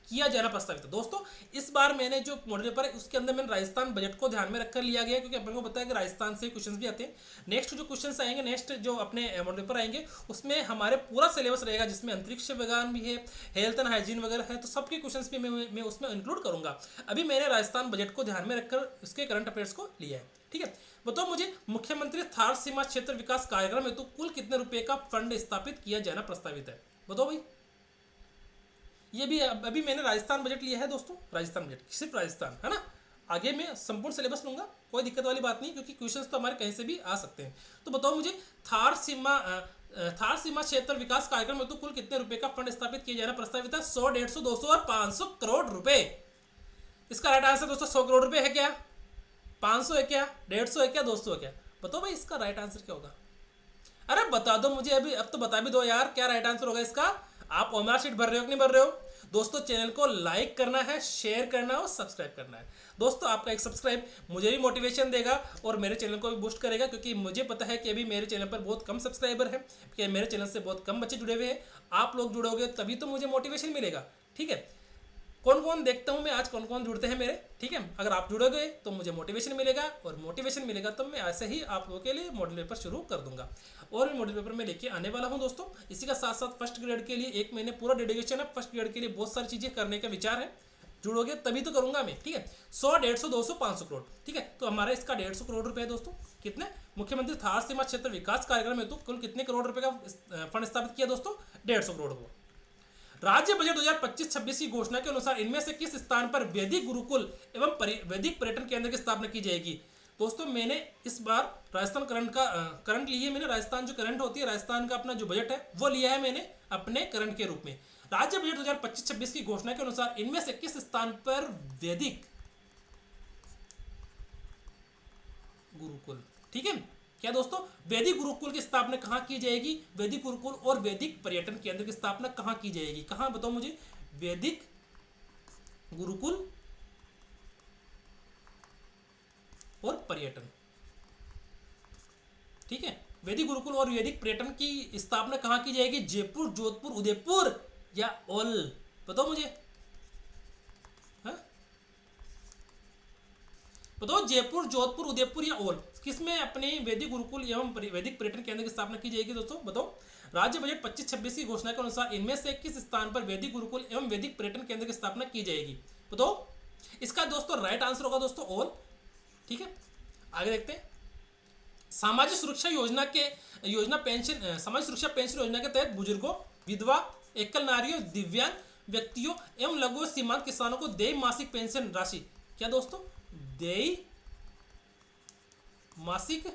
किया जाना प्रस्तावित है। दोस्तों, इस बार मैंने जो मॉडल पेपर है उसके अंदर मैंने राजस्थान बजट को ध्यान में रखकर लिया गया, क्योंकि अपन को पता है कि राजस्थान से क्वेश्चंस भी आते हैं। नेक्स्ट जो क्वेश्चंस आएंगे, नेक्स्ट जो अपने मॉडल पेपर आएंगे, उसमें हमारे पूरा सिलेबस रहेगा, जिसमें अंतरिक्ष विज्ञान भी है, हेल्थ एंड हाइजीन वगैरह है, तो सबके क्वेश्चंस भी मैं उसमें इंक्लूड करूंगा। अभी मैंने राजस्थान बजट को ध्यान में रखकर इसके करंट अफेयर्स को लिया है। ठीक है, बताओ मुझे, मुख्यमंत्री थार सीमा क्षेत्र विकास कार्यक्रम हेतु कुल कितने रुपए का फंड स्थापित किया जाना प्रस्तावित है? बताओ भाई। ये भी अभी मैंने राजस्थान बजट लिया है दोस्तों, राजस्थान बजट, सिर्फ राजस्थान, है ना। आगे मैं संपूर्ण सिलेबस लूंगा, कोई दिक्कत वाली बात नहीं, क्योंकि क्वेश्चंस तो हमारे कहीं से भी आ सकते हैं। तो बताओ मुझे, थार सीमा क्षेत्र विकास कार्यक्रम में तो कुल कितने रुपए का फंड स्थापित किया जाना प्रस्तावित है? 100, 150, 200 और 500 करोड़ रुपए। इसका राइट आंसर दोस्तों 100 करोड़ रुपए है क्या, 500 है क्या, 150 है क्या, 200 है क्या? बताओ भाई इसका राइट आंसर क्या होगा? अरे बता दो मुझे अभी, अब तो बता भी दो यार, क्या राइट आंसर होगा इसका? आप ओमआर शीट भर रहे हो कि नहीं भर रहे हो? दोस्तों, चैनल को लाइक करना है, शेयर करना है और सब्सक्राइब करना है। दोस्तों, आपका एक सब्सक्राइब मुझे भी मोटिवेशन देगा और मेरे चैनल को भी बूस्ट करेगा, क्योंकि मुझे पता है कि अभी मेरे चैनल पर बहुत कम सब्सक्राइबर है, कि मेरे चैनल से बहुत कम बच्चे जुड़े हुए हैं। आप लोग जुड़ोगे तभी तो मुझे मोटिवेशन मिलेगा। ठीक है, कौन कौन देखता हूँ मैं आज, कौन कौन जुड़ते हैं मेरे। ठीक है, अगर आप जुड़ोगे तो मुझे मोटिवेशन मिलेगा, और मोटिवेशन मिलेगा तो मैं ऐसे ही आप लोगों के लिए मॉडल पेपर शुरू कर दूंगा। और भी मॉडल पेपर में लेके आने वाला हूँ दोस्तों। इसी का साथ साथ फर्स्ट ग्रेड के लिए 1 महीने पूरा डेडिकेशन है, फर्स्ट ग्रेड के लिए बहुत सारी चीज़ें करने का विचार है। जुड़ोगे तभी तो करूंगा मैं। ठीक है, 100, 150, 200, 500 करोड़। ठीक है, तो हमारा इसका 150 करोड़ रुपए है दोस्तों। कितने? मुख्यमंत्री थार सीमा क्षेत्र विकास कार्यक्रम हेतु कुल कितने करोड़ रुपए का फंड स्थापित किया दोस्तों? 150 करोड़ को। राज्य बजट 2025-26 की घोषणा के अनुसार इनमें से किस स्थान पर वैदिक गुरुकुल एवं वैदिक पर्यटन केंद्र की स्थापना की जाएगी? दोस्तों, मैंने इस बार राजस्थान करंट लिए, मैंने राजस्थान जो करंट होती है, राजस्थान का अपना जो बजट है वो लिया है मैंने अपने करंट के रूप में। राज्य बजट 2025-26 की घोषणा के अनुसार इनमें से किस स्थान पर वैदिक गुरुकुल, ठीक है क्या दोस्तों, वैदिक गुरुकुल की स्थापना कहाँ की जाएगी? वैदिक गुरुकुल और वैदिक पर्यटन केंद्र की स्थापना कहाँ की जाएगी? कहाँ बताओ मुझे, वैदिक गुरुकुल और पर्यटन। ठीक है, वैदिक गुरुकुल और वैदिक पर्यटन की स्थापना कहाँ की जाएगी? जयपुर, जोधपुर, उदयपुर या ओल? बताओ मुझे, हाँ बताओ, जयपुर, जोधपुर, उदयपुर या ओल, किसमें अपने वैदिक गुरुकुल एवं वैदिक पर्यटन केंद्र की स्थापना की जाएगी दोस्तों? बताओ। राज्य बजट 25-26 की घोषणा के अनुसार इनमें से किस स्थान पर वैदिक गुरुकुल एवं वैदिक पर्यटन केंद्र की स्थापना की जाएगी? बताओ। इसका दोस्तों राइट आंसर होगा दोस्तों ओल। ठीक है, आगे देखते हैं। सामाजिक सुरक्षा पेंशन सामाजिक सुरक्षा पेंशन योजना के तहत बुजुर्गों, विधवा, एकल नारियों, दिव्यांग व्यक्तियों एवं लघु सीमांत किसानों को देय मासिक पेंशन राशि, क्या दोस्तों, देय मासिक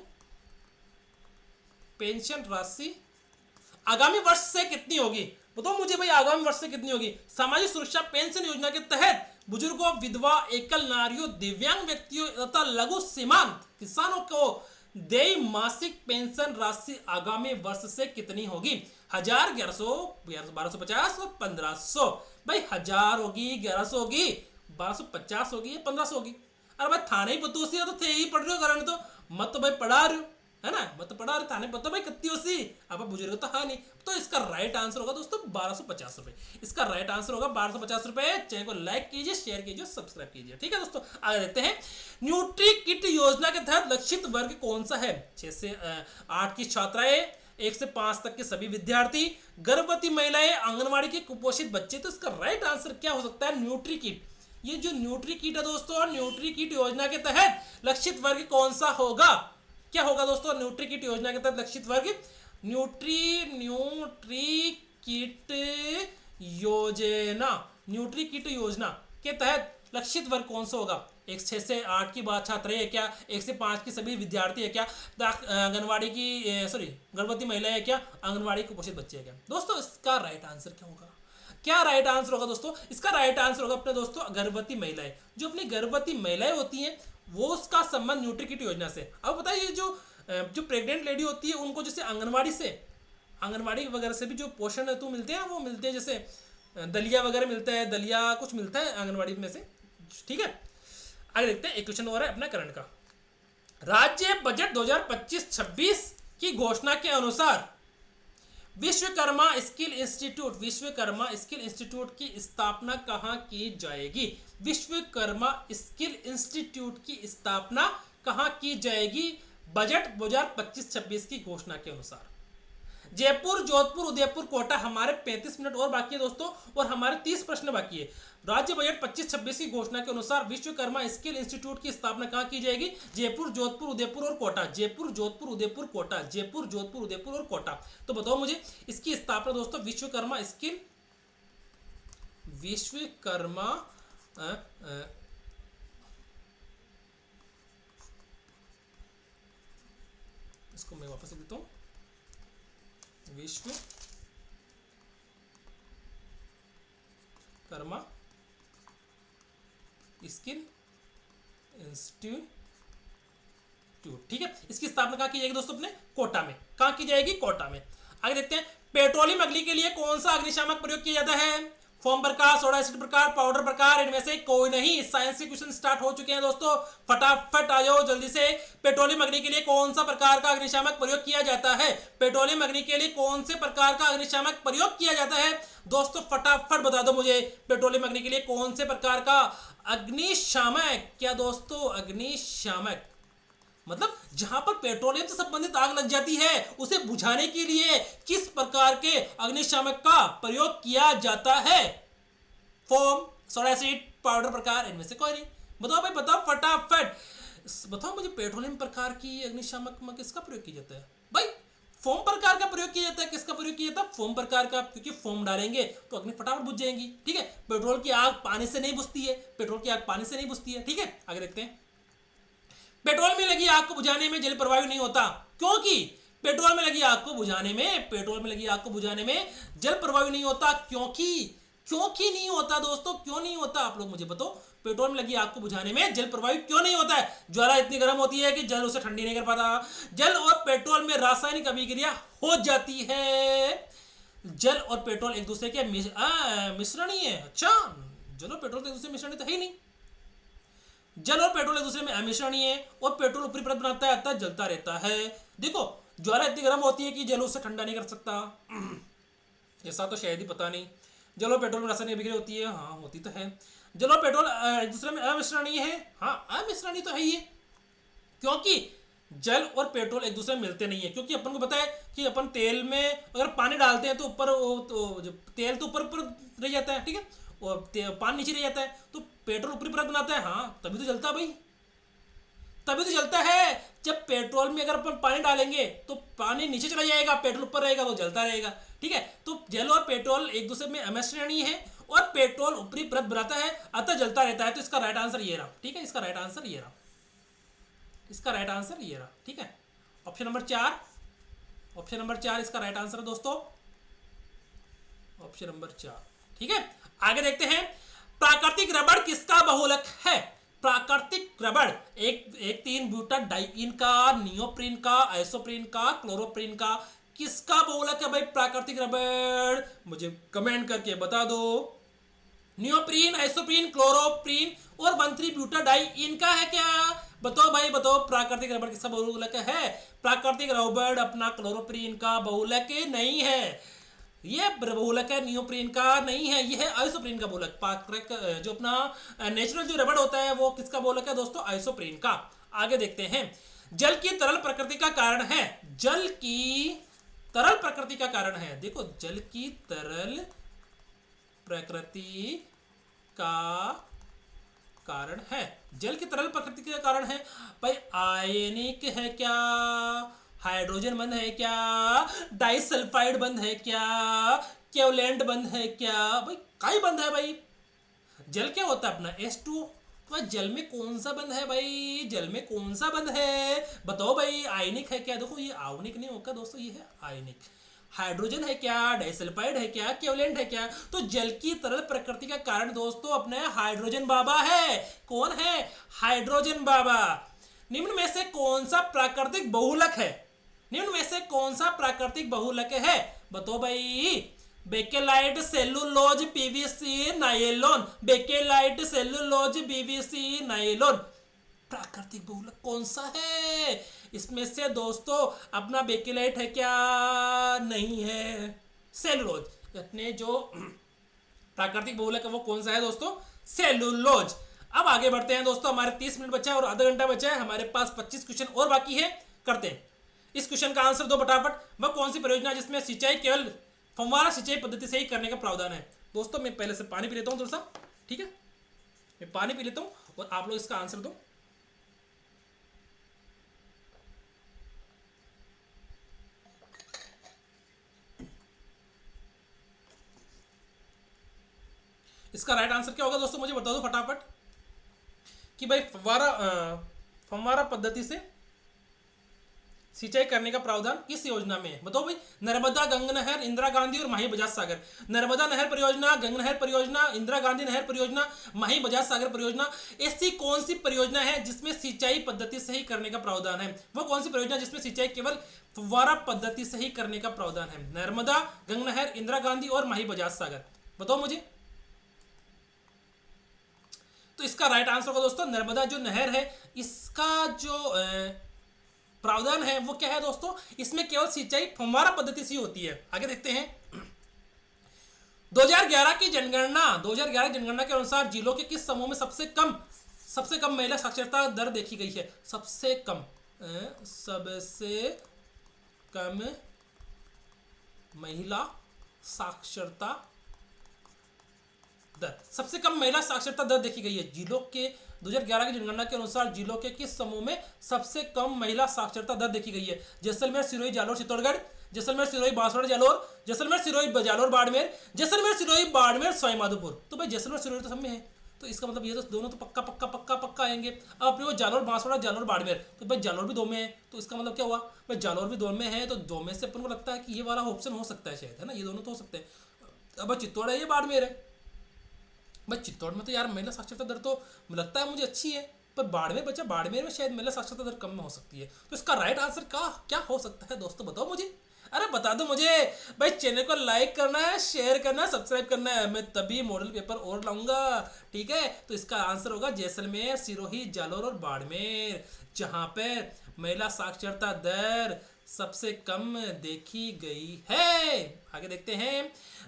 पेंशन राशि आगामी वर्ष से कितनी होगी? बताओ मुझे भाई, आगामी वर्ष से कितनी होगी? सामाजिक सुरक्षा पेंशन योजना के तहत बुजुर्गों, विधवा, एकल नारियों, दिव्यांग व्यक्तियों तथा लघु सीमांत किसानों को देय मासिक पेंशन राशि आगामी वर्ष से कितनी होगी? 1000, 1100, 1250 और 1500। भाई 1000 होगी, 1100 होगी, 1250 होगी या 1500 होगी? अरे भाई थाने ही पतो सी, तो थे ही पढ़ रहे हो कारण तो मत तो भाई पढ़ा रहे हो, है ना, मत पढ़ा रहे, थाने पता भाई कितनी होसी, अब बुजुर्ग तो हाँ नहीं। तो इसका राइट आंसर होगा दोस्तों 1250 रुपए। इसका राइट आंसर होगा 1250 रुपए। चैनल को लाइक कीजिए, शेयर कीजिए, सब्सक्राइब कीजिए। ठीक है दोस्तों, आगे देखते हैं। न्यूट्री किट योजना के तहत लक्षित वर्ग कौन सा है? 6 से 8 की छात्राएं, 1 से 5 तक के सभी विद्यार्थी, गर्भवती महिलाएं, आंगनबाड़ी के कुपोषित बच्चे। तो इसका राइट आंसर क्या हो सकता है? Nutri kit. ये जो न्यूट्री किट है दोस्तों, न्यूट्री किट योजना के तहत लक्षित वर्ग कौन सा होगा? क्या होगा दोस्तों न्यूट्री किट योजना के तहत लक्षित वर्ग? न्यूट्री किट योजना, न्यूट्री किट योजना के तहत लक्षित वर्ग कौन सा होगा? 6 से 8 की बात छात्र है क्या? 1 से 5 की सभी विद्यार्थी है क्या? आंगनवाड़ी की गर्भवती महिला है क्या? आंगनवाड़ी कुपोषित बच्चे है क्या? दोस्तों इसका राइट आंसर क्या होगा? क्या राइट आंसर होगा दोस्तों? इसका राइट आंसर होगा अपने दोस्तों गर्भवती महिलाएं। जो अपनी गर्भवती महिलाएं होती हैं वो उसका संबंध न्यूट्री किट योजना से। अब बताइए जो प्रेग्नेंट लेडी होती है उनको जैसे आंगनवाड़ी से आंगनबाड़ी वगैरह से भी जो पोषण हेतु मिलते हैं वो मिलते हैं, जैसे दलिया वगैरह मिलता है, दलिया कुछ मिलता है आंगनबाड़ी में से, ठीक है। आगे देखते हैं, एक क्वेश्चन और है अपना करंट का। राज्य बजट 2025-26 की घोषणा के अनुसार विश्वकर्मा स्किल इंस्टीट्यूट की स्थापना कहाँ की जाएगी? विश्वकर्मा स्किल इंस्टीट्यूट की स्थापना कहाँ की जाएगी बजट 2025-26 की घोषणा के अनुसार? जयपुर, जोधपुर, उदयपुर, कोटा। हमारे 35 मिनट और बाकी है दोस्तों, और हमारे 30 प्रश्न बाकी है। राज्य बजट 25-26 की घोषणा के अनुसार विश्वकर्मा स्किल इंस्टीट्यूट की स्थापना कहाँ की जाएगी? जयपुर, जोधपुर, उदयपुर और कोटा। जयपुर, जोधपुर, उदयपुर, कोटा। जयपुर, जोधपुर, उदयपुर और कोटा। तो बताओ मुझे इसकी स्थापना दोस्तों विश्वकर्मा इसको मैं वापस लिख देता हूं, विश्वकर्मा स्किल इंस्टीट्यूट, ठीक है। इसकी स्थापना कहाँ की जाएगी दोस्तों? अपने कोटा में। कहाँ की जाएगी? कोटा में। आगे देखते हैं, पेट्रोलियम अग्नि के लिए कौन सा अग्निशामक प्रयोग किया जाता है? फोम प्रकार, सोडा एसिड प्रकार, पाउडर प्रकार, इनमें से कोई नहीं। साइंस के क्वेश्चन स्टार्ट हो चुके हैं दोस्तों, फटाफट आ जाओ जल्दी से। पेट्रोलियम अग्नि के लिए कौन सा प्रकार का अग्निशामक प्रयोग किया जाता है? पेट्रोलियम अग्नि के लिए कौन से प्रकार का अग्निशामक प्रयोग किया जाता है दोस्तों? फटाफट बता दो मुझे, पेट्रोलियम अग्नि के लिए कौन से प्रकार का अग्निशामक? क्या दोस्तों? अग्निशामक मतलब जहां पर पेट्रोलियम से संबंधित आग लग जाती है उसे बुझाने के लिए किस प्रकार के अग्निशामक का प्रयोग किया जाता है? फोम, सोडा एसिड, पाउडर प्रकार, इनमें से कोई नहीं। बताओ भाई, बताओ फटाफट, बताओ मुझे पेट्रोलियम प्रकार की अग्निशामक में किसका प्रयोग किया जाता है? भाई फोम प्रकार का प्रयोग किया जाता है। किसका प्रयोग किया जाता है? फोम प्रकार का, क्योंकि फोम डालेंगे तो अग्नि फटाफट बुझ जाएंगी, ठीक है। पेट्रोल की आग पानी से नहीं बुझती है, पेट्रोल की आग पानी से नहीं बुझती है, ठीक है। आगे देखते हैं, पेट्रोल में लगी आग को बुझाने में जल प्रवाही नहीं होता, क्योंकि पेट्रोल में लगी आग को बुझाने में जल प्रवाही नहीं होता। क्योंकि नहीं होता दोस्तों, क्यों नहीं होता? आप लोग मुझे बताओ, पेट्रोल में लगी आग को बुझाने में जल प्रवाही क्यों नहीं होता है? ज्वाला इतनी गर्म होती है कि जल उसे ठंडी नहीं कर पाता। जल और पेट्रोल में रासायनिक अभिक्रिया हो जाती है। जल और पेट्रोल एक दूसरे के मिश्रण ही है। अच्छा, जल और पेट्रोल तो एक दूसरे मिश्रण तो है ही नहीं। जल और पेट्रोल एक दूसरे में अमिश्रणीय है और पेट्रोल ऊपरी परत बनाता है अर्थात जलता रहता है। देखो, ज्वाला इतनी गर्म होती है कि जल उसे ठंडा नहीं कर सकता। ऐसा तो शायद ही पता नहीं। जल और पेट्रोल में रासायनिक अभिक्रिया होती है, हाँ होती तो है। जल और पेट्रोल एक दूसरे में अमिश्रणीय है, हाँ अमिश्रणीय तो है ही है, क्योंकि जल और पेट्रोल एक दूसरे में मिलते नहीं है। क्योंकि अपन को पता है कि अपन तेल में अगर पानी डालते हैं तो ऊपर तो तेल तो ऊपर ऊपर रह जाता है, ठीक है, और पानी नीचे रह जाता है। तो पेट्रोल ऊपरी परत बनाता है, हाँ तभी तो जलता है भाई, तभी तो जलता है। जब पेट्रोल में अगर अपन पानी डालेंगे तो पानी नीचे चला जाएगा, पेट्रोल ऊपर रहेगा तो जलता रहेगा, ठीक है। तो जल और पेट्रोल एक दूसरे में अमिश्रणीय है और पेट्रोल ऊपरी परत बनाता है अतः जलता रहता है। तो इसका राइट आंसर ये रहा, ठीक है, इसका राइट आंसर ये रहा, इसका राइट आंसर ये रहा, ठीक है। ऑप्शन नंबर 4 इसका राइट आंसर है दोस्तों, ऑप्शन नंबर 4, ठीक है। आगे देखते हैं, प्राकृतिक रबड़ किसका बहुलक है? प्राकृतिक रबड़ एक 3 ब्यूटा डाइईन का, नियोप्रीन का, आइसोप्रीन का, क्लोरोप्रीन का, किसका बहुलक है भाई प्राकृतिक रबड़? मुझे कमेंट करके बता दो। नियोप्रीन, आइसोप्रीन, क्लोरोप्रीन और 1,3 ब्यूटा डाइईन का है क्या? बताओ भाई बताओ, प्राकृतिक रबड़ किसका बहुलक है? प्राकृतिक रबड़ अपना क्लोरोप्रीन का बहुलक नहीं है, ये बहुलक है नियोप्रीन का नहीं है, ये है आइसोप्रीन का बहुलक। जो अपना नेचुरल जो रबड़ होता है वो किसका बहुलक है दोस्तों? आइसोप्रीन का। आगे देखते हैं, जल की तरल प्रकृति का कारण है, जल की तरल प्रकृति का कारण है, देखो जल की तरल प्रकृति का कारण है, जल की तरल प्रकृति का कारण है भाई, आयनिक है क्या? हाइड्रोजन बंध है क्या? डाइसल्फाइड बंध है क्या? केवलेंट बंध है क्या? भाई काई बंध है भाई? जल क्या होता है अपना H2O, तो जल में कौन सा बंध है भाई? जल में कौन सा बंध है बताओ भाई? आयनिक है क्या? देखो ये आवनिक नहीं होगा दोस्तों, ये है आयनिक। हाइड्रोजन है क्या? डाइसल्फाइड है क्या? केवलेंट है क्या? तो जल की तरल प्रकृति का कारण दोस्तों अपने हाइड्रोजन बाबा है। कौन है? हाइड्रोजन बाबा। निम्न में से कौन सा प्राकृतिक बहुलक है? निम्न में से कौन सा प्राकृतिक बहुलक है? बताओ भाई। Bakelite, cellulose, PVC, nylon. Bakelite, cellulose, PVC, nylon. प्राकृतिक बहुलक कौन सा है इसमें से दोस्तों? अपना बेकेलाइट है क्या? नहीं है, सेलुलोज। अपने जो प्राकृतिक बहुलक है वो कौन सा है दोस्तों? सेलुलोज। अब आगे बढ़ते हैं दोस्तों, हमारे 30 मिनट बचा है और आधा घंटा बचा है, हमारे पास 25 क्वेश्चन और बाकी है। करते हैं। इस क्वेश्चन का आंसर दो फटाफट। वह कौन सी परियोजना जिसमें सिंचाई केवल फव्वारा सिंचाई पद्धति से ही करने का प्रावधान है? दोस्तों मैं पहले से पानी पी लेता हूं थोड़ा सा, ठीक है? मैं पानी पी लेता हूं और आप लोग इसका आंसर दो। इसका राइट आंसर क्या होगा दोस्तों? मुझे बता दो फटाफट कि भाई फव्वारा पद्धति से सिंचाई करने का प्रावधान किस योजना में है? बताओ भाई। नर्मदा, गंगा नहर, इंदिरा गांधी और माही बजाज सागर। नर्मदा नहर परियोजना, गंगा नहर परियोजना, इंदिरा गांधी नहर परियोजना, माही बजाज सागर परियोजना। ऐसी कौन सी परियोजना है जिसमें सिंचाई पद्धति से ही करने का प्रावधान है? वो कौन सी परियोजना जिसमें सिंचाई केवल फव्वारा पद्धति से ही करने का प्रावधान है? नर्मदा, गंगा नहर, इंदिरा गांधी और माही बजाज सागर। बताओ मुझे। तो इसका राइट आंसर होगा दोस्तों नर्मदा जो नहर है, इसका जो प्रावधान है वो क्या है दोस्तों? इसमें केवल सिंचाई फव्वारा पद्धति से होती है। आगे देखते हैं। 2011 की जनगणना के अनुसार जिलों के किस समूह में सबसे कम महिला साक्षरता दर देखी गई है? सबसे कम महिला साक्षरता दर, सबसे कम महिला साक्षरता दर देखी गई है जिलों के 2011 की जनगणना के अनुसार जिलों के किस समूह में सबसे कम महिला साक्षरता दर देखी गई है? जैसलमेर, सिरोही, जालोर, चित्तौड़गढ़। जैसलमेर, सिरोही, बांसवाड़ा, जालोर। जैसलमेर, सिरोही, जालोर, बाड़मेर। जैसलमेर, सिरोही, बाड़मेर, सवाईमाधोपुर। तो भाई जैसलमेर, सिरोही तो सब में है, तो इसका मतलब ये तो दोनों तो पक्का पक्का पक्का पक्का आएंगे। अब अपने वो जालोर, बांसवाड़ा, जालोर, बाड़मेर, तो भाई जालोर भी दो में है, तो इसका मतलब क्या हुआ? भाई जालोर भी दो में है, तो दो में से अपन को लगता है कि ये वाला ऑप्शन हो सकता है शायद, है ना? ये दोनों तो हो सकते हैं। अब चित्तौड़ है, ये बाड़मेर है। भाई चित्तौड़ में तो यार महिला साक्षरता दर तो लगता है मुझे अच्छी है, पर बाड़मेर में शायद महिला साक्षरता दर कम हो सकती है। तो इसका राइट आंसर क्या हो सकता है दोस्तों? बताओ मुझे। अरे बता दो मुझे। भाई चैनल को लाइक करना है, शेयर करना है, सब्सक्राइब करना है, मैं तभी मॉडल पेपर और लाऊंगा, ठीक है? तो इसका आंसर होगा जैसलमेर, सिरोही, जालोर और बाड़मेर, जहां पर महिला साक्षरता दर सबसे कम देखी गई है। आगे देखते हैं।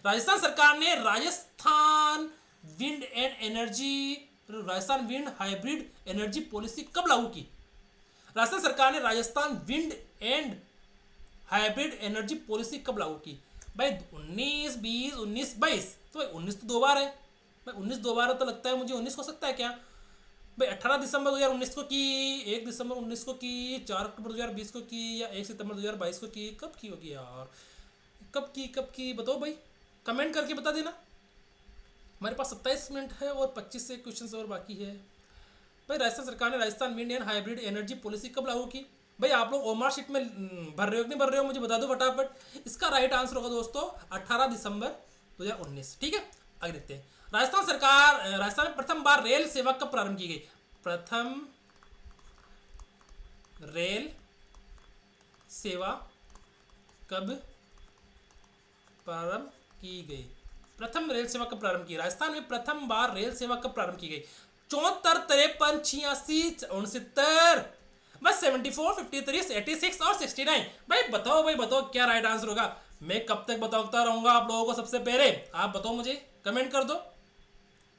राजस्थान सरकार ने Rajasthan wind hybrid energy policy कब लागू की? राजस्थान सरकार ने Rajasthan wind and hybrid energy policy कब लागू की? भाई 19, 20, 19, 22। तो भाई 19 तो दो बार है। भाई 19 दो बार है, तो लगता है मुझे 19 हो सकता है क्या? भाई 18 दिसंबर 2019 को की, 1 दिसंबर 19 को की, 4 अक्टूबर 2020 को की, या 1 सितंबर 2022 को की? कब की होगी यार? कब की बताओ भाई, कमेंट करके बता देना। हमारे पास 27 मिनट है और 25 से क्वेश्चन और बाकी है। भाई राजस्थान सरकार ने Rajasthan wind and hybrid energy policy कब लागू की? भाई आप लोग ओमार शीट में भर रहे हो कि नहीं भर रहे हो? मुझे बता दो फटाफट। इसका राइट आंसर होगा दोस्तों 18 दिसंबर 2019, ठीक है? आगे देखते हैं। राजस्थान में प्रथम बार रेल सेवा कब प्रारंभ की गई? प्रथम रेल सेवा कब प्रारंभ की गई? प्रथम रेल सेवा कब प्रारंभ की? राजस्थान में प्रथम बार रेल सेवा कब प्रारंभ की गई? 74, 53, 86, 69, बस 74, 53, 86 और 69। भाई बताओ क्या राइट आंसर होगा? मैं कब तक बताता रहूंगा आप लोगों को? सबसे पहले आप बताओ मुझे, कमेंट कर दो।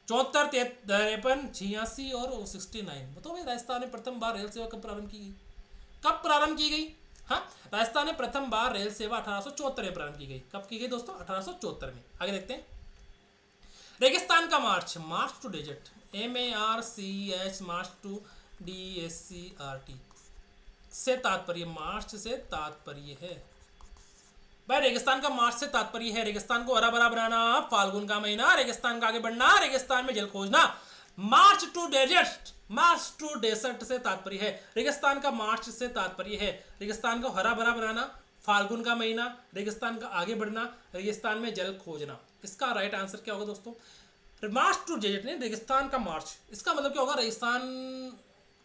74, 53, 86 और 69। बताओ भाई राजस्थान में प्रथम बार रेल सेवा कब प्रारंभ की गई? कब प्रारंभ की गई? हाँ, राजस्थान में प्रथम बार रेल सेवा 1874 में प्रारंभ की गई। कब की गई दोस्तों? 1874 में। आगे देखते हैं। रेगिस्तान का march to desert, MARCH, march to DESCRT से तात्पर्य, मार्च से तात्पर्य है। भाई रेगिस्तान का मार्च से तात्पर्य है रेगिस्तान को हरा भरा बनाना, फाल्गुन का महीना, रेगिस्तान का आगे बढ़ना, रेगिस्तान में जल खोजना। मार्च टू डेजर्ट से तात्पर्य है रेगिस्तान का, मार्च से तात्पर्य है रेगिस्तान को हरा भरा बनाना, फाल्गुन का महीना, रेगिस्तान का आगे बढ़ना, रेगिस्तान में जल खोजना। इसका राइट आंसर क्या होगा दोस्तों? मार्च टू डेजर्ट नहीं, रेगिस्तान का मार्च। इसका मतलब क्या होगा? रेगिस्तान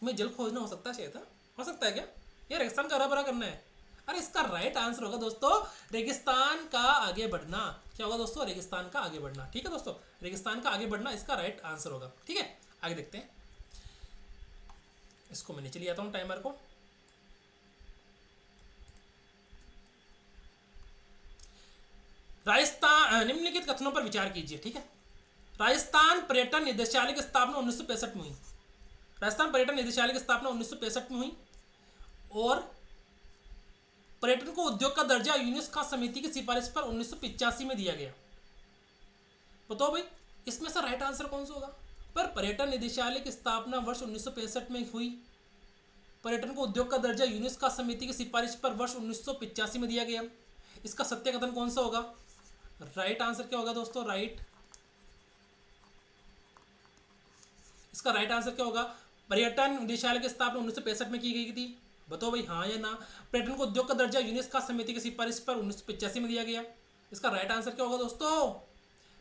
में जल खोजना हो सकता है शायद, हो सकता है क्या? ये रेगिस्तान का हरा भरा करना है। अरे इसका राइट आंसर होगा दोस्तों रेगिस्तान का आगे बढ़ना। क्या होगा दोस्तों? रेगिस्तान का आगे बढ़ना। ठीक है दोस्तों, रेगिस्तान का आगे बढ़ना इसका राइट आंसर होगा। ठीक है, आगे देखते हैं। इसको मैं नीचे ले आता हूं टाइमर को। राजस्थान निम्नलिखित कथनों पर विचार कीजिए। ठीक है, राजस्थान पर्यटन निदेशालय की स्थापना 1965 में हुई। राजस्थान पर्यटन निदेशालय की स्थापना 1965 में हुई और पर्यटन को उद्योग का दर्जा यूनेस्को समिति की सिफारिश पर 1985 में दिया गया। बताओ भाई इसमें से राइट आंसर कौन सा होगा? पर पर्यटन निदेशालय की स्थापना वर्ष 1965 में हुई, पर्यटन को उद्योग का दर्जा यूनेस्को समिति की सिफारिश पर वर्ष 1985 में दिया गया। इसका सत्य कथन कौन सा होगा? राइट आंसर क्या होगा दोस्तों? इसका राइट आंसर क्या होगा? पर्यटन निदेशालय की स्थापना 1965 में की गई थी। बताओ भाई हाँ या ना। पर्यटन को उद्योग का दर्जा यूनेस्को समिति की सिफारिश पर 1985 में दिया गया। इसका राइट आंसर क्या होगा दोस्तों?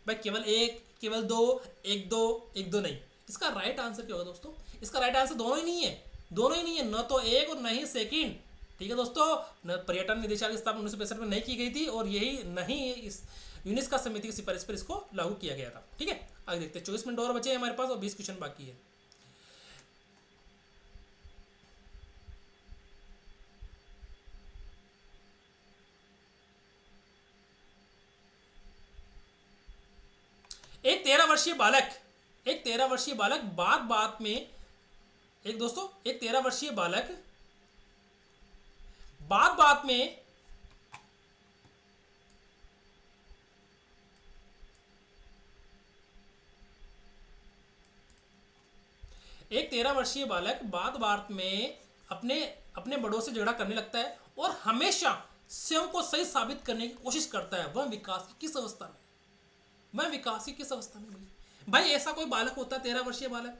भाई केवल एक, केवल दो, एक दो नहीं। इसका राइट आंसर क्या होगा दोस्तों? इसका राइट आंसर दोनों ही नहीं है, दोनों ही नहीं है, न तो एक और न ही सेकंड। ठीक है दोस्तों, न पर्यटन निदेशालय की स्थापना 1965 में नहीं की गई थी और यही नहीं इस यूनेस्को समिति की सिफारिश पर इसको लागू किया गया था। ठीक है, आगे देखते हैं। 24 मिनट और बचे हैं हमारे पास और 20 क्वेश्चन बाकी है। एक 13 वर्षीय बालक बात बात में एक 13 वर्षीय बालक बात बात में एक 13 वर्षीय बालक बात बात में अपने अपने बड़ों से झगड़ा करने लगता है और हमेशा स्वयं को सही साबित करने की कोशिश करता है। वह विकास की किस अवस्था में? भाई ऐसा कोई बालक होता है 13 वर्षीय बालक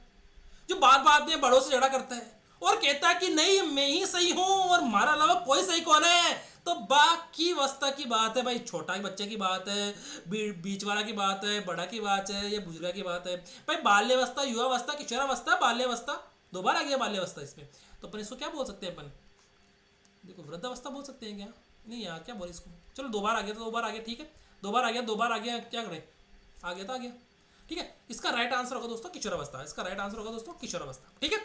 जो बात बात में बड़ों से झगड़ा करता है और कहता है कि नहीं मैं ही सही हूं और हमारा अलावा कोई सही कौन है? तो बाकी अवस्था की बात है भाई, छोटा बच्चे की बात है, बीच वाला की बात है, बड़ा की बात है या बुजुर्ग की बात है। भाई बाल्यावस्था, युवावस्था, किशोरावस्था, बाल्यावस्था, दोबारा आ गया बाल्यावस्था इसमें। तो अपन इसको क्या बोल सकते हैं? अपन देखो वृद्धावस्था बोल सकते हैं क्या? नहीं यार क्या बोले इसको। चलो दो बार आ गया तो दो बार आ गया। ठीक है, दो बार आ गया क्या करें? आ गया तो आ गया। ठीक है, इसका राइट आंसर होगा दोस्तों किशोरावस्था। इसका राइट आंसर होगा दोस्तों किशोरावस्था। ठीक है,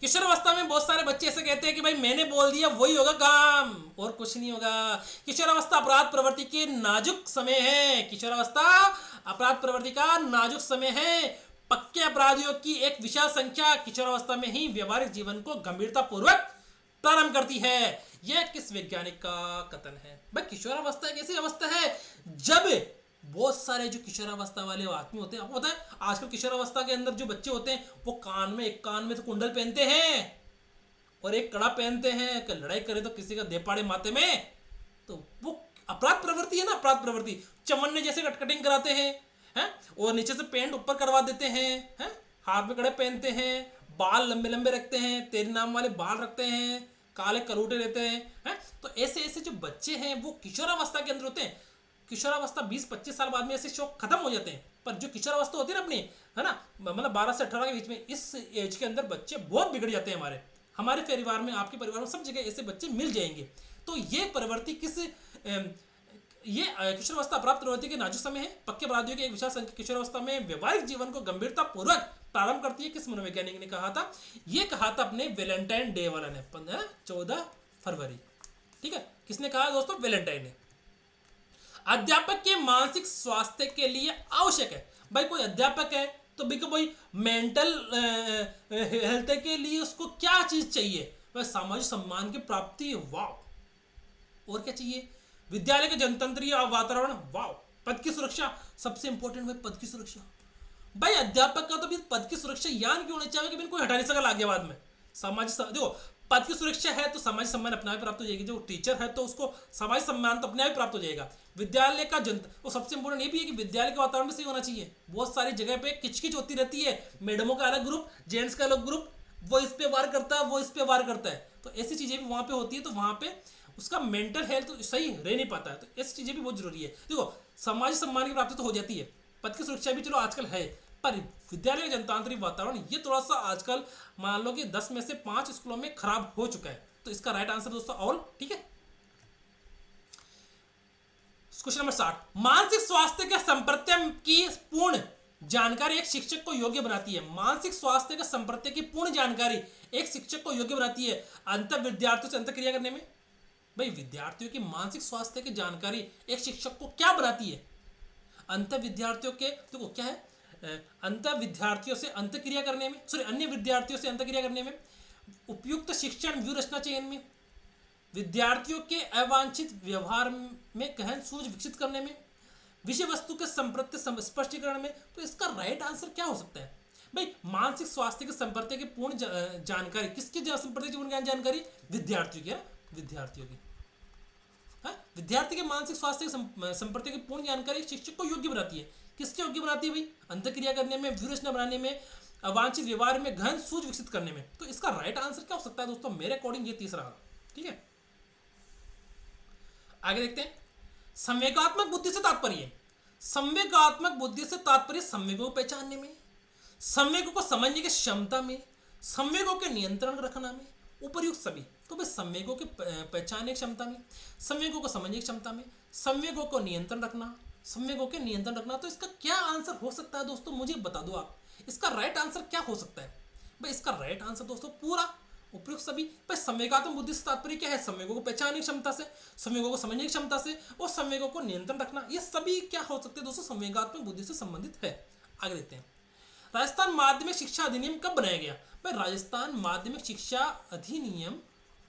किशोरावस्था में बहुत सारे बच्चे ऐसे कहते हैं कि भाई मैंने बोल दिया वही होगा काम और कुछ नहीं होगा। किशोरावस्था अपराध प्रवृत्ति के नाजुक समय है। किशोरावस्था अपराध प्रवृत्ति का नाजुक समय है। पक्के अपराधियों की एक विशाल संख्या किशोरावस्था में ही व्यवहारिक जीवन को गंभीरता पूर्वक प्रारंभ करती है। यह किस वैज्ञानिक का कथन है? भाई किशोरावस्था एक ऐसी अवस्था है जब बहुत सारे जो किशोरावस्था वाले आदमी होते हैं, आपको पता है आजकल किशोरावस्था के अंदर जो बच्चे होते हैं वो एक कान में तो कुंडल पहनते हैं और एक कड़ा पहनते हैं कि लड़ाई करे तो किसी का दे पाड़े माथे में। तो वो अपराध प्रवृत्ति है ना, अपराध प्रवृत्ति। चमन्ने जैसे कटकटिंग कराते हैं और नीचे से पेंट ऊपर करवा देते हैं, हाथ में कड़े पहनते हैं, बाल लंबे लंबे रखते हैं, तेरे नाम वाले बाल रखते हैं, काले करूटे रहते हैं। तो ऐसे ऐसे जो बच्चे हैं वो किशोरावस्था के अंदर होते हैं। किशोरावस्था 20-25 साल बाद में ऐसे शौक खत्म हो जाते हैं, पर जो किशोरावस्था होती है ना अपनी, है ना, मतलब 12 से 18 के बीच में, इस एज के अंदर बच्चे बहुत बिगड़ जाते हैं। हमारे परिवार में, आपके परिवार में, सब जगह ऐसे बच्चे मिल जाएंगे। तो ये प्रवृत्ति ये किशोरावस्था अपराध प्रवृत्ति के नाजुक समय है। पक्के अपराधियों की एक विशाल संख्या किशोरावस्था में व्यवहारिक जीवन को गंभीरता पूर्वक प्रारंभ करती है। किस मनोवैज्ञानिक ने कहा था? ये कहा था अपने वैलेंटाइन डे वाला ने, 14 फरवरी। ठीक है, किसने कहा दोस्तों? वैलेंटाइन ने। अध्यापक के मानसिक स्वास्थ्य के लिए आवश्यक है। भाई कोई अध्यापक है तो भाई मेंटल हेल्थ के लिए उसको क्या चीज चाहिए? वह सामाजिक सम्मान की प्राप्ति, वाह। और क्या चाहिए? विद्यालय के जनतंत्रीय वातावरण, वाह। पद की सुरक्षा, सबसे इंपॉर्टेंट भाई पद की सुरक्षा। भाई अध्यापक का तो भी पद की सुरक्षा यान क्यों होनी चाहिए कि कोई हटा नहीं सका आगे बाद में। सामाजिक देखो पद की सुरक्षा है तो सामाजिक सम्मान अपने आप प्राप्त हो जाएगी। जो टीचर है तो उसको सामाजिक सम्मान तो अपने आप प्राप्त हो जाएगा। विद्यालय का जनता, और सबसे इंपॉर्टेंट ये भी है कि विद्यालय का वातावरण भी सही होना चाहिए। बहुत सारी जगह पे किचकिच होती रहती है, मैडमों का अलग ग्रुप, जेंट्स का अलग ग्रुप, वो इस पे वार करता है, वो इस पे वार करता है। तो ऐसी चीजें भी वहां पे होती है, तो वहां पे उसका मेंटल हेल्थ तो सही रह नहीं पाता है। तो ऐसी चीजें भी बहुत जरूरी है। देखो सामाजिक सम्मान की प्राप्ति तो हो जाती है, पद की सुरक्षा भी चलो आजकल है, पर विद्यालय का जनतांत्रिक वातावरण ये थोड़ा सा आजकल मान लो कि 10 में से 5 स्कूलों में खराब हो चुका है। तो इसका राइट आंसर दोस्तों ऑल। ठीक है, क्वेश्चन नंबर 60, मानसिक स्वास्थ्य के संप्रत्य की पूर्ण जानकारी एक शिक्षक को योग्य बनाती है। मानसिक स्वास्थ्य के संप्रत्य की पूर्ण जानकारी एक शिक्षक को योग्य बनाती है अंतर विद्यार्थियों से अंतःक्रिया करने में। भाई विद्यार्थियों की मानसिक स्वास्थ्य की जानकारी एक शिक्षक को क्या बनाती है? अंतर विद्यार्थियों के देखो क्या है, अंतर विद्यार्थियों से अंतःक्रिया करने में, सॉरी अन्य विद्यार्थियों से अंतःक्रिया करने में, उपयुक्त शिक्षण व्यूह रचना चयन में, विद्यार्थियों के अवांछित व्यवहार में गहन सूझ विकसित करने में, विषय वस्तु के संप्रत्य स्पष्टीकरण में। तो इसका राइट आंसर क्या हो सकता है? भाई मानसिक स्वास्थ्य के संप्रत्य की पूर्ण जानकारी किसकी संप्रत्य की पूर्ण जानकारी? विद्यार्थियों की है, विद्यार्थियों की। विद्यार्थी के मानसिक स्वास्थ्य संप्रत्य की पूर्ण जानकारी शिक्षक को योग्य बनाती है। किसके योग्य बनाती है भाई? अंतःक्रिया करने में, व्यूह रचना बनाने में, अवांछित व्यवहार में गहन सूझ विकसित करने में। तो इसका राइट आंसर क्या हो सकता है दोस्तों? मेरे अकॉर्डिंग ये तीसरा है। ठीक है, आगे देखते हैं। संवेगात्मक बुद्धि से तात्पर्य, संवेगात्मक बुद्धि से तात्पर्य संवेगों को पहचानने में, संवेगों को समझने की क्षमता में, संवेगों के नियंत्रण रखना में, उपर्युक्त सभी। तो भाई संवेगों के पहचानने की क्षमता में, संवेगों को समझने की क्षमता में, संवेगों को नियंत्रण रखना, संवेगों के नियंत्रण रखना। तो इसका क्या आंसर हो सकता है दोस्तों? मुझे बता दो आप, इसका राइट आंसर क्या हो सकता है? भाई इसका राइट आंसर दोस्तों पूरा उपयुक्त सभी। भाई संवेगात्मक बुद्धि से तात्पर्य क्या है? संवेगों को पहचानने की क्षमता से, संवेगों को समझने की क्षमता से और संवेगों को नियंत्रण रखना। ये सभी क्या हो सकते हैं दोस्तों? संवेगात्मक बुद्धि से संबंधित है। आगे देखते हैं। राजस्थान माध्यमिक शिक्षा अधिनियम कब बनाया गया? भाई राजस्थान माध्यमिक शिक्षा अधिनियम,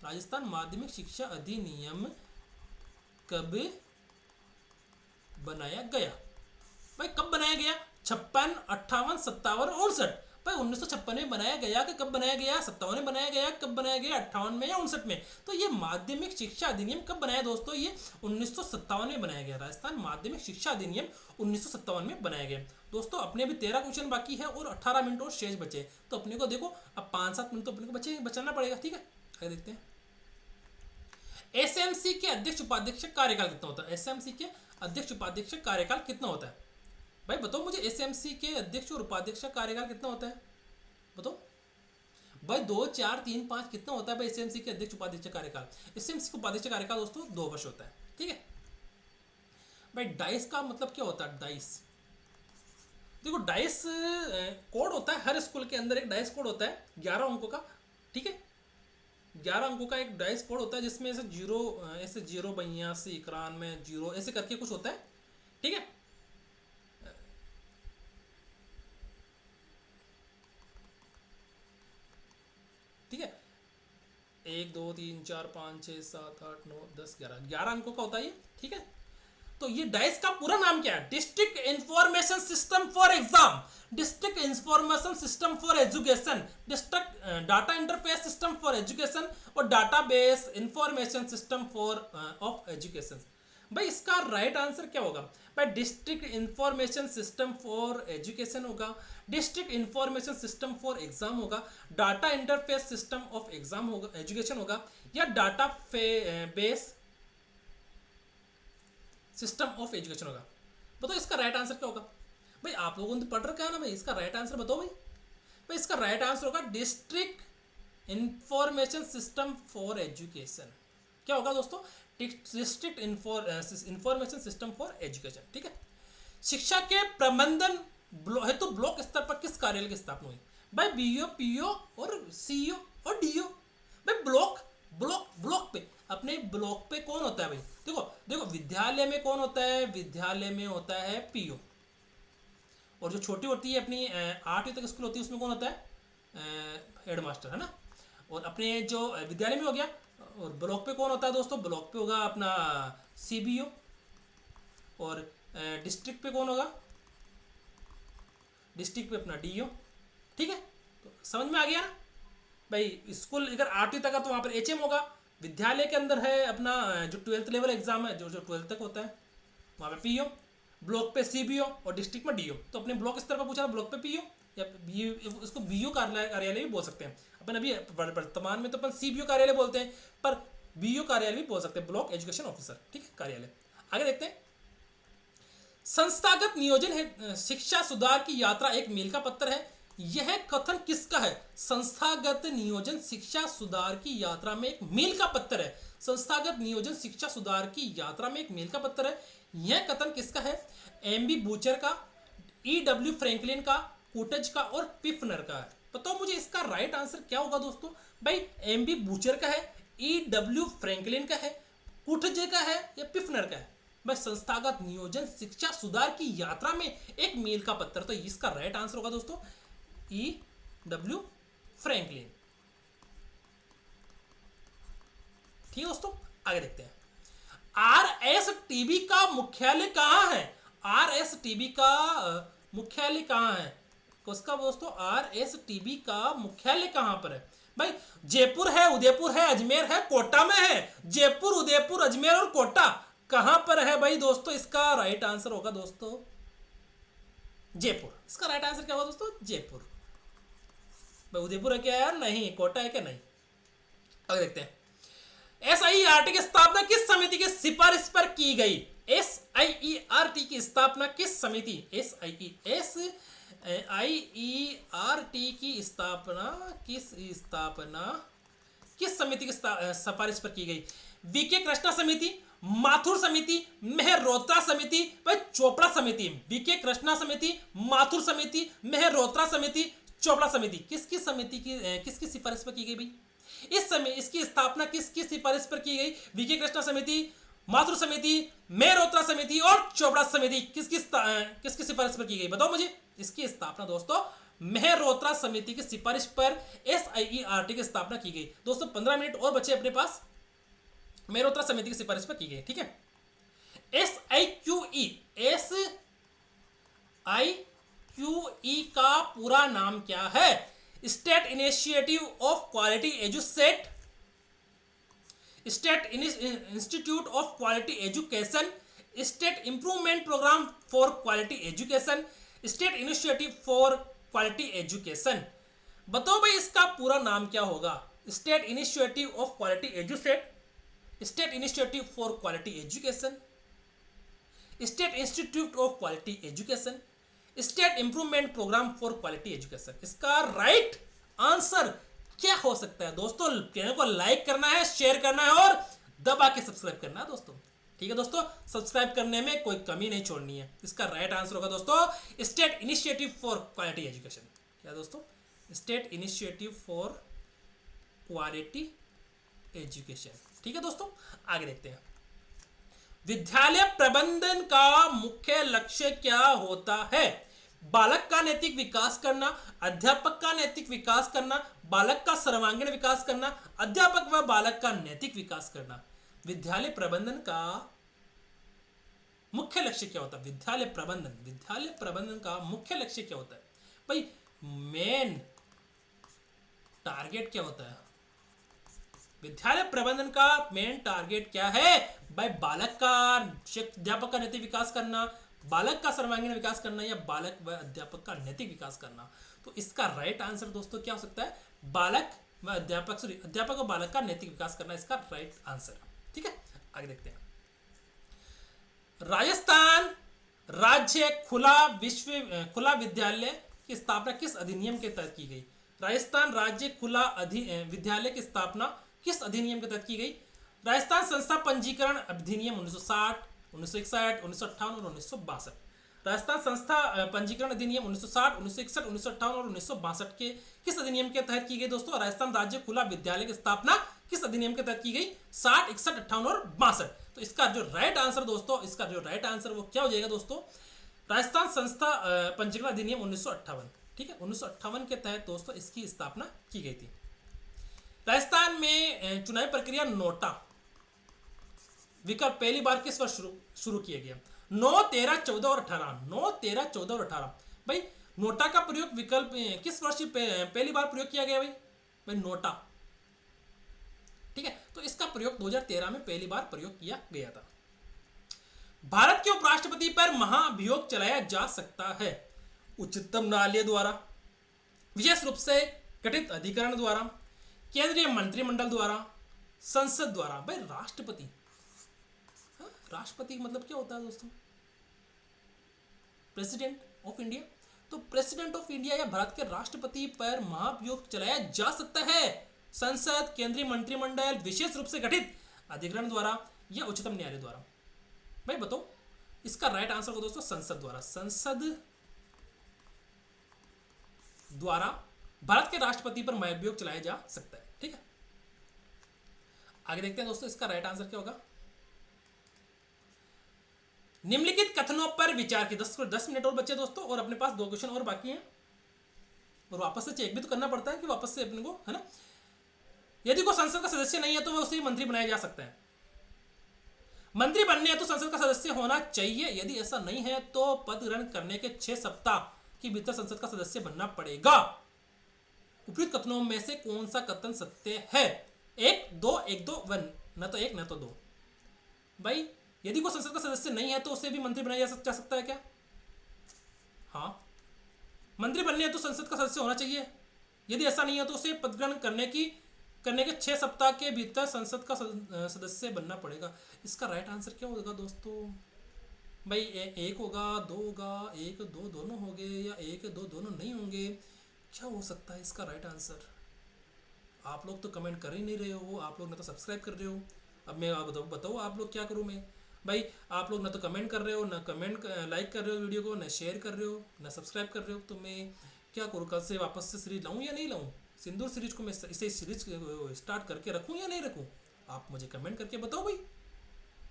राजस्थान माध्यमिक शिक्षा अधिनियम कब बनाया गया? भाई कब बनाया गया? 56, 58, 57 और 59। भाई 1956 में बनाया गया कि कब बनाया गया? 57 में बनाया गया, कब बनाया गया? 58 में या 59 में? तो ये माध्यमिक शिक्षा अधिनियम कब बनाया दोस्तों? ये 1957 में बनाया गया। राजस्थान माध्यमिक शिक्षा अधिनियम 1957 में बनाया गया। दोस्तों अपने अभी 13 क्वेश्चन बाकी है और 18 मिनट और शेष बचे। तो अपने को देखो अब 5-7 मिनट तो अपने को बचाना पड़ेगा। ठीक है, आगे देखते हैं। एसएमसी के अध्यक्ष उपाध्यक्ष कार्यकाल कितना होता है? एसएमसी के अध्यक्ष उपाध्यक्ष कार्यकाल कितना होता है? भाई बताओ मुझे, एसएमसी के अध्यक्ष और उपाध्यक्ष का कार्यकाल कितना होता है? बताओ भाई। 2, 4, 3, 5 कितना होता है भाई एसएमसी के अध्यक्ष उपाध्यक्ष कार्यकाल? एसएमसी के उपाध्यक्ष कार्यकाल दोस्तों 2 वर्ष होता है। ठीक है भाई। डाइस का मतलब क्या होता है? डाइस देखो, डाइस कोड होता है हर स्कूल के अंदर। एक डाइस कोड होता है 11 अंकों का। ठीक है, 11 अंकों का एक डाइस कोड होता है जिसमें ऐसे 0, ऐसे 0, 82, 91, 0 ऐसे करके कुछ होता है। ठीक है, ठीक है। 1, 2, 3, 4, 5, 6, 7, 8, 9, 10, 11 अंकों का होता है ये। ठीक है, तो ये डाइस का पूरा नाम क्या है? District information system for exam, district information system for education, district data interface system for education और database information system for of education. भाई इसका राइट आंसर क्या होगा? भाई district information system for education होगा, district information system for exam होगा, data interface system of exam होगा, education होगा, या data base system of education होगा। बताओ इसका राइट आंसर क्या होगा? भाई आप लोगों ने पढ़ रखा है ना भाई, इसका राइट आंसर बताओ भाई। भाई इसका राइट आंसर होगा district information system for education. क्या होगा दोस्तों? District information system for education. ठीक है, शिक्षा के प्रबंधन हेतु ब्लॉक स्तर पर किस कार्यालय की स्थापना हुई? भाई बीओ, पीओ और सीईओ और डीओ। भाई ब्लॉक ब्लॉक ब्लॉक पे, अपने ब्लॉक पे कौन होता है भाई? देखो देखो, विद्यालय में कौन होता है? विद्यालय में होता है पीओ। और जो छोटी होती है अपनी 8वीं तक स्कूल होती है उसमें कौन होता है? हेडमास्टर, है ना। और अपने जो विद्यालय में हो गया। और ब्लॉक पे कौन होता है दोस्तों? ब्लॉक पे होगा अपना सीबीओ। और डिस्ट्रिक्ट पे कौन होगा? डिस्ट्रिक्ट पे अपना डीओ। ठीक है, तो समझ में आ गया ना भाई। स्कूल अगर 8वीं तक है तो वहाँ पर एचएम होगा। विद्यालय के अंदर है अपना जो 12th लेवल एग्जाम है, जो 12th तक होता है, वहाँ पे पीओ। ब्लॉक पे सीबीओ और डिस्ट्रिक्ट में डीओ। तो अपने ब्लॉक स्तर पर पूछा, ब्लॉक पे पीओ या उसको बीओ कार्यालय भी बोल सकते हैं अपन। अभी वर्तमान में तो अपन सीबीओ कार्यालय बोलते हैं, पर बीओ कार्यालय भी बोल सकते हैं, ब्लॉक एजुकेशन ऑफिसर। ठीक है, कार्यालय। आगे देखते हैं। संस्थागत नियोजन है शिक्षा सुधार की यात्रा एक मील का पत्थर है। यह कथन किसका है? संस्थागत नियोजन शिक्षा सुधार की यात्रा में एक मील का पत्थर है। संस्थागत नियोजन शिक्षा सुधार की यात्रा में एक मील का पत्थर है। यह कथन किसका है? एम बी बूचर का, ई डब्ल्यू फ्रैंकलिन का, कूटज का और पिफनर का है। बताओ मुझे इसका राइट आंसर क्या होगा दोस्तों? भाई एम बी बूचर का है, ई डब्ल्यू फ्रैंकलिन का है, कूटज का है या पिफनर का है? भाई संस्थागत नियोजन शिक्षा सुधार की यात्रा में एक मील का पत्थर, तो इसका राइट आंसर होगा दोस्तों ई डब्ल्यू फ्रैंकलिन। ठीक है दोस्तों, आगे देखते हैं। आरएसटीबी का मुख्यालय कहाँ है? आरएसटीबी का मुख्यालय कहाँ है? उसका दोस्तों आरएसटीबी का मुख्यालय कहाँ पर है? भाई जयपुर है, उदयपुर है, अजमेर है, कोटा में है। जयपुर, उदयपुर, अजमेर और कोटा कहां पर है भाई दोस्तों? इसका राइट आंसर होगा दोस्तों जयपुर। इसका राइट आंसर क्या होगा दोस्तों? जयपुर। भाई उदयपुर है क्या यार? नहीं। कोटा है क्या? नहीं। आगे देखते हैं। SIERT की स्थापना किस समिति की सिफारिश पर की गई? SIERT की स्थापना किस समिति? SIERT की स्थापना किस समिति की सिफारिश पर की गई? वीके कृष्णा समिति, माथुर समिति, मेहरोत्रा समिति, भाई चोपड़ा समिति। वीके कृष्णा समिति, माथुर समिति, मेहरोत्रा समिति, चोपड़ा समिति। किसकी समिति की किसकी सिफारिश पर की गई भाई? इस समय इसकी स्थापना किसकी सिफारिश पर की गई? वीके कृष्णा समिति, माथुर समिति, मेहरोत्रा समिति और चोपड़ा समिति किसकी सिफारिश पर की गई? बताओ मुझे। इसकी स्थापना दोस्तों मेहरोत्रा समिति की सिफारिश पर SIERT की स्थापना की गई। दोस्तों 15 मिनट और बचे अपने पास। मेहरोत्रा समिति की सिफारिश पर की गई। ठीक है। SIQE का पूरा नाम क्या है? State initiative of quality edusat, state institute of quality education, state improvement programme for quality education, state initiative for quality education. बताओ भाई इसका पूरा नाम क्या होगा? State initiative of quality edusat, state initiative for quality education, state institute of quality education, state improvement programme for quality education. इसका right answer क्या हो सकता है दोस्तों? चैनल को लाइक करना है, शेयर करना है और दबा के सब्सक्राइब करना है दोस्तों। ठीक है दोस्तों, सब्सक्राइब करने में कोई कमी नहीं छोड़नी है। इसका राइट आंसर होगा दोस्तों state initiative for quality education. क्या दोस्तों? State initiative for quality education. ठीक है दोस्तों, आगे देखते हैं। विद्यालय प्रबंधन का मुख्य लक्ष्य क्या होता है? बालक का नैतिक विकास करना, अध्यापक का नैतिक विकास करना, बालक का सर्वांगीण विकास करना, अध्यापक व बालक का नैतिक विकास करना। विद्यालय प्रबंधन का मुख्य लक्ष्य क्या होता है? विद्यालय प्रबंधन का मुख्य लक्ष्य क्या होता है भाई? मेन टारगेट क्या होता है? विद्यालय प्रबंधन का मेन टारगेट क्या है भाई? बालक का अध्यापक का नैतिक विकास करना, बालक का सर्वांगीण विकास करना या बालक व अध्यापक का नैतिक विकास करना। तो इसका राइट आंसर दोस्तों क्या हो सकता है? बालक व अध्यापक और बालक का नैतिक विकास करना इसका राइट आंसर। ठीक है, आगे देखते हैं। राजस्थान राज्य खुला विद्यालय की स्थापना किस अधिनियम के तहत की गई? राजस्थान राज्य खुला विद्यालय की स्थापना किस अधिनियम के तहत की गई? राजस्थान संस्था पंजीकरण अधिनियम 1960, 1961, 1958 और 1962। राजस्थान संस्था पंजीकरण अधिनियम 1960, 1961, 1958 और 1962 के किस अधिनियम के तहत की गई दोस्तों? राजस्थान राज्य खुला विद्यालय की स्थापना किस अधिनियम के तहत की गई? 60, 61, 58 और 62। तो इसका जो राइट आंसर दोस्तों, इसका जो राइट आंसर वो क्या हो जाएगा दोस्तों? राजस्थान संस्था पंजीकरण अधिनियम 1958। ठीक है, 1958 के तहत दोस्तों इसकी स्थापना की गई थी। राजस्थान में चुनावी प्रक्रिया नोटा विकल्प पहली बार किस वर्ष शुरू किया गया? 9, 13, 14 और 18। 9, 13, 14 और 18। भाई नोटा का प्रयोग विकल्प किस वर्ष पहली बार प्रयोग किया गया भाई नोटा? ठीक है, तो इसका प्रयोग 2013 में पहली बार प्रयोग किया गया था। भारत के उपराष्ट्रपति पर महाभियोग चलाया जा सकता है उच्चतम न्यायालय द्वारा, विशेष रूप से गठित अधिकरण द्वारा, केंद्रीय मंत्रिमंडल द्वारा, संसद द्वारा। भाई राष्ट्रपति, राष्ट्रपति मतलब क्या होता है दोस्तों? President of India. तो प्रेसिडेंट ऑफ इंडिया या भारत के राष्ट्रपति पर महाभियोग चलाया जा सकता है संसद, केंद्रीय मंत्रिमंडल, विशेष रूप से गठित अधिकरण द्वारा या उच्चतम न्यायालय द्वारा। भाई बताओ इसका राइट आंसर होगा दोस्तों संसद द्वारा। संसद द्वारा भारत के राष्ट्रपति पर महाभियोग चलाया जा सकता है। ठीक है, आगे देखते हैं दोस्तों इसका राइट आंसर क्या होगा। निम्नलिखित कथनों पर विचार की 10 मिनट और बचे दोस्तों, और अपने पास 2 क्वेश्चन और बाकी हैं, और वापस से चेक भी तो करना पड़ता है कि वापस से अपने को, है ना। यदि कोई संसद का सदस्य नहीं है तो वह उसे मंत्री बनाया जा सकता है। मंत्री बनने है तो संसद का सदस्य होना चाहिए। यदि ऐसा नहीं है तो पद ग्रहण करने के 6 सप्ताह के भीतर संसद का सदस्य बनना पड़ेगा। उपयुक्त कथनों में से कौन सा कथन सत्य है? 1 2 1 2 1, न तो 1 न तो 2। भाई यदि कोई संसद का सदस्य नहीं है तो उसे भी मंत्री बनाया जा सकता है क्या? हाँ, मंत्री बनने है तो संसद का सदस्य होना चाहिए। यदि ऐसा नहीं है तो उसे पद ग्रहण करने के 6 सप्ताह के भीतर संसद का सदस्य बनना पड़ेगा। इसका राइट आंसर क्या होगा दोस्तों? भाई 1 होगा, 2 होगा, 1 2 दोनों होंगे, या 1 2 दोनों नहीं होंगे? क्या हो सकता है इसका राइट आंसर? आप लोग तो कमेंट कर ही नहीं रहे हो, आप लोग ना तो सब्सक्राइब कर रहे हो। अब मैं बताओ आप लोग क्या करूँ मैं? भाई आप लोग ना तो कमेंट कर रहे हो, ना कमेंट लाइक कर रहे हो वीडियो को, ना शेयर कर रहे हो, ना सब्सक्राइब कर रहे हो। तो मैं क्या करूँ? कल से वापस से सीरीज लाऊँ या नहीं लाऊँ? सिंदूर सीरीज को मैं इसे सीरीज स्टार्ट करके रखूँ या नहीं रखूँ? आप मुझे कमेंट करके बताओ भाई।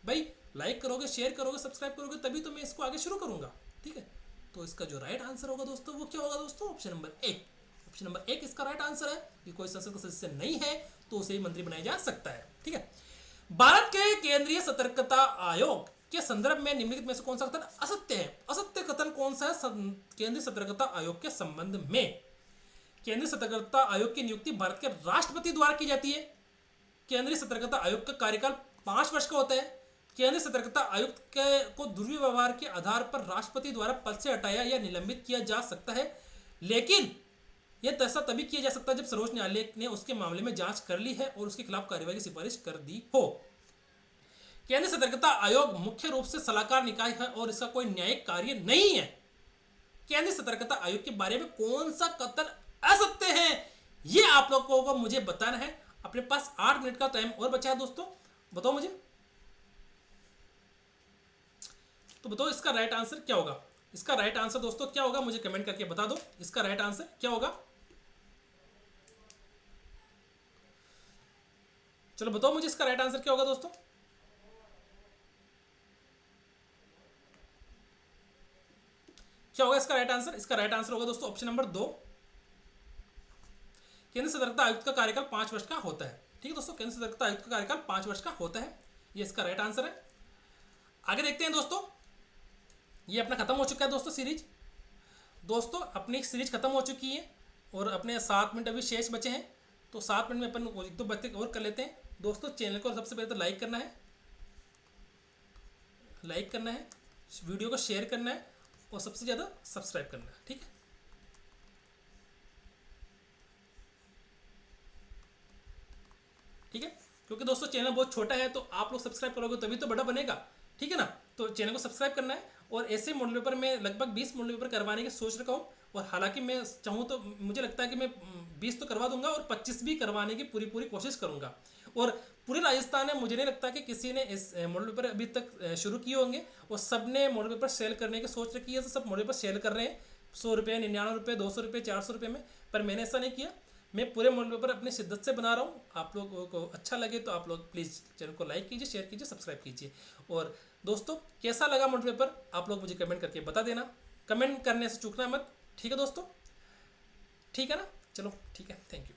भाई लाइक करोगे, शेयर करोगे, सब्सक्राइब करोगे तभी तो मैं इसको आगे शुरू करूँगा। ठीक है, तो इसका जो राइट आंसर होगा दोस्तों वो क्या होगा दोस्तों? Option number 1। ऑप्शन नंबर 1 इसका राइट आंसर है कि कोई संसद का सदस्य नहीं है तो उसे मंत्री बनाया जा सकता है। ठीक है, भारत के केंद्रीय सतर्कता आयोग के संदर्भ में निम्नलिखित में से कौन सा कथन असत्य है? असत्य कथन कौन सा है केंद्रीय सतर्कता आयोग के संबंध में? केंद्रीय सतर्कता आयोग की नियुक्ति भारत के राष्ट्रपति द्वारा की जाती है। केंद्रीय सतर्कता आयोग का कार्यकाल 5 वर्ष का होता है। केंद्रीय सतर्कता आयुक्त को दुर्व्यवहार के आधार पर राष्ट्रपति द्वारा पद से हटाया या निलंबित किया जा सकता है, लेकिन यह ऐसा तभी किया जा सकता है जब सर्वोच्च न्यायालय ने उसके मामले में जांच कर ली है और उसके खिलाफ कार्रवाई की सिफारिश कर दी हो। केंद्रीय सतर्कता आयोग मुख्य रूप से सलाहकार निकाय है और इसका कोई न्यायिक कार्य नहीं है। केंद्रीय सतर्कता आयोग के बारे में कौन सा कथन असत्य है, ये आप लोगों को मुझे बताना है। अपने पास 8 मिनट का टाइम और बचा है दोस्तों, बताओ मुझे। तो बताओ इसका राइट आंसर क्या होगा? इसका राइट आंसर दोस्तों क्या होगा मुझे कमेंट करके बता दो। इसका राइट आंसर क्या होगा? चलो बताओ मुझे इसका राइट आंसर क्या होगा दोस्तों। क्या होगा इसका राइट आंसर? इसका राइट आंसर होगा दोस्तों ऑप्शन नंबर 2। केंद्र सतर्कता आयुक्त का कार्यकाल 5 वर्ष का होता है। ठीक है दोस्तों, केंद्र सतर्कता आयुक्त का कार्यकाल 5 वर्ष का होता है, ये इसका राइट आंसर है। आगे देखते हैं दोस्तों, ये अपना खत्म हो चुका है दोस्तों सीरीज। दोस्तों अपनी सीरीज खत्म हो चुकी है और अपने 7 मिनट अभी शेष बचे हैं, तो 7 मिनट में अपन 1-2 बातें और कर लेते हैं दोस्तों। चैनल को सबसे पहले तो लाइक करना है, वीडियो को शेयर करना है और सबसे ज़्यादा सब्सक्राइब करना है। ठीक है, ठीक है, क्योंकि दोस्तों चैनल बहुत छोटा है तो आप लोग सब्सक्राइब करोगे तभी तो बड़ा बनेगा। ठीक है ना, तो चैनल को सब्सक्राइब करना है। और ऐसे मॉडल पेपर में लगभग 20 मॉडल पेपर करवाने की सोच रखा हूँ, और हालांकि मैं चाहूँ तो मुझे लगता है कि मैं 20 तो करवा दूंगा और 25 भी करवाने की पूरी कोशिश करूँगा। और पूरे राजस्थान में मुझे नहीं लगता कि किसी ने इस मॉडल पेपर अभी तक शुरू किए होंगे, और सब ने मॉडल पेपर सेल करने की सोच रखी है, तो सब मॉडल पेपर सेल कर रहे हैं 100 रुपये, 99 रुपये, 200 रुपये, 400 रुपये में। पर मैंने ऐसा नहीं किया, मैं पूरे मॉडल पेपर अपनी शिद्दत से बना रहा हूँ। आप लोगों को अच्छा लगे तो आप लोग प्लीज़ चैनल को लाइक कीजिए, शेयर कीजिए, सब्सक्राइब कीजिए। और दोस्तों कैसा लगा मॉडल पेपर आप लोग मुझे कमेंट करके बता देना, कमेंट करने से चूकना मत। ठीक है दोस्तों, ठीक है ना, चलो ठीक है, थैंक यू।